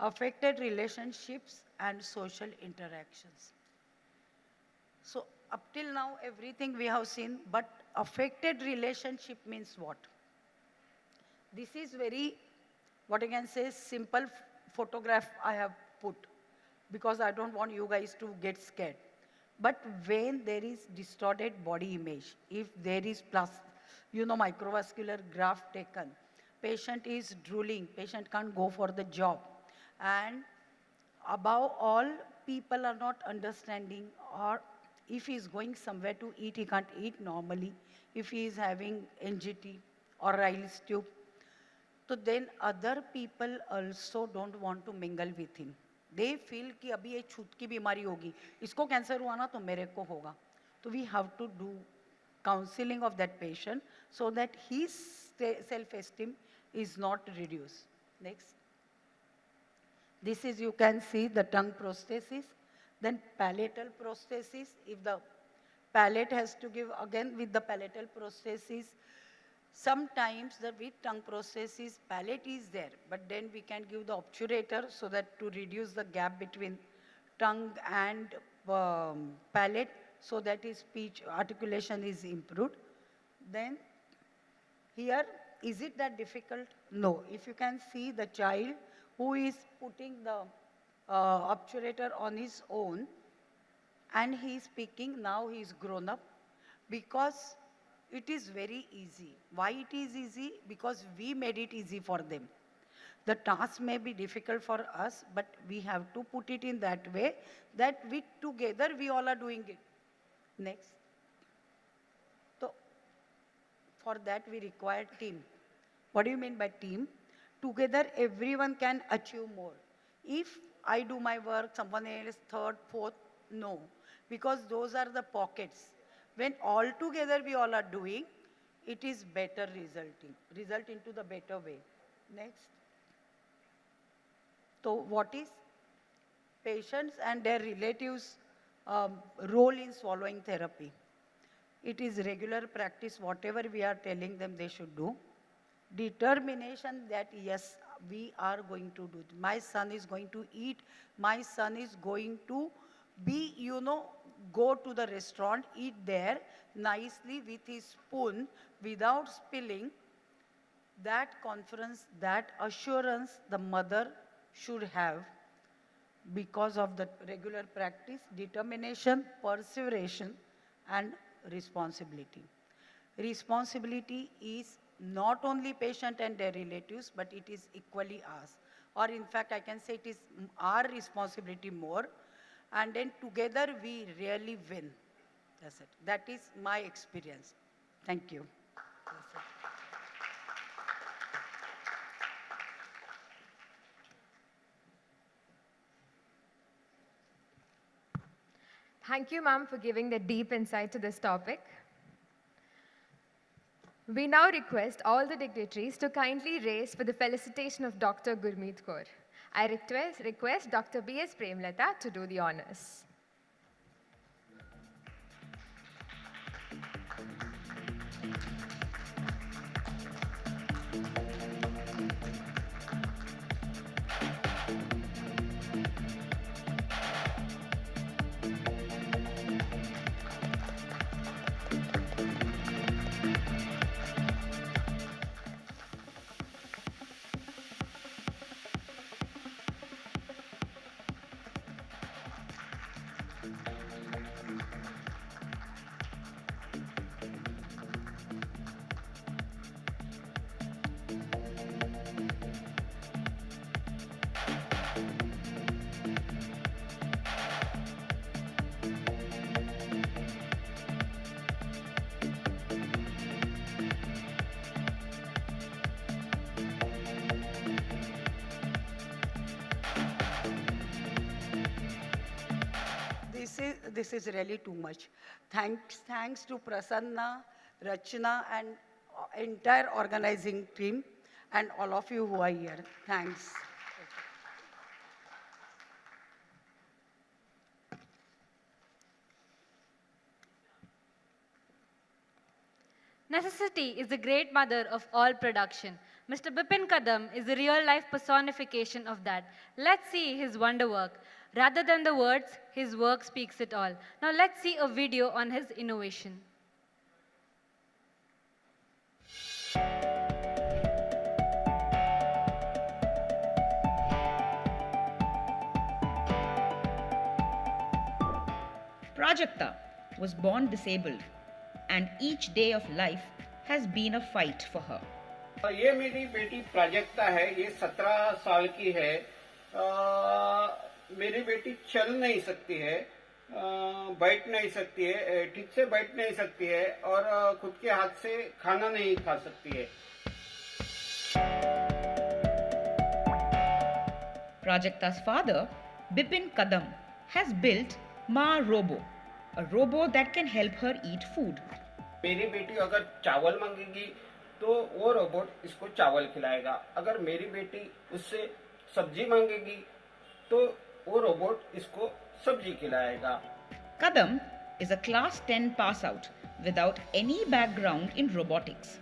affected relationships and social interactions. So up till now, everything we have seen, but affected relationship means what? This is very, what I can say, simple photograph I have put, because I don't want you guys to get scared. But when there is distorted body image, if there is microvascular graft taken, patient is drooling, patient can't go for the job. And above all, people are not understanding, or if he is going somewhere to eat, he can't eat normally. If he is having NGT or Rile's tube, so then other people also don't want to mingle with him. They feel कि अभी ये छूत की बीमारी होगी, इसको cancer हुआ ना तो मेरे को होगा. So we have to do counseling of that patient so that his self-esteem is not reduced. Next. This is, you can see the tongue prosthesis, then palatal prosthesis. If the palate has to give, again with the palatal prosthesis, sometimes the with tongue prosthesis, palate is there, but then we can give the obturator so that to reduce the gap between tongue and palate, so that his speech articulation is improved. Then here, is it that difficult? No. If you can see the child who is putting the obturator on his own and he is speaking, now he is grown up, because it is very easy. Why it is easy? Because we made it easy for them. The task may be difficult for us, but we have to put it in that way that we together we all are doing it. Next. So for that we require team. What do you mean by team? Together everyone can achieve more. If I do my work, someone else third, fourth, no. Because those are the pockets. When all together we all are doing, it is better result into the better way. Next. So what is patients and their relatives role in swallowing therapy. It is regular practice, whatever we are telling them they should do. Determination that yes, we are going to do. My son is going to eat. My son is going to be, go to the restaurant, eat there nicely with his spoon without spilling. That confidence, that assurance the mother should have because of the regular practice, determination, perseverance, and responsibility. Responsibility is not only patient and their relatives, but it is equally ours. Or in fact, I can say it is our responsibility more. And then together we really win. That's it. That is my experience. Thank you. That's it. Thank you, ma'am, for giving the deep insight to this topic. We now request all the dignitaries to kindly raise for the felicitation of Dr. Gurmeet Kaur. I request Dr. B.S. Premlata to do the honors. This is really too much. Thanks to Prasanna, Rachna, and entire organizing team, and all of you who are here. Thanks. Necessity is the great mother of all production. Mr. Bipin Kadam is the real-life personification of that. Let's see his wonder work. Rather than the words, his work speaks it all. Now let's see a video on his innovation. Prajakta was born disabled, and each day of life has been a fight for her. ये मेरी बेटी प्राजक्ता है, ये 17 साल की है। मेरी बेटी चल नहीं सकती है, बैठ नहीं सकती है, ठीक से बैठ नहीं सकती है और खुद के हाथ से खाना नहीं खा सकती है। Prajakta's father, Bipin Kadam, has built Ma Robo, a robo that can help her eat food. मेरी बेटी अगर चावल मांगेगी तो वो रोबोट इसको चावल खिलाएगा। अगर मेरी बेटी उससे सब्जी मांगेगी तो वो रोबोट इसको सब्जी खिलाएगा। Kadam is a class 10 pass out without any background in robotics.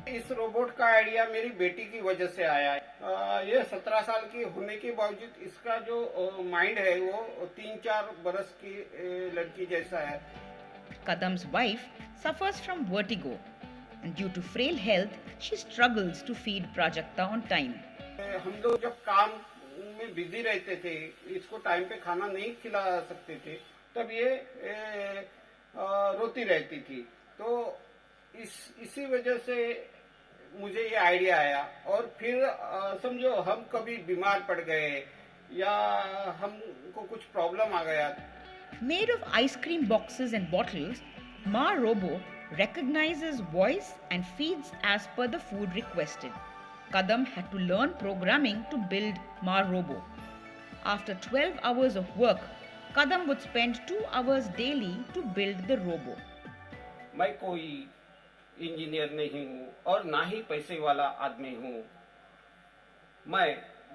इस रोबोट का आइडिया मेरी बेटी की वजह से आया है। ये 17 साल की होने के बावजूद इसका जो माइंड है वो 3-4 बरस की लड़की जैसा है। Kadam's wife suffers from vertigo, and due to frail health, she struggles to feed Prajakta on time. हम लोग जब काम में बिजी रहते थे, इसको टाइम पे खाना नहीं खिला सकते थे, तब ये रोती रहती थी। तो इसी वजह से मुझे ये आइडिया आया और फिर समझो हम कभी बीमार पड़ गए या हमको कुछ प्रॉब्लम आ गया। Made of ice cream boxes and bottles, Ma Robo recognizes voice and feeds as per the food requested. Kadam had to learn programming to build Ma Robo. After 12 hours of work, Kadam would spend 2 hours daily to build the robo. मैं कोई engineer नहीं हूँ और ना ही पैसे वाला आदमी हूँ। मैं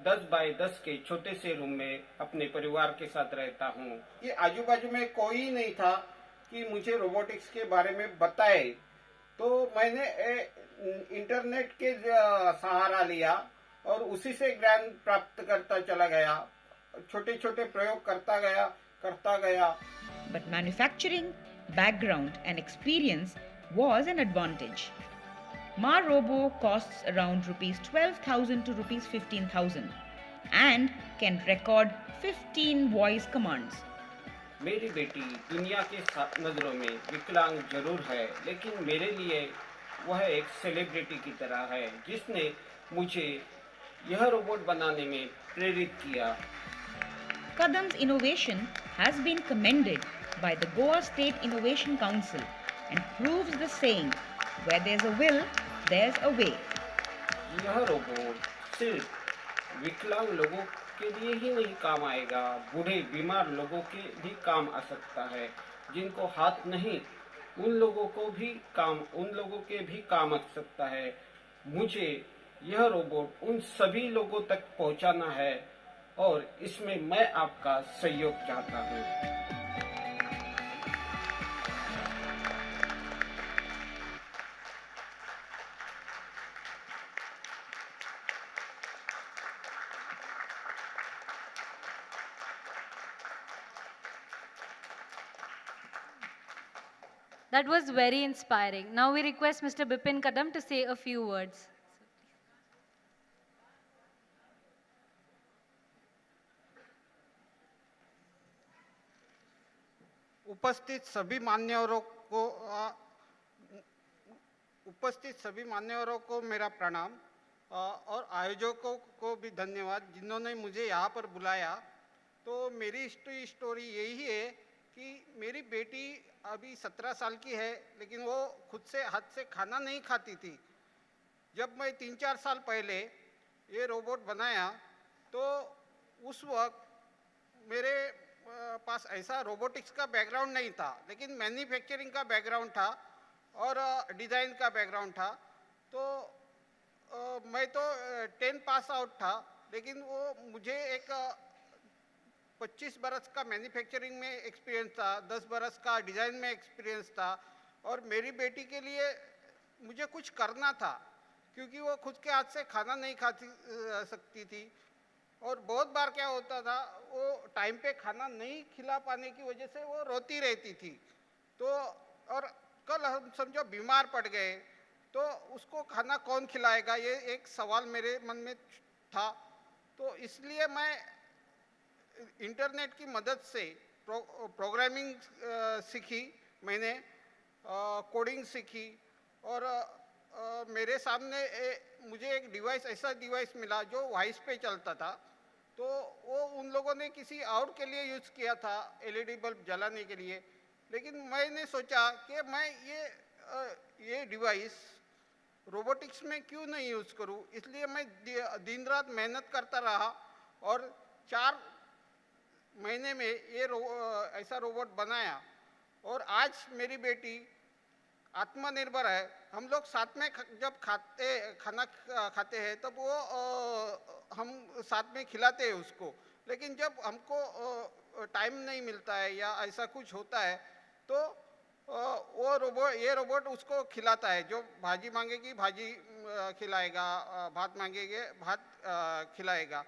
10 बाय 10 के छोटे से रूम में अपने परिवार के साथ रहता हूँ। ये आजू बाजू में कोई नहीं था कि मुझे रोबोटिक्स के बारे में बताए, तो मैंने इंटरनेट के सहारा लिया और उसी से ज्ञान प्राप्त करता चला गया, छोटे छोटे प्रयोग करता गया। But manufacturing background and experience was an advantage. Ma Robo costs around rupees 12,000 to rupees 15,000 and can record 15 voice commands. मेरी बेटी दुनिया के नज़रों में विकलांग जरूर है, लेकिन मेरे लिए वह एक सेलिब्रिटी की तरह है, जिसने मुझे यह रोबोट बनाने में प्रेरित किया। Kadam's innovation has been commended by the Goa State Innovation Council and proves the saying, where there's a will, there's a way. यह रोबोट सिर्फ विकलांग लोगों के लिए ही नहीं काम आएगा, बूढ़े बीमार लोगों के भी काम आ सकता है। जिनको हाथ नहीं, उन लोगों के भी काम आ सकता है। मुझे यह रोबोट उन सभी लोगों तक पहुंचाना है और इसमें मैं आपका सहयोग चाहता हूं। That was very inspiring. Now we request Mr. Bipin Kadam to say a few words. उपस्थित सभी मान्यवरों को मेरा प्रणाम और आयोजकों को भी धन्यवाद, जिन्होंने मुझे यहाँ पर बुलाया। तो मेरी स्टोरी यही है कि मेरी बेटी अभी 17 साल की है, लेकिन वो खुद से हाथ से खाना नहीं खाती थी। जब मैं 3-4 साल पहले ये रोबोट बनाया, तो उस वक्त मेरे पास ऐसा रोबोटिक्स का बैकग्राउंड नहीं था, लेकिन मैन्युफैक्चरिंग का बैकग्राउंड था और डिज़ाइन का बैकग्राउंड था। तो मैं तो 10 पास आउट था, लेकिन वो मुझे एक 25 बरस का मैन्युफैक्चरिंग में एक्सपीरियंस था, 10 बरस का डिज़ाइन में एक्सपीरियंस था। और मेरी बेटी के लिए मुझे कुछ करना था, क्योंकि वो खुद के हाथ से खाना नहीं खा सकती थी। और बहुत बार क्या होता था, वो टाइम पे खाना नहीं खिला पाने की वजह से वो रोती रहती थी। तो और कल हम समझो बीमार पड़ गए, तो उसको खाना कौन खिलाएगा, ये एक सवाल मेरे मन में था। तो इसलिए मैं इंटरनेट की मदद से प्रोग्रामिंग सीखी, मैंने कोडिंग सीखी। और मेरे सामने मुझे एक ऐसा डिवाइस मिला जो वॉइस पे चलता था। तो वो उन लोगों ने किसी और के लिए यूज़ किया था, एलईडी बल्ब जलाने के लिए। लेकिन मैंने सोचा कि मैं ये डिवाइस रोबोटिक्स में क्यों नहीं यूज़ करूं। इसलिए मैं दिन रात मेहनत करता रहा और 4 महीने में ऐसा रोबोट बनाया। और आज मेरी बेटी आत्मनिर्भर है। हम लोग साथ में जब खाना खाते हैं, तब वो हम साथ में खिलाते हैं उसको। लेकिन जब हमको टाइम नहीं मिलता है या ऐसा कुछ होता है, तो ये रोबोट उसको खिलाता है। जो भाजी मांगेगी भाजी खिलाएगा, भात मांगेगे भात खिलाएगा।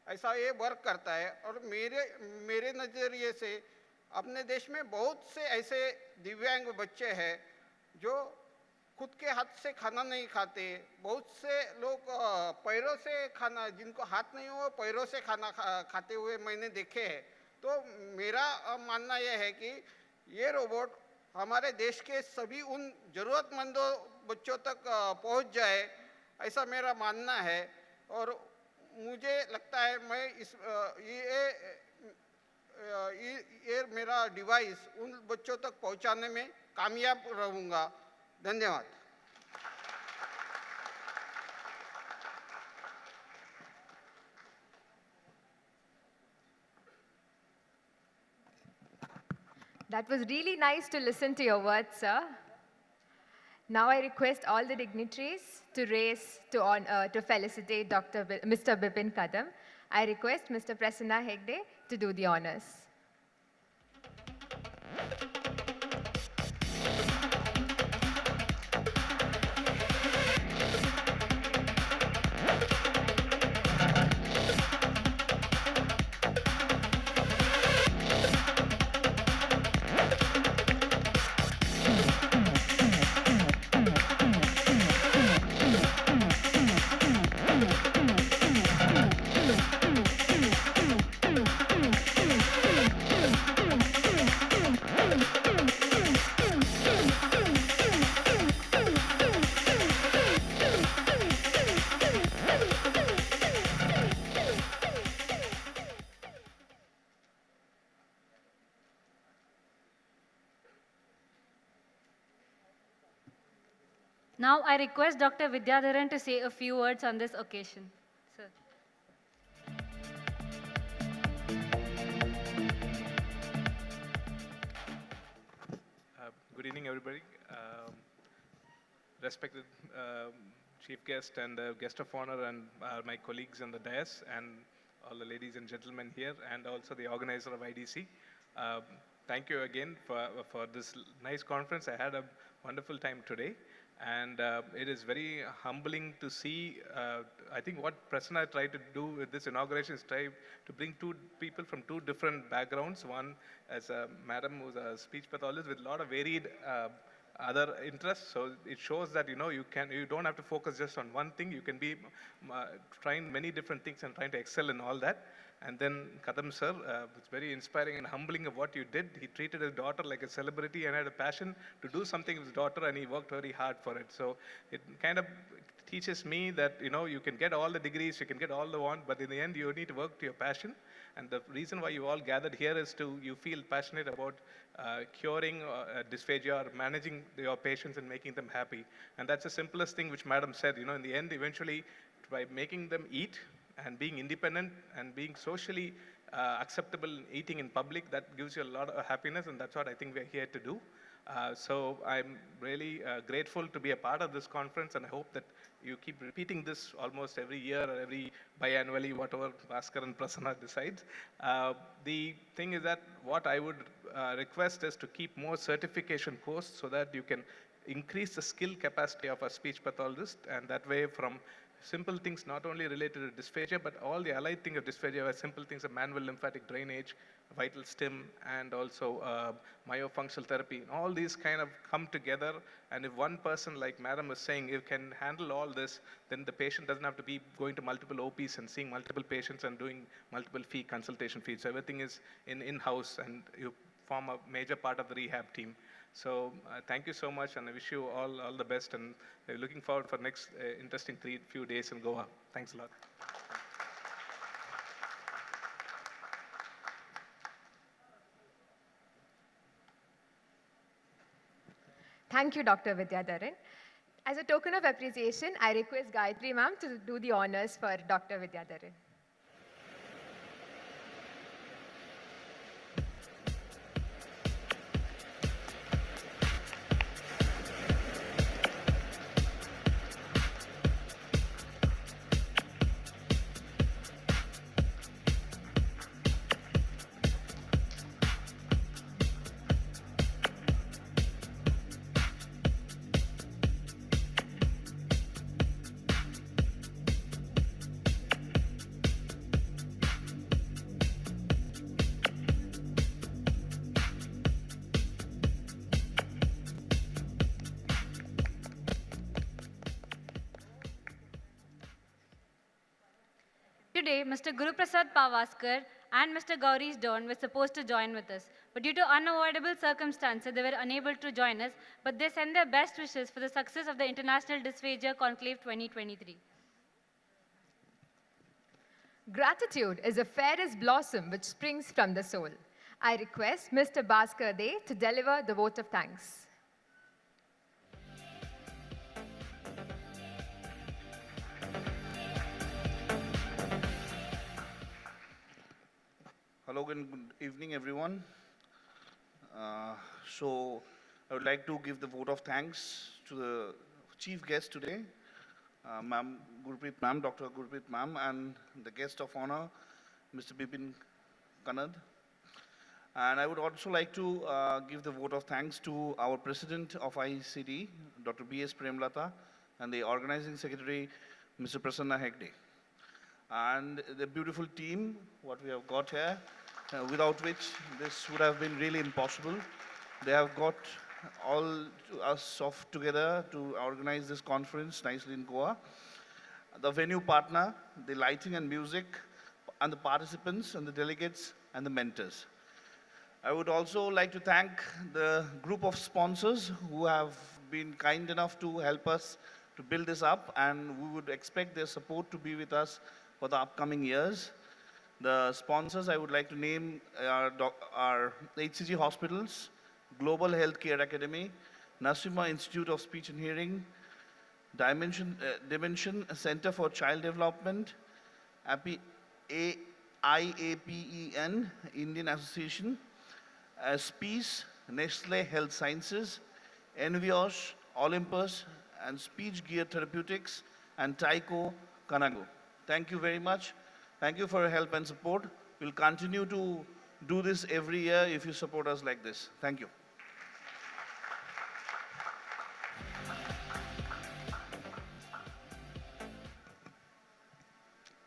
ऐसा ये वर्क करता है। और मेरे नज़रिए से अपने देश में बहुत से ऐसे दिव्यांग बच्चे हैं जो खुद के हाथ से खाना नहीं खाते। बहुत से लोग पैरों से खाना, जिनको हाथ नहीं हो, पैरों से खाना खाते हुए मैंने देखे हैं। तो मेरा मानना यह है कि ये रोबोट हमारे देश के सभी उन ज़रूरतमंदों बच्चों तक पहुंच जाए, ऐसा मेरा मानना है। और मुझे लगता है मैं ये मेरा डिवाइस उन बच्चों तक पहुंचाने में कामयाब रहूँगा। धन्यवाद। That was really nice to listen to your words, sir. Now I request all the dignitaries to raise to felicitate Mr. Bipin Kadam. I request Mr. Prasanna Hegde to do the honors. Now I request Dr. Vidyadharan to say a few words on this occasion. Sir. Good evening, everybody. Respected chief guest and guest of honor and my colleagues on the dais and all the ladies and gentlemen here and also the organizer of IDC. Thank you again for this nice conference. I had a wonderful time today. And it is very humbling to see, I think what Prasanna tried to do with this inauguration is try to bring two people from two different backgrounds. One as a madam who's a speech pathologist with a lot of varied other interests. So it shows that, you don't have to focus just on one thing. You can be trying many different things and trying to excel in all that. And then Kadam sir, it's very inspiring and humbling of what you did. He treated his daughter like a celebrity and had a passion to do something with his daughter, and he worked very hard for it. So it kind of teaches me that, you can get all the degrees, you can get all the want, but in the end, you need to work to your passion. And the reason why you all gathered here is you feel passionate about curing dysphagia or managing your patients and making them happy. And that's the simplest thing which Madam said, in the end, eventually, by making them eat, and being independent and being socially acceptable in eating in public, that gives you a lot of happiness, and that's what I think we're here to do. So I'm really grateful to be a part of this conference, and I hope that you keep repeating this almost every year or every biannually, whatever Bhaskar and Prasanna decides. The thing is that what I would request is to keep more certification courses so that you can increase the skill capacity of a speech pathologist, and that way from simple things not only related to dysphagia, but all the allied things of dysphagia were simple things of manual lymphatic drainage, vital stim, and also myofunctional therapy. All these kind of come together, and if one person, like Madam was saying, you can handle all this, then the patient doesn't have to be going to multiple OPs and seeing multiple patients and doing multiple consultation fees. So everything is in-house, and you form a major part of the rehab team. So thank you so much, and I wish you all the best, and looking forward for next interesting few days in Goa. Thanks a lot. Thank you, Dr. Vidyadharan. As a token of appreciation, I request Gayatri ma'am to do the honors for Dr. Vidyadharan. Today, Mr. Guruprasad Pavaskar and Mr. Gaurish Dawn were supposed to join with us, but due to unavoidable circumstances, they were unable to join us, but they send their best wishes for the success of the International Dysphagia Conclave 2023. Gratitude is a fairest blossom which springs from the soul. I request Mr. Bhaskar De to deliver the vote of thanks. Hello and good evening, everyone. So I would like to give the vote of thanks to the chief guest today, Ma'am Gurpreet Ma'am, Dr. Gurpreet Ma'am, and the guest of honor, Mr. Bipin Kanad. And I would also like to give the vote of thanks to our president of ICD, Dr. B.S. Premlata, and the organizing secretary, Mr. Prasanna Hegde. And the beautiful team, what we have got here, without which this would have been really impossible. They have got all us off together to organize this conference nicely in Goa. The venue partner, the lighting and music, and the participants and the delegates and the mentors. I would also like to thank the group of sponsors who have been kind enough to help us to build this up, and we would expect their support to be with us for the upcoming years. The sponsors I would like to name are HCG Hospitals, Global Healthcare Academy, Narsima Institute of Speech and Hearing, Dimension Center for Child Development, IAPEN, Indian Association, SPEACE, Nestle Health Sciences, Envios, Olympus, and Speech Gear Therapeutics, and Tyco Kanago. Thank you very much. Thank you for your help and support. We'll continue to do this every year if you support us like this. Thank you.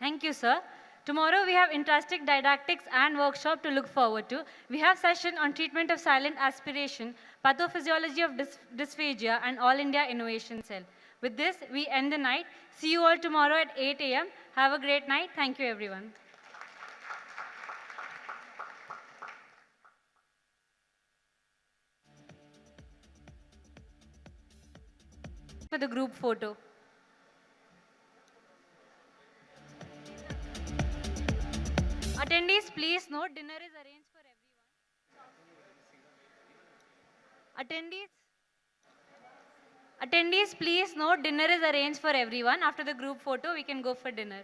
Thank you, sir. Tomorrow we have interesting didactics and workshop to look forward to. We have session on treatment of silent aspiration, pathophysiology of dysphagia, and All India Innovation Cell. With this, we end the night. See you all tomorrow at 8 a.m. Have a great night. Thank you, everyone. For the group photo. Attendees, please note dinner is arranged for everyone. Attendees, please note dinner is arranged for everyone. After the group photo, we can go for dinner.